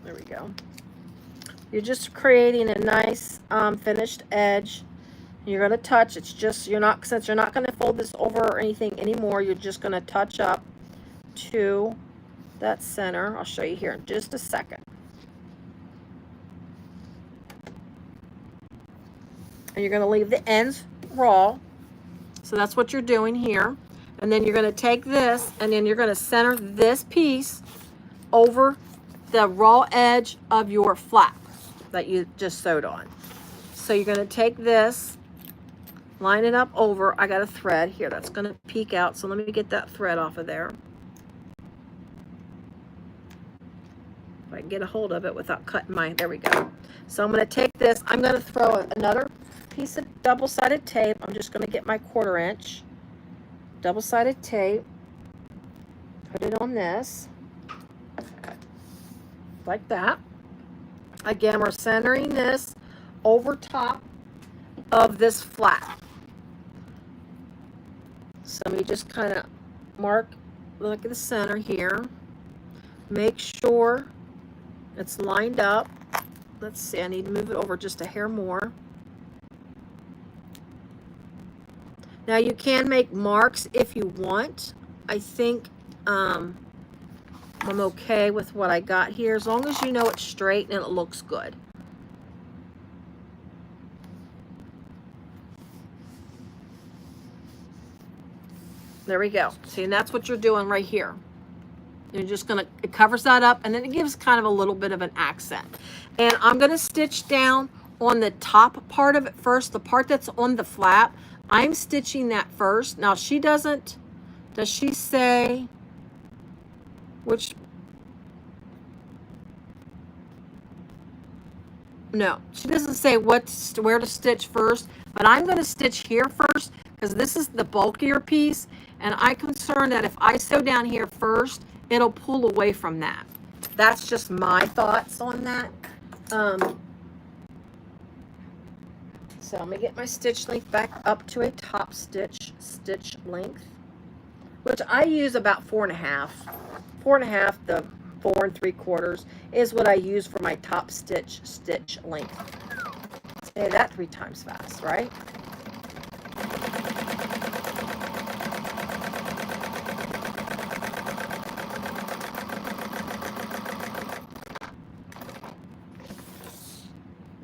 there we go. You're just creating a nice finished edge. You're going to touch. It's just, since you're not going to fold this over or anything anymore, you're just going to touch up to that center. I'll show you here in just a second. And you're going to leave the ends raw. So that's what you're doing here. And then you're going to take this, and then you're going to center this piece over the raw edge of your flap that you just sewed on. So you're going to take this, line it up over. I got a thread here that's going to peek out, so let me get that thread off of there. If I can get a hold of it without cutting there we go. So I'm going to take this, I'm going to throw another piece of double-sided tape. I'm just going to get my 1/4 inch double-sided tape, put it on this, like that. Again, we're centering this over top of this flap. So we just kind of mark, look at the center here. Make sure it's lined up. Let's see, I need to move it over just a hair more. Now you can make marks if you want. I think I'm okay with what I got here, as long as you know it's straight and it looks good. There we go. See, and that's what you're doing right here. You're just gonna, it covers that up, and then it gives kind of a little bit of an accent. And I'm gonna stitch down on the top part of it first, the part that's on the flap. I'm stitching that first. Now she doesn't, does she say which? No, she doesn't say where to stitch first, but I'm going to stitch here first because this is the bulkier piece, and I'm concerned that if I sew down here first, it'll pull away from that. That's just my thoughts on that. So I'm going to get my stitch length back up to a top stitch length, which I use about 4.5. 4.5, the 4 3/4 is what I use for my top stitch length. Say that 3 times fast, right?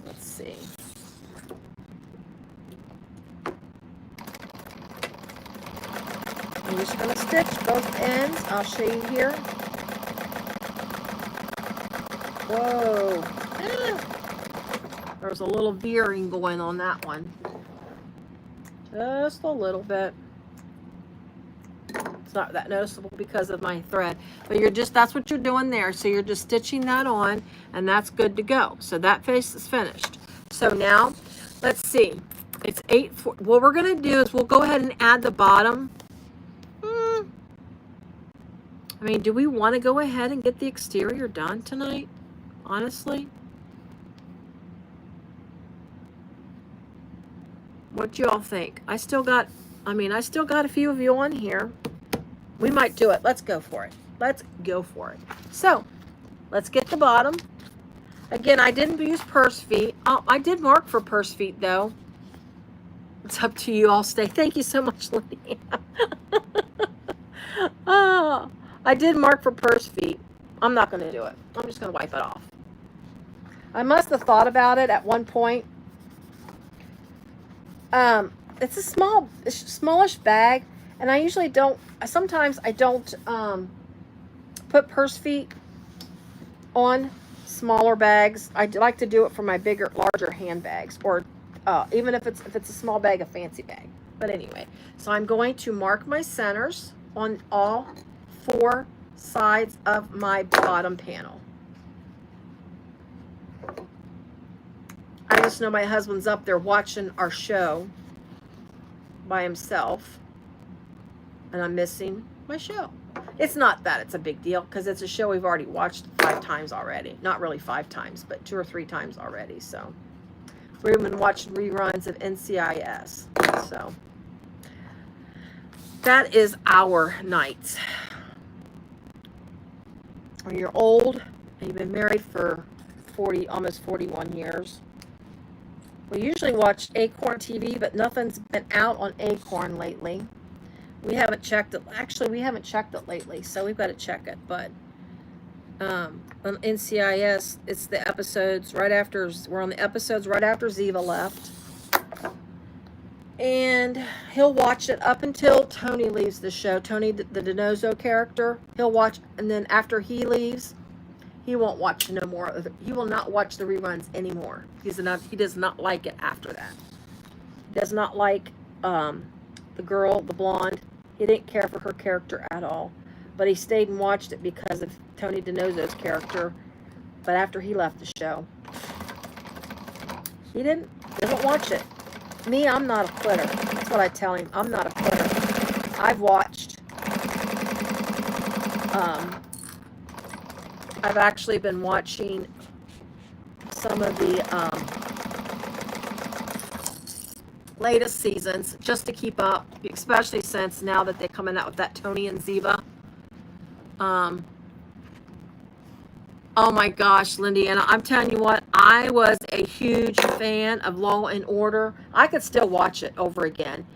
Let's see. I'm just going to stitch both ends. I'll show you here. Whoa. There's a little veering going on that one. Just a little bit. It's not that noticeable because of my thread. But you're just, that's what you're doing there. So you're just stitching that on, and that's good to go. So that face is finished. So now, let's see. It's 8. What we're going to do is we'll go ahead and add the bottom. I mean, do we want to go ahead and get the exterior done tonight? Honestly, what y'all think? I still got a few of you on here. We might do it. Let's go for it. Let's go for it. So let's get the bottom. Again, I didn't use purse feet. Oh, I did mark for purse feet though. It's up to you. I'll stay. Thank you so much, Lydia. Oh, I did mark for purse feet. I'm not going to do it. I'm just going to wipe it off. I must have thought about it at one point. It's a smallish bag, and I usually don't, sometimes I don't put purse feet on smaller bags. I like to do it for my larger handbags, or even if it's a small bag, a fancy bag. But anyway, so I'm going to mark my centers on all 4 sides of my bottom panel. I just know my husband's up there watching our show by himself, and I'm missing my show. It's not that it's a big deal, because it's a show we've already watched 5 times already. Not really 5 times, but 2 or 3 times already. So we've been watching reruns of NCIS. So that is our night. When you're old and you've been married for almost 41 years. We usually watch Acorn TV, but nothing's been out on Acorn lately. We haven't checked it. Actually, we haven't checked it lately, so we've got to check it. But on NCIS, it's the episodes right after, we're on the episodes right after Ziva left. And he'll watch it up until Toni leaves the show. Toni, the DiNozzo character, he'll watch, and then after he leaves, he won't watch no more. He will not watch the reruns anymore. He does not like it after that. He does not like the girl, the blonde. He didn't care for her character at all. But he stayed and watched it because of Toni DiNozzo's character. But after he left the show, he doesn't watch it. Me, I'm not a quitter. That's what I tell him. I'm not a quitter. I've watched. I've actually been watching some of the latest seasons just to keep up, especially since now that they're coming out with that Toni and Ziva. Oh my gosh, Lindy, and I'm telling you what, I was a huge fan of Law and Order. I could still watch it over again.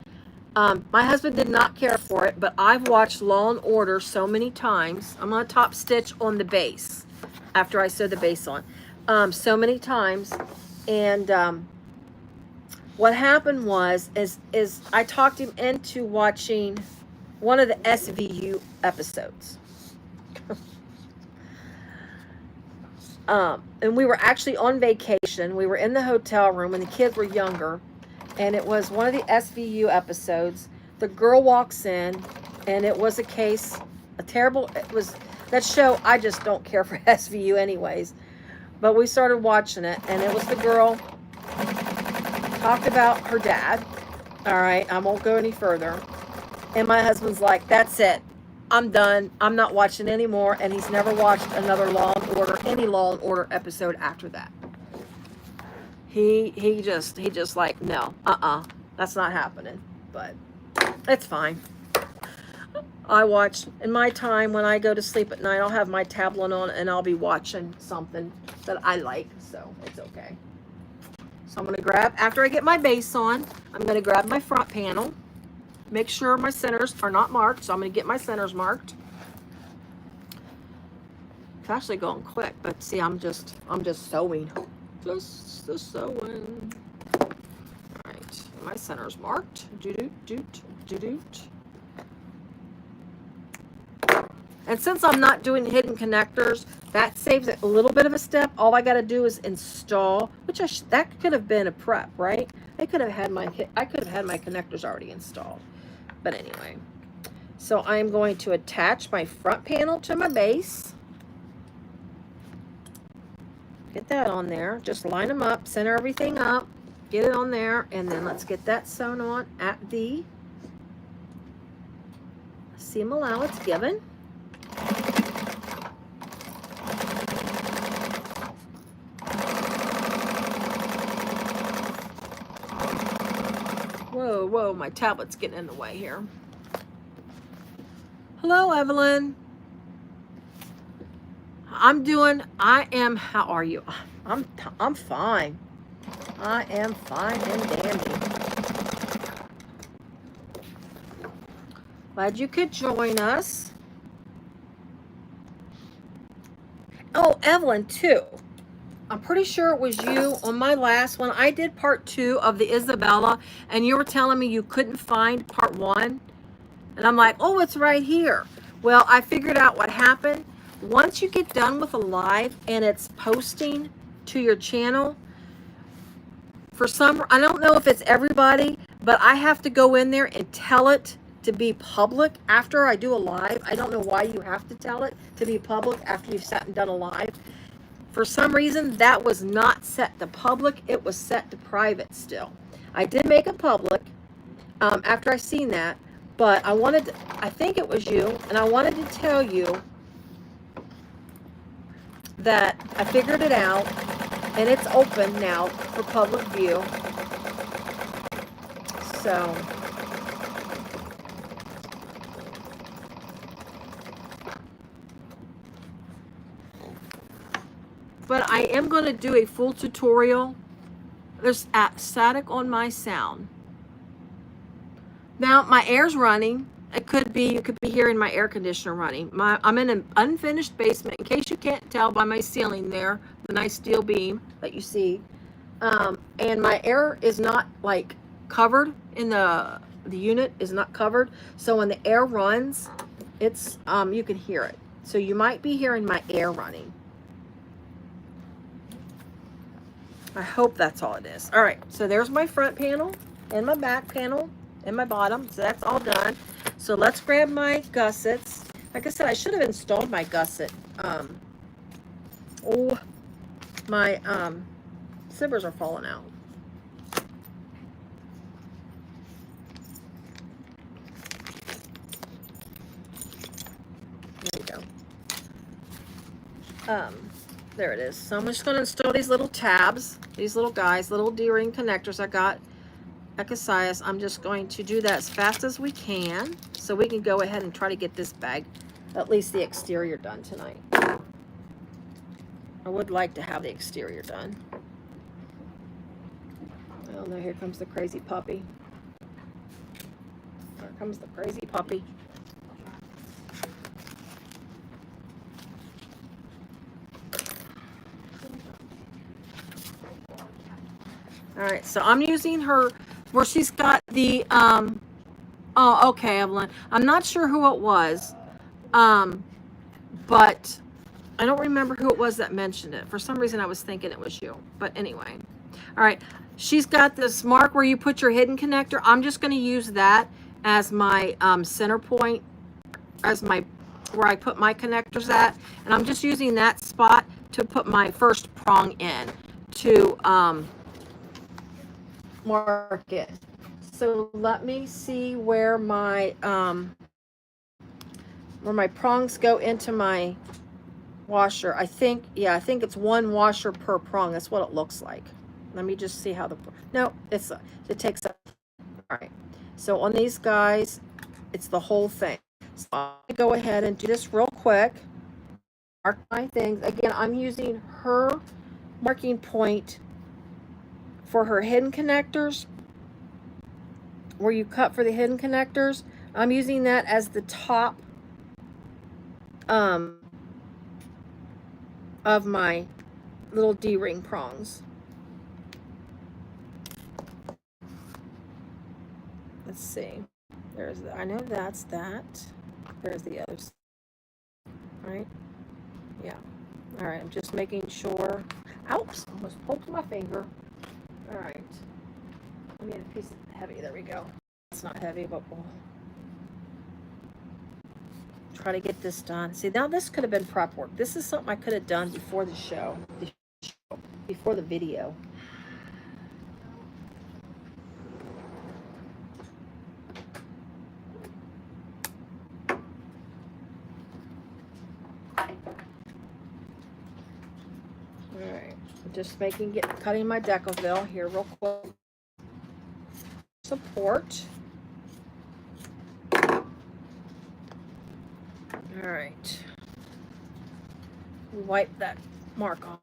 My husband did not care for it, but I've watched Law and Order so many times. I'm going to top stitch on the base after I sew the base on. So many times. And what happened was, is I talked him into watching one of the SVU episodes. And we were actually on vacation. We were in the hotel room when the kids were younger. And it was one of the SVU episodes. The girl walks in, and it was a case, it was, that show, I just don't care for SVU anyways. But we started watching it, and it was the girl, talked about her dad. All right, I won't go any further. And my husband's like, that's it. I'm done. I'm not watching anymore. And he's never watched another Law and Order, any Law and Order episode after that. He just like, no, that's not happening. But it's fine. I watch, in my time when I go to sleep at night, I'll have my tablet on and I'll be watching something that I like, so it's okay. So I'm going to grab, after I get my base on, I'm going to grab my front panel, make sure my centers are not marked, so I'm going to get my centers marked. It's actually going quick, but see, I'm just sewing. Just sewing. All right, my center's marked. And since I'm not doing hidden connectors, that saves a little bit of a step. All I got to do is install, which that could have been a prep, right? I could have had my connectors already installed. But anyway, so I'm going to attach my front panel to my base. Get that on there. Just line them up, center everything up, get it on there, and then let's get that sewn on at the seam allowance given. Whoa, my tablet's getting in the way here. Hello, Evelyn. How are you? I'm fine. I am fine and dandy. Glad you could join us. Oh, Evelyn, too. I'm pretty sure it was you on my last one. I did part 2 of the Isabella, and you were telling me you couldn't find part 1. And I'm like, oh, it's right here. Well, I figured out what happened. Once you get done with a live and it's posting to your channel, I don't know if it's everybody, but I have to go in there and tell it to be public after I do a live. I don't know why you have to tell it to be public after you've sat and done a live. For some reason, that was not set to public. It was set to private still. I did make it public after I seen that, but I think it was you, and I wanted to tell you that I figured it out, and it's open now for public view. So, but I am going to do a full tutorial. There's static on my sound. Now, my air's running. You could be hearing my air conditioner running. I'm in an unfinished basement. In case you can't tell by my ceiling there, the nice steel beam that you see. And my air is not like covered in the unit is not covered. So when the air runs, it's you can hear it. So you might be hearing my air running. I hope that's all it is. All right, so there's my front panel and my back panel and my bottom. So that's all done. So let's grab my gussets. Like I said, I should have installed my gusset. My zippers are falling out. There we go. There it is. So I'm just going to install these little tabs, these little guys, little D-ring connectors I got at Casillas. I'm just going to do that as fast as we can so we can go ahead and try to get this bag, at least the exterior, done tonight. I would like to have the exterior done. Oh no, here comes the crazy puppy. comes the crazy puppy. All right, so I'm using her where she's got the, oh, okay, Evelyn. I'm not sure who it was, but I don't remember who it was that mentioned it. For some reason, I was thinking it was you. But anyway, all right. She's got this mark where you put your hidden connector. I'm just going to use that as my center point, as my where I put my connectors at. And I'm just using that spot to put my first prong in to mark it. So let me see where my prongs go into my washer. I think, yeah, I think it's one washer per prong. That's what it looks like. Let me just see how no, it takes up. All right. So on these guys, it's the whole thing. So I'll go ahead and do this real quick. Mark my things. Again, I'm using her marking point for her hidden connectors. Where you cut for the hidden connectors, I'm using that as the top of my little D-ring prongs. Let's see. There's I know that's that. There's the others. Right? Yeah. All right. I'm just making sure. Ouch! Almost poked my finger. All right. Let me get a piece of heavy. There we go. It's not heavy, but we'll try to get this done. See, now this could have been prep work. This is something I could have done before the show, before the video. All right, I'm just cutting my Decoville here real quick. Support. All right. Wipe that mark off.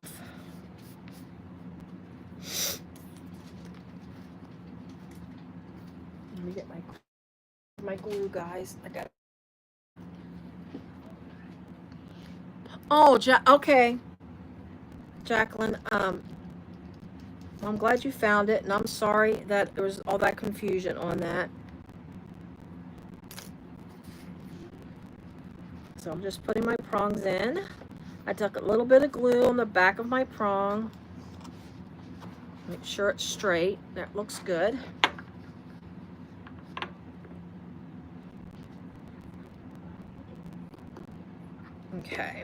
Let me get my glue, guys. I got. Oh, okay. Jacqueline, I'm glad you found it, and I'm sorry that there was all that confusion on that. So I'm just putting my prongs in. I took a little bit of glue on the back of my prong. Make sure it's straight. That looks good. Okay.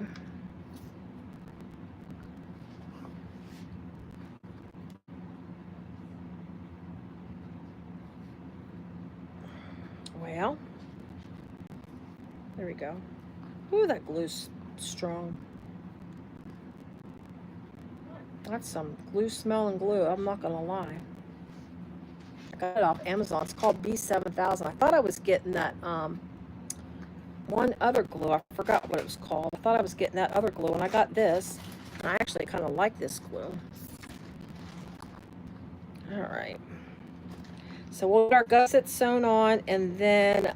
Well, there we go. Ooh, that glue's strong. That's some glue smelling glue, I'm not gonna lie. I got it off Amazon. It's called B7000. I thought I was getting that one other glue. I forgot what it was called. I thought I was getting that other glue, and I got this. And I actually kind of like this glue. All right. So we'll get our gussets sewn on, and then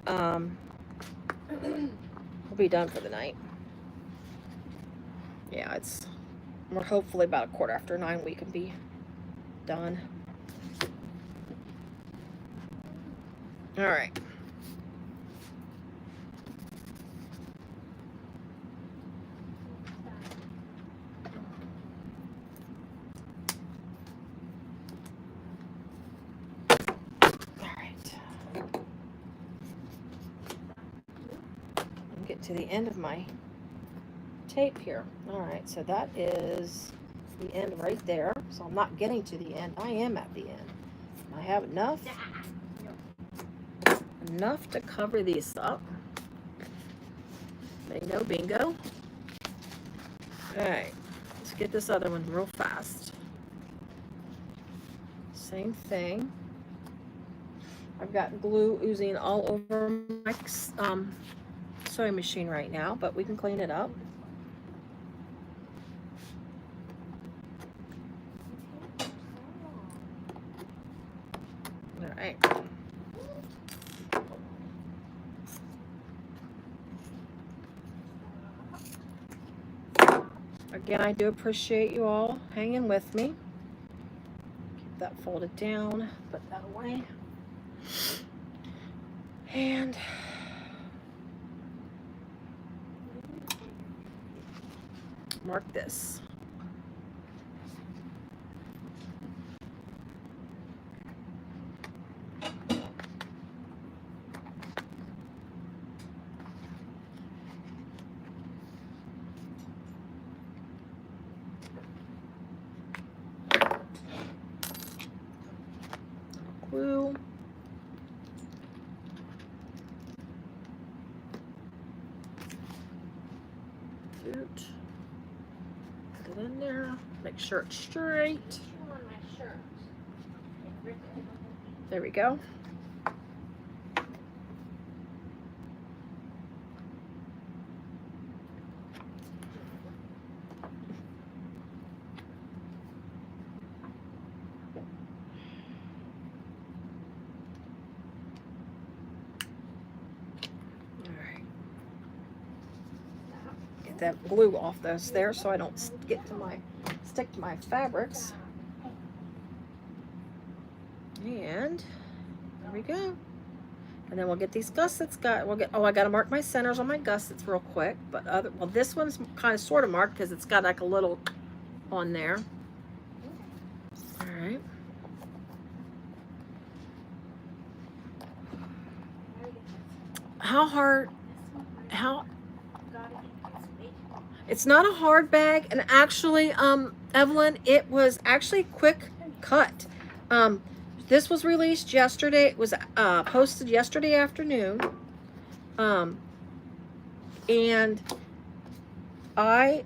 we'll be done for the night. Yeah, we're hopefully about 9:15 we can be done. All right. Get to the end of my tape here. All right, so that is the end right there. So I'm not getting to the end. I am at the end. I have enough to cover these up. Bingo, bingo. All right, let's get this other one real fast. Same thing. I've got glue oozing all over my sewing machine right now, but we can clean it up. All right. Again, I do appreciate you all hanging with me. Keep that folded down, put that away. And mark this. Glue. Put it in there. Make sure it's straight. There we go. That glue off this there so I don't stick to my fabrics. And there we go. And then we'll get these gussets. I gotta mark my centers on my gussets real quick. But well, this one's kind of sort of marked because it's got like a little on there. All right. It's not a hard bag, and actually, Evelyn, it was actually quick cut. This was released yesterday. It was posted yesterday afternoon. And I,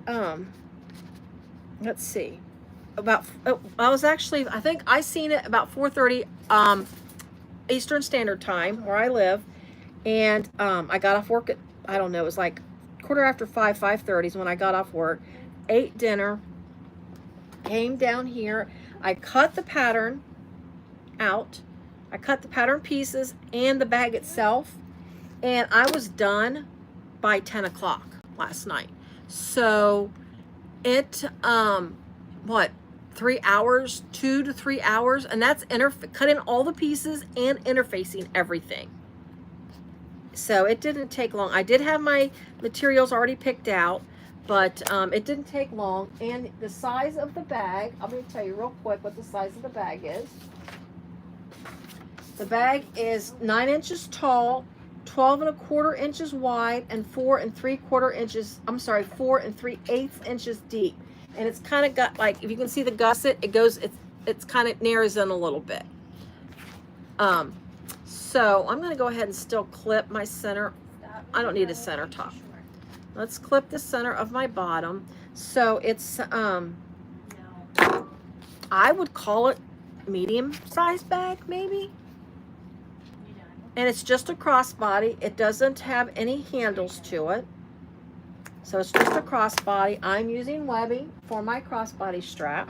let's see, I think I seen it about 4:30 Eastern Standard Time where I live. And I got off work at, I don't know, it was like 5:30 is when I got off work, ate dinner, came down here. I cut the pattern out. I cut the pattern pieces and the bag itself, and I was done by 10 o'clock last night. So it, what, 3 hours, 2 to 3 hours, and that's cutting all the pieces and interfacing everything. So it didn't take long. I did have my materials already picked out, but it didn't take long. And the size of the bag, I'm going to tell you real quick what the size of the bag is. The bag is 9 inches tall, 12 1/4 inches wide, and 4 3/4 inches, 4 3/8 inches deep. And it's kind of got, like, if you can see the gusset, it's kind of narrows in a little bit. So I'm going to go ahead and still clip my center. I don't need a center top. Let's clip the center of my bottom. So it's, I would call it medium sized bag maybe. And it's just a crossbody. It doesn't have any handles to it. So it's just a crossbody. I'm using webbing for my crossbody strap.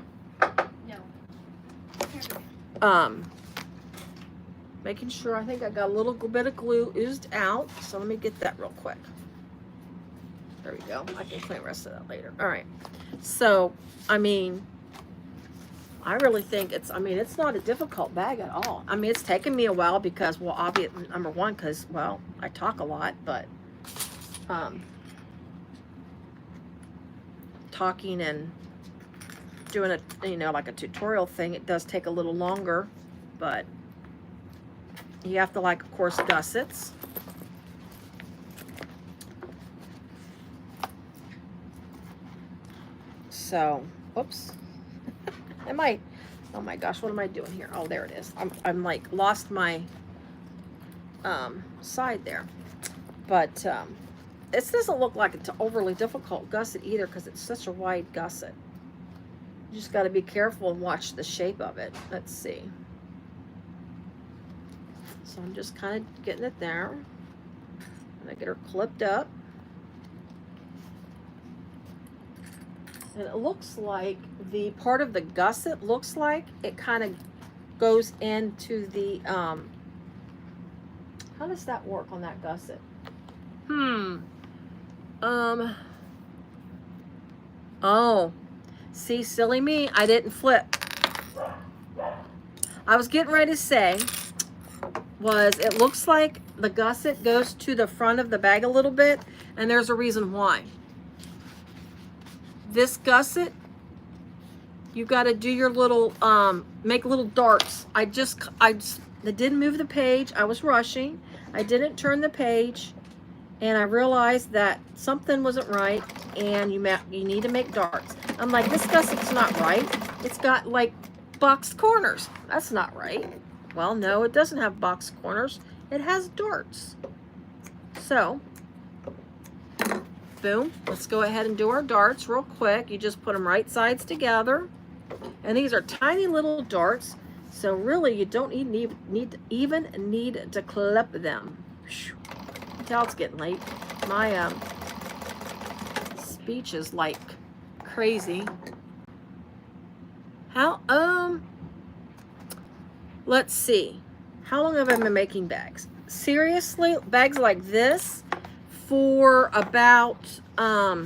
Making sure, I think I got a little bit of glue oozed out. So let me get that real quick. There we go. I can clean the rest of that later. All right. So, I mean, I really think it's not a difficult bag at all. I mean, it's taken me a while because, well, obviously, number one, because, well, I talk a lot, but talking and doing a, like a tutorial thing, it does take a little longer, but you have to, like, of course, gussets. So, oops. Oh my gosh, what am I doing here? Oh, there it is. I'm like lost my side there. But this doesn't look like it's an overly difficult gusset either because it's such a wide gusset. You just got to be careful and watch the shape of it. Let's see. So I'm just kind of getting it there. And I get her clipped up. And it looks like the part of the gusset looks like it kind of goes into the, how does that work on that gusset? Oh, see, silly me, I didn't flip. I was getting ready to say was it looks like the gusset goes to the front of the bag a little bit, and there's a reason why. This gusset, you got to do your little, make little darts. I didn't move the page. I was rushing. I didn't turn the page, and I realized that something wasn't right, and you need to make darts. I'm like, this gusset's not right. It's got like boxed corners. That's not right. Well, no, it doesn't have boxed corners. It has darts. So, boom, let's go ahead and do our darts real quick. You just put them right sides together. And these are tiny little darts. So really, you don't even need to clip them. You can tell it's getting late. My speech is like crazy. Let's see. How long have I been making bags? Seriously, bags like this for about a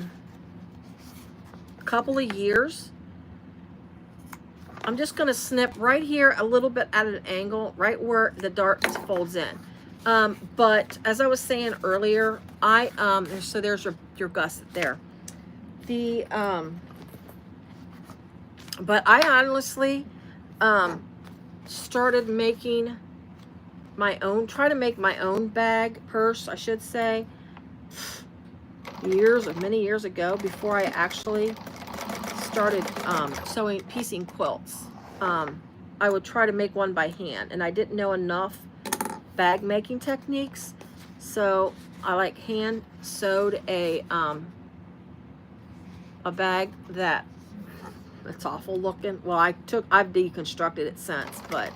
couple of years. I'm just going to snip right here a little bit at an angle, right where the dart folds in. But as I was saying earlier, so there's your gusset there. But I honestly started making my own, try to make my own bag, purse, I should say, many years ago, before I actually started piecing quilts. I would try to make one by hand, and I didn't know enough bag making techniques, so I like hand sewed a bag that it's awful looking. Well, I've deconstructed it since, but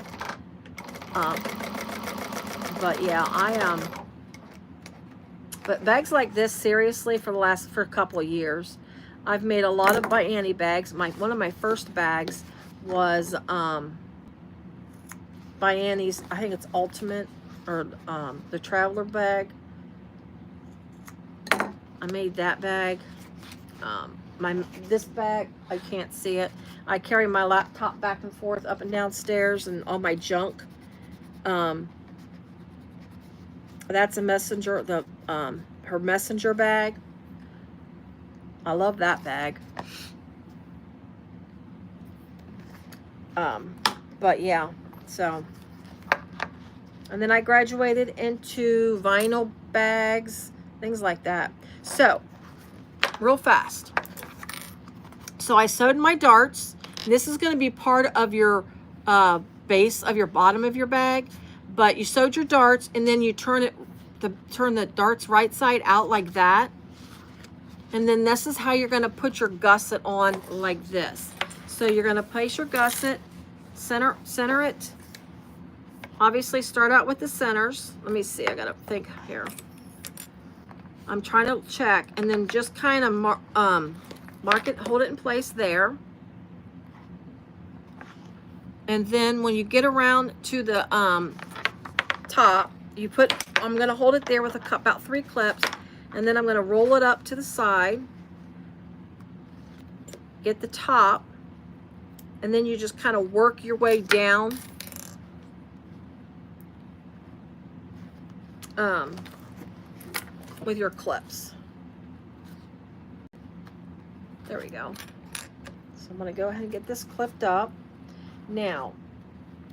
yeah, but bags like this, seriously, for a couple of years, I've made a lot of by Annie bags. One of my first bags was by Annie's, I think it's Ultimate, or the Traveler bag. I made that bag. This bag, I can't see it. I carry my laptop back and forth up and downstairs and all my junk. That's a messenger, her messenger bag. I love that bag. But yeah, so, and then I graduated into vinyl bags, things like that. So, real fast. So I sewed my darts. This is going to be part of your base of your bottom of your bag, but you sewed your darts, and then you turn the darts right side out like that. And then this is how you're going to put your gusset on, like this. So you're going to place your gusset, center it. Obviously start out with the centers. Let me see, I got to think here. I'm trying to check, and then just kind of mark it, hold it in place there. And then when you get around to the top, I'm going to hold it there with about 3 clips, and then I'm going to roll it up to the side, get the top, and then you just kind of work your way down with your clips. There we go. So I'm going to go ahead and get this clipped up. Now,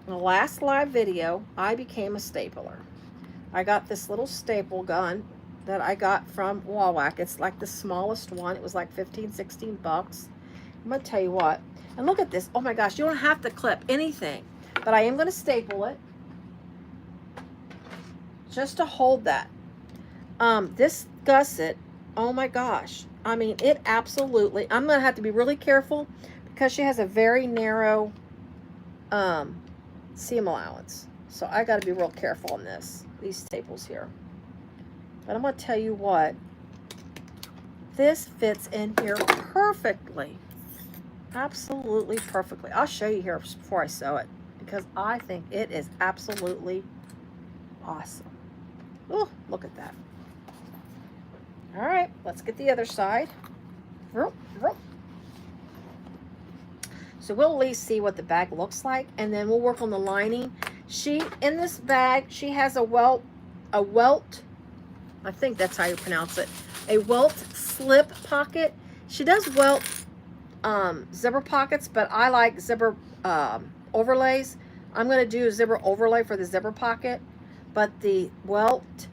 in the last live video, I became a stapler. I got this little staple gun that I got from Zodiac. It's like the smallest one. It was like 15, 16 bucks. I'm going to tell you what. And look at this. Oh my gosh, you don't have to clip anything. But I am going to staple it just to hold that. This gusset, oh my gosh. I mean, it absolutely, I'm going to have to be really careful because she has a very narrow seam allowance. So I got to be real careful on these staples here. But I'm going to tell you what, this fits in here perfectly. Absolutely perfectly. I'll show you here before I sew it because I think it is absolutely awesome. Oh, look at that. All right, let's get the other side. So we'll at least see what the bag looks like, and then we'll work on the lining. In this bag, she has a welt, I think that's how you pronounce it, a welt slip pocket. She does welt zipper pockets, but I like zipper overlays. I'm going to do a zipper overlay for the zipper pocket, but the welt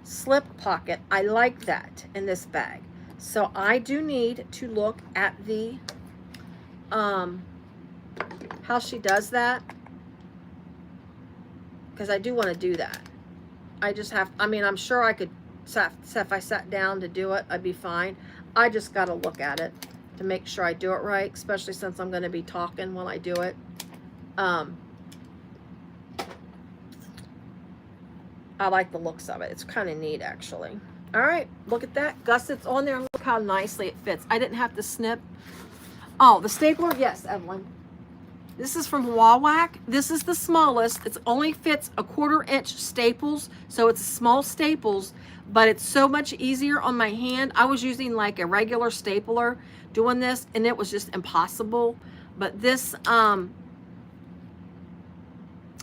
slip pocket, I like that in this bag. So I do need to look at the how she does that, because I do want to do that. I just have, I mean, I'm sure I could, if I sat down to do it, I'd be fine. I just got to look at it to make sure I do it right, especially since I'm going to be talking while I do it. I like the looks of it. It's kind of neat, actually. All right, look at that. Gussets on there. Look how nicely it fits. I didn't have to snip. Oh, the stapler? Yes, Emmaline. This is from Zodiac. This is the smallest. It only fits a 1/4 inch staples, so it's small staples, but it's so much easier on my hand. I was using like a regular stapler doing this, and it was just impossible. But this,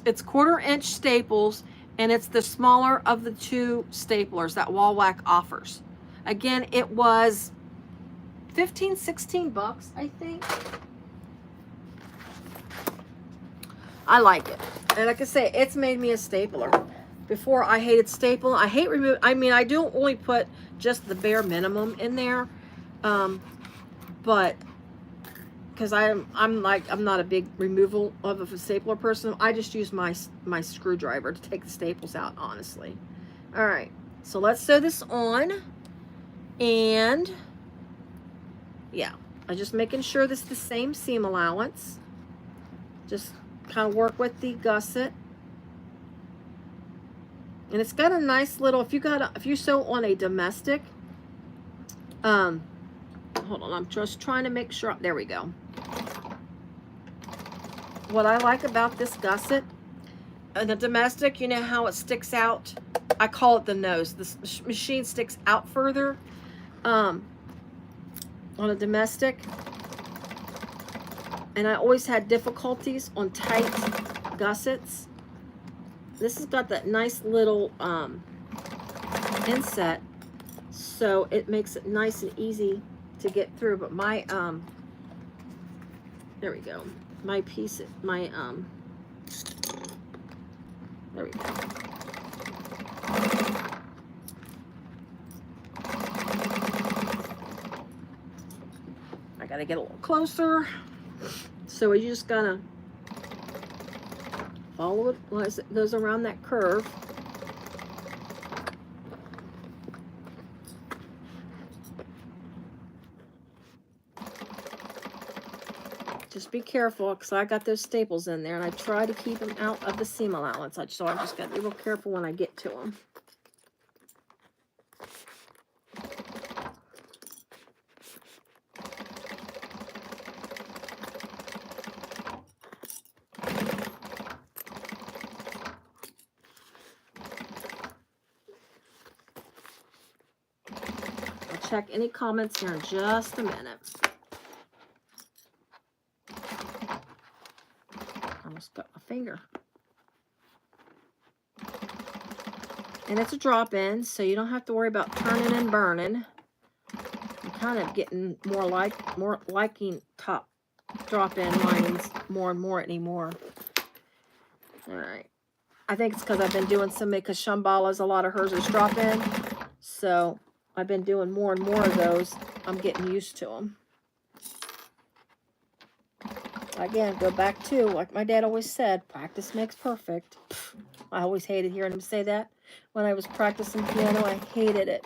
it's 1/4 inch staples, and it's the smaller of the 2 staplers that Zodiac offers. Again, it was 15, 16 bucks, I think. I like it. And like I say, it's made me a stapler. Before, I hated stapling. I hate remove. I mean, I do only put just the bare minimum in there. But because I'm not a big removal of a stapler person. I just use my screwdriver to take the staples out, honestly. All right. So let's sew this on. And yeah, I'm just making sure this is the same seam allowance. Just kind of work with the gusset, and it's got a nice little, if you sew on a domestic, hold on, I'm just trying to make sure, there we go. What I like about this gusset, the domestic, you know how it sticks out, I call it the nose. This machine sticks out further on a domestic. And I always had difficulties on tight gussets. This has got that nice little inset, so it makes it nice and easy to get through. But my there we go. My piece, my there we go. I gotta get a little closer. So you just gotta follow it as it goes around that curve. Just be careful, because I got those staples in there, and I try to keep them out of the seam allowance. So I just gotta be real careful when I get to them. Check any comments here in just a minute. Almost got my finger. And it's a drop-in, so you don't have to worry about turning and burning. I'm kind of getting more liking top drop-in lines more and more anymore. All right. I think it's because I've been doing so many, because Shamballa's, a lot of hers is drop-in. So I've been doing more and more of those. I'm getting used to them. Again, go back to, like my dad always said, practice makes perfect. I always hated hearing him say that. When I was practicing piano, I hated it.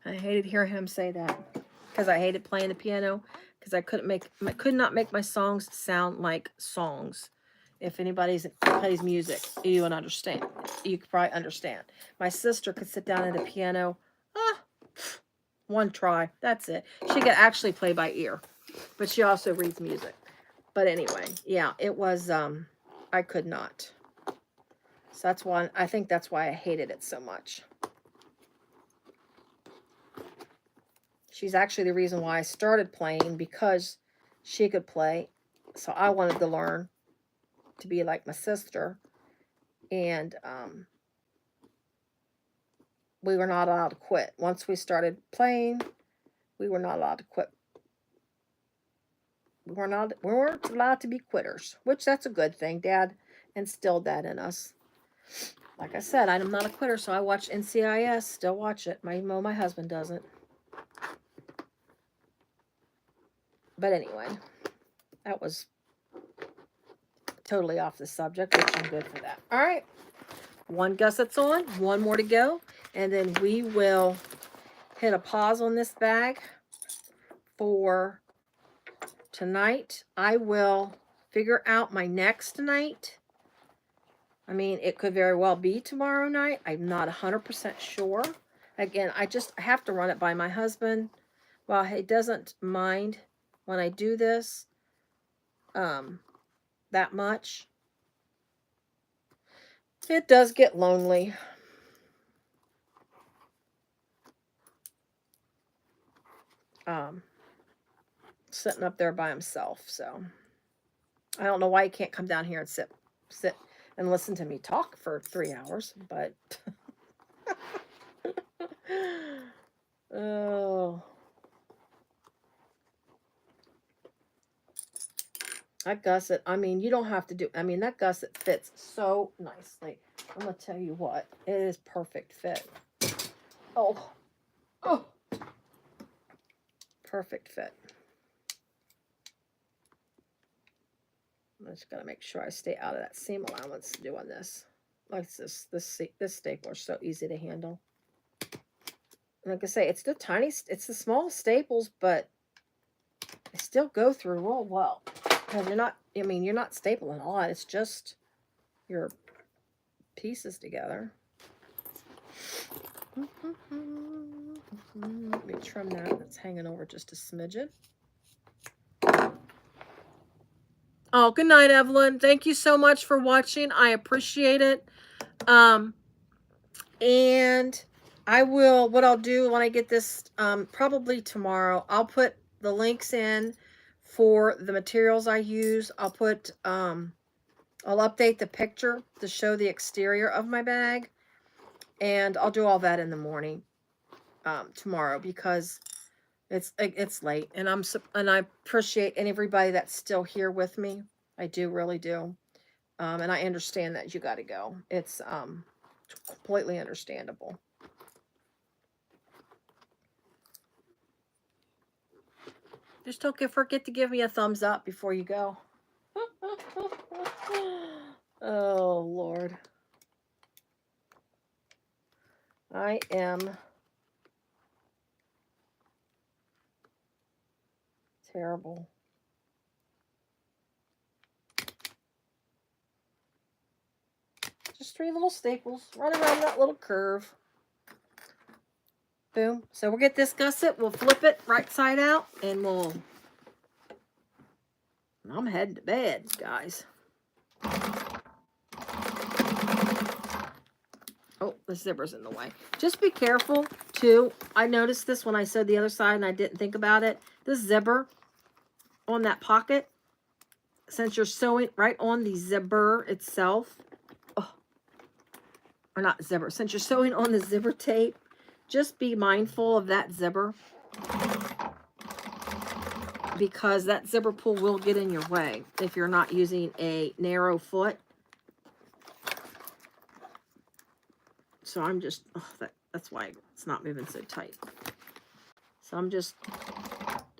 I hated hearing him say that, because I hated playing the piano, because I could not make my songs sound like songs. If anybody plays music, you would understand. You could probably understand. My sister could sit down at a piano, one try, that's it. She could actually play by ear, but she also reads music. But anyway, yeah, it was, I could not. So that's why, I think that's why I hated it so much. She's actually the reason why I started playing, because she could play. So I wanted to learn to be like my sister. And we were not allowed to quit. Once we started playing, we were not allowed to quit. We weren't allowed to be quitters, which that's a good thing. Dad instilled that in us. Like I said, I'm not a quitter, so I watch NCIS, still watch it. My husband doesn't. But anyway, that was totally off the subject, which I'm good for that. All right. One gusset's on, one more to go, and then we will hit a pause on this bag for tonight. I will figure out my next night. I mean, it could very well be tomorrow night. I'm not 100% sure. Again, I have to run it by my husband. Well, he doesn't mind when I do this that much. It does get lonely. Sitting up there by himself. So I don't know why he can't come down here and sit and listen to me talk for 3 hours, but oh, that gusset, I mean, you don't have to do, I mean, that gusset fits so nicely. I'm gonna tell you what, it is perfect fit. Oh, perfect fit. I just gotta make sure I stay out of that seam allowance doing this. Like this stapler is so easy to handle. Like I say, it's the small staples, but they still go through real well. Because you're not stapling a lot. It's just your pieces together. Let me trim that. That's hanging over just a smidgen. Oh, good night, Evelyn. Thank you so much for watching. I appreciate it. And what I'll do when I get this, probably tomorrow, I'll put the links in for the materials I use. I'll update the picture to show the exterior of my bag, and I'll do all that in the morning, tomorrow, because it's late, and I appreciate everybody that's still here with me. I do, really do. And I understand that you got to go. It's completely understandable. Just don't forget to give me a thumbs up before you go. Oh, Lord. I am terrible. Just 3 little staples. Run around that little curve. Boom. So we'll get this gusset. We'll flip it right side out, and I'm heading to bed, guys. Oh, the zipper's in the way. Just be careful, too. I noticed this when I sewed the other side, and I didn't think about it. This zipper on that pocket, since you're sewing right on the zipper itself, or not zipper, since you're sewing on the zipper tape, just be mindful of that zipper, because that zipper pull will get in your way if you're not using a narrow foot. So I'm just, that's why it's not moving so tight. So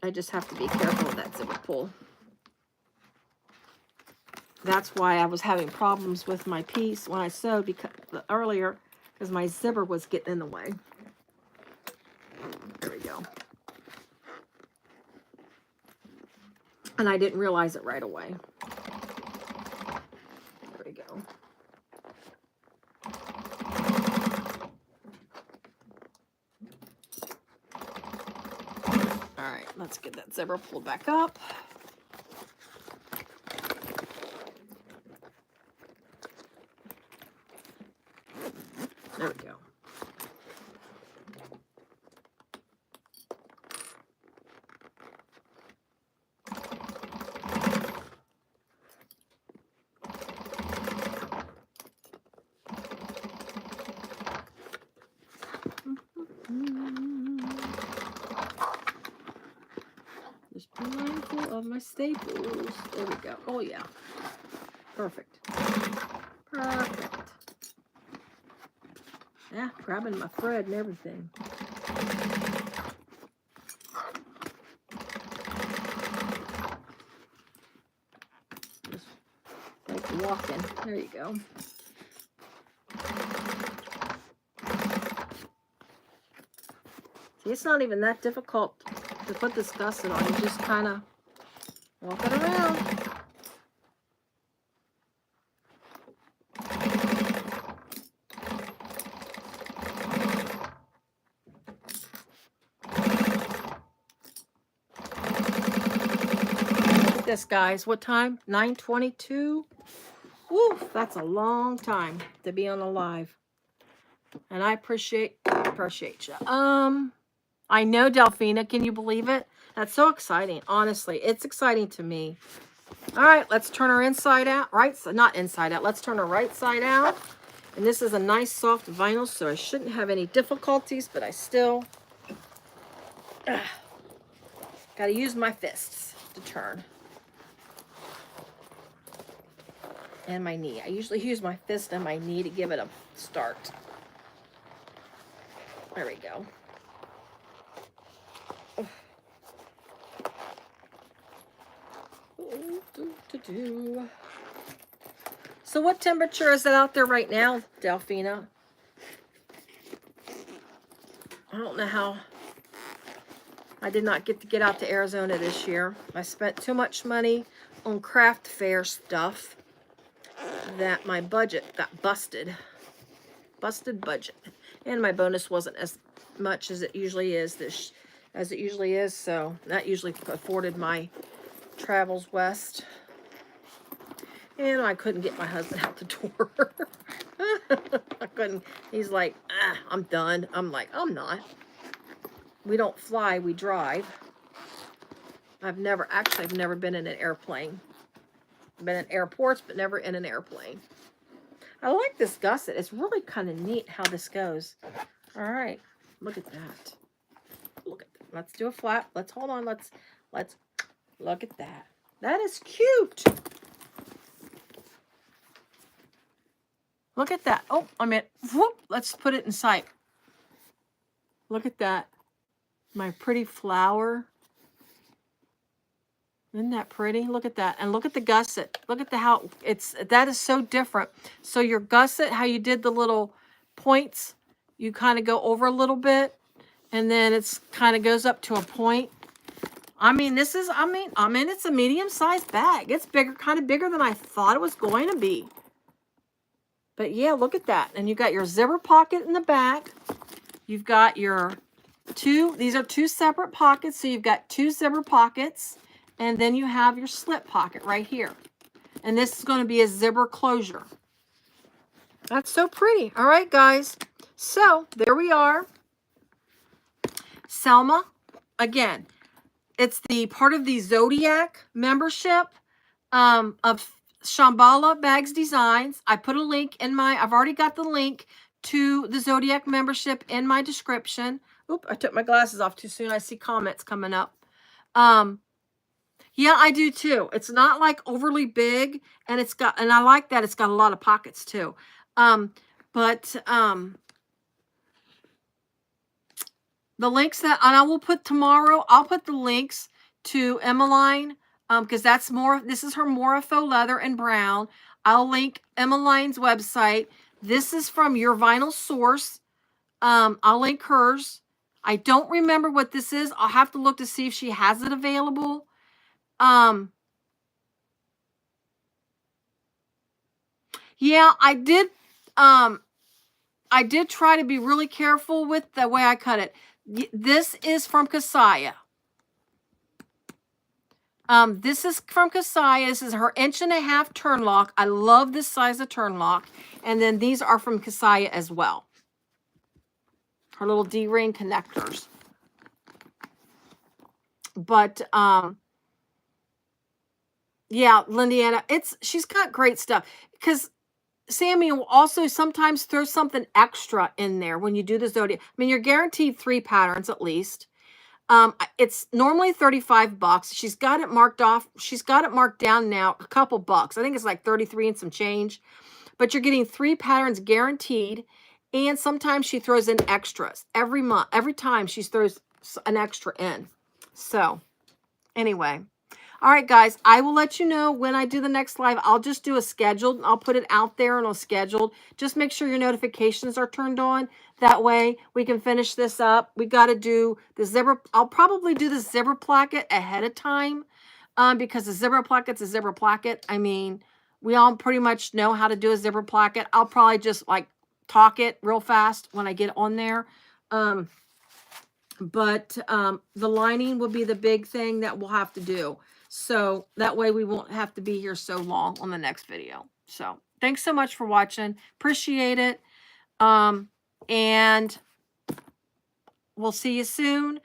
I just have to be careful of that zipper pull. That's why I was having problems with my piece when I sewed earlier, because my zipper was getting in the way. There we go. And I didn't realize it right away. There we go. All right, let's get that zipper pulled back up. There we go. my staples. There we go. Oh, yeah. Perfect. Perfect. Yeah, grabbing my thread and everything. Just like walking. There you go. See, it's not even that difficult to put this gusset on. You just kind of walk it around. Look at this, guys. What time? 9:22. Woo, that's a long time to be on a live. And I appreciate you. I know, Delphina. Can you believe it? That's so exciting. Honestly, it's exciting to me. All right, let's turn her inside out. Right, so not inside out. Let's turn her right side out. And this is a nice soft vinyl, so I shouldn't have any difficulties, but I still got to use my fists to turn. And my knee. I usually use my fist and my knee to give it a start. There we go. So what temperature is it out there right now, Delphina? I don't know how. I did not get to get out to Arizona this year. I spent too much money on craft fair stuff that my budget got busted. Busted budget. And my bonus wasn't as much as it usually is so that usually afforded my travels west. And I couldn't get my husband out the door. I couldn't. He's like, I'm done. I'm like, I'm not. We don't fly, we drive. I've never been in an airplane. I've been in airports, but never in an airplane. I like this gusset. It's really kind of neat how this goes. All right, look at that. Look at that. Let's do a flap. Let's hold on. Let's look at that. That is cute. Look at that. Oh, I mean, whoop. Let's put it in sight. Look at that. My pretty flower. Isn't that pretty? Look at that. And look at the gusset. Look at that is so different. So your gusset, how you did the little points, you kind of go over a little bit, and then it's kind of goes up to a point. I mean, it's a medium-sized bag. It's bigger, kind of bigger than I thought it was going to be. But yeah, look at that. And you got your zipper pocket in the back. You've got your these are two separate pockets. So you've got two zipper pockets. And then you have your slip pocket right here. And this is going to be a zipper closure. That's so pretty. All right, guys. So there we are. Selma, again, it's the part of the Zodiac membership of Shamballa Bags Designs. I put a link in I've already got the link to the Zodiac membership in my description. Oop, I took my glasses off too soon. I see comments coming up. Yeah, I do too. It's not like overly big, and I like that it's got a lot of pockets too. The links and I will put tomorrow, I'll put the links to Emmaline, because this is her Mora Faux Leather in brown. I'll link Emmaline's website. This is from Your Vinyl Source. I'll link hers. I don't remember what this is. I'll have to look to see if she has it available. Yeah, I did try to be really careful with the way I cut it. This is from Kasaya. This is from Kasaya. This is her 1.5 inch turn lock. I love this size of turn lock. And then these are from Kasaya as well. Her little D-ring connectors. But, yeah, Lindiana, she's got great stuff. Because Sammy will also sometimes throw something extra in there when you do the Zodiac. I mean, you're guaranteed 3 patterns at least. It's normally $35. She's got it marked off. She's got it marked down now a couple bucks. I think it's like 33 and some change. But you're getting 3 patterns guaranteed. And sometimes she throws in extras every month. Every time she throws an extra in. So anyway. All right, guys, I will let you know when I do the next live. I'll just do a scheduled. I'll put it out there and I'll schedule. Just make sure your notifications are turned on. That way we can finish this up. We got to do the zipper. I'll probably do the zipper placket ahead of time because the zipper placket's a zipper placket. I mean, we all pretty much know how to do a zipper placket. I'll probably just like talk it real fast when I get on there. But the lining will be the big thing that we'll have to do. So that way we won't have to be here so long on the next video. So thanks so much for watching. Appreciate it. And we'll see you soon.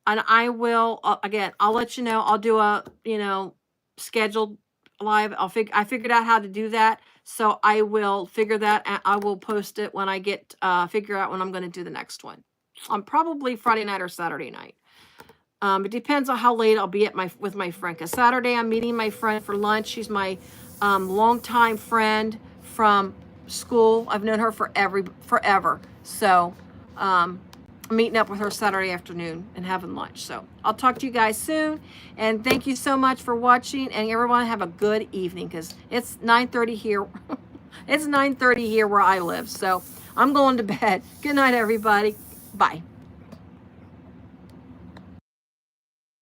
And I will, again, I'll let you know. I'll do a, scheduled live. I figured out how to do that. So I will figure that and I will post it when I get, figure out when I'm going to do the next one. Probably Friday night or Saturday night. It depends on how late I'll be at with my friend. Because Saturday I'm meeting my friend for lunch. She's my longtime friend from school. I've known her forever. So I'm meeting up with her Saturday afternoon and having lunch. So I'll talk to you guys soon. And thank you so much for watching. And everyone have a good evening because it's 9:30 here. It's 9:30 here where I live. So I'm going to bed. Good night, everybody. Bye.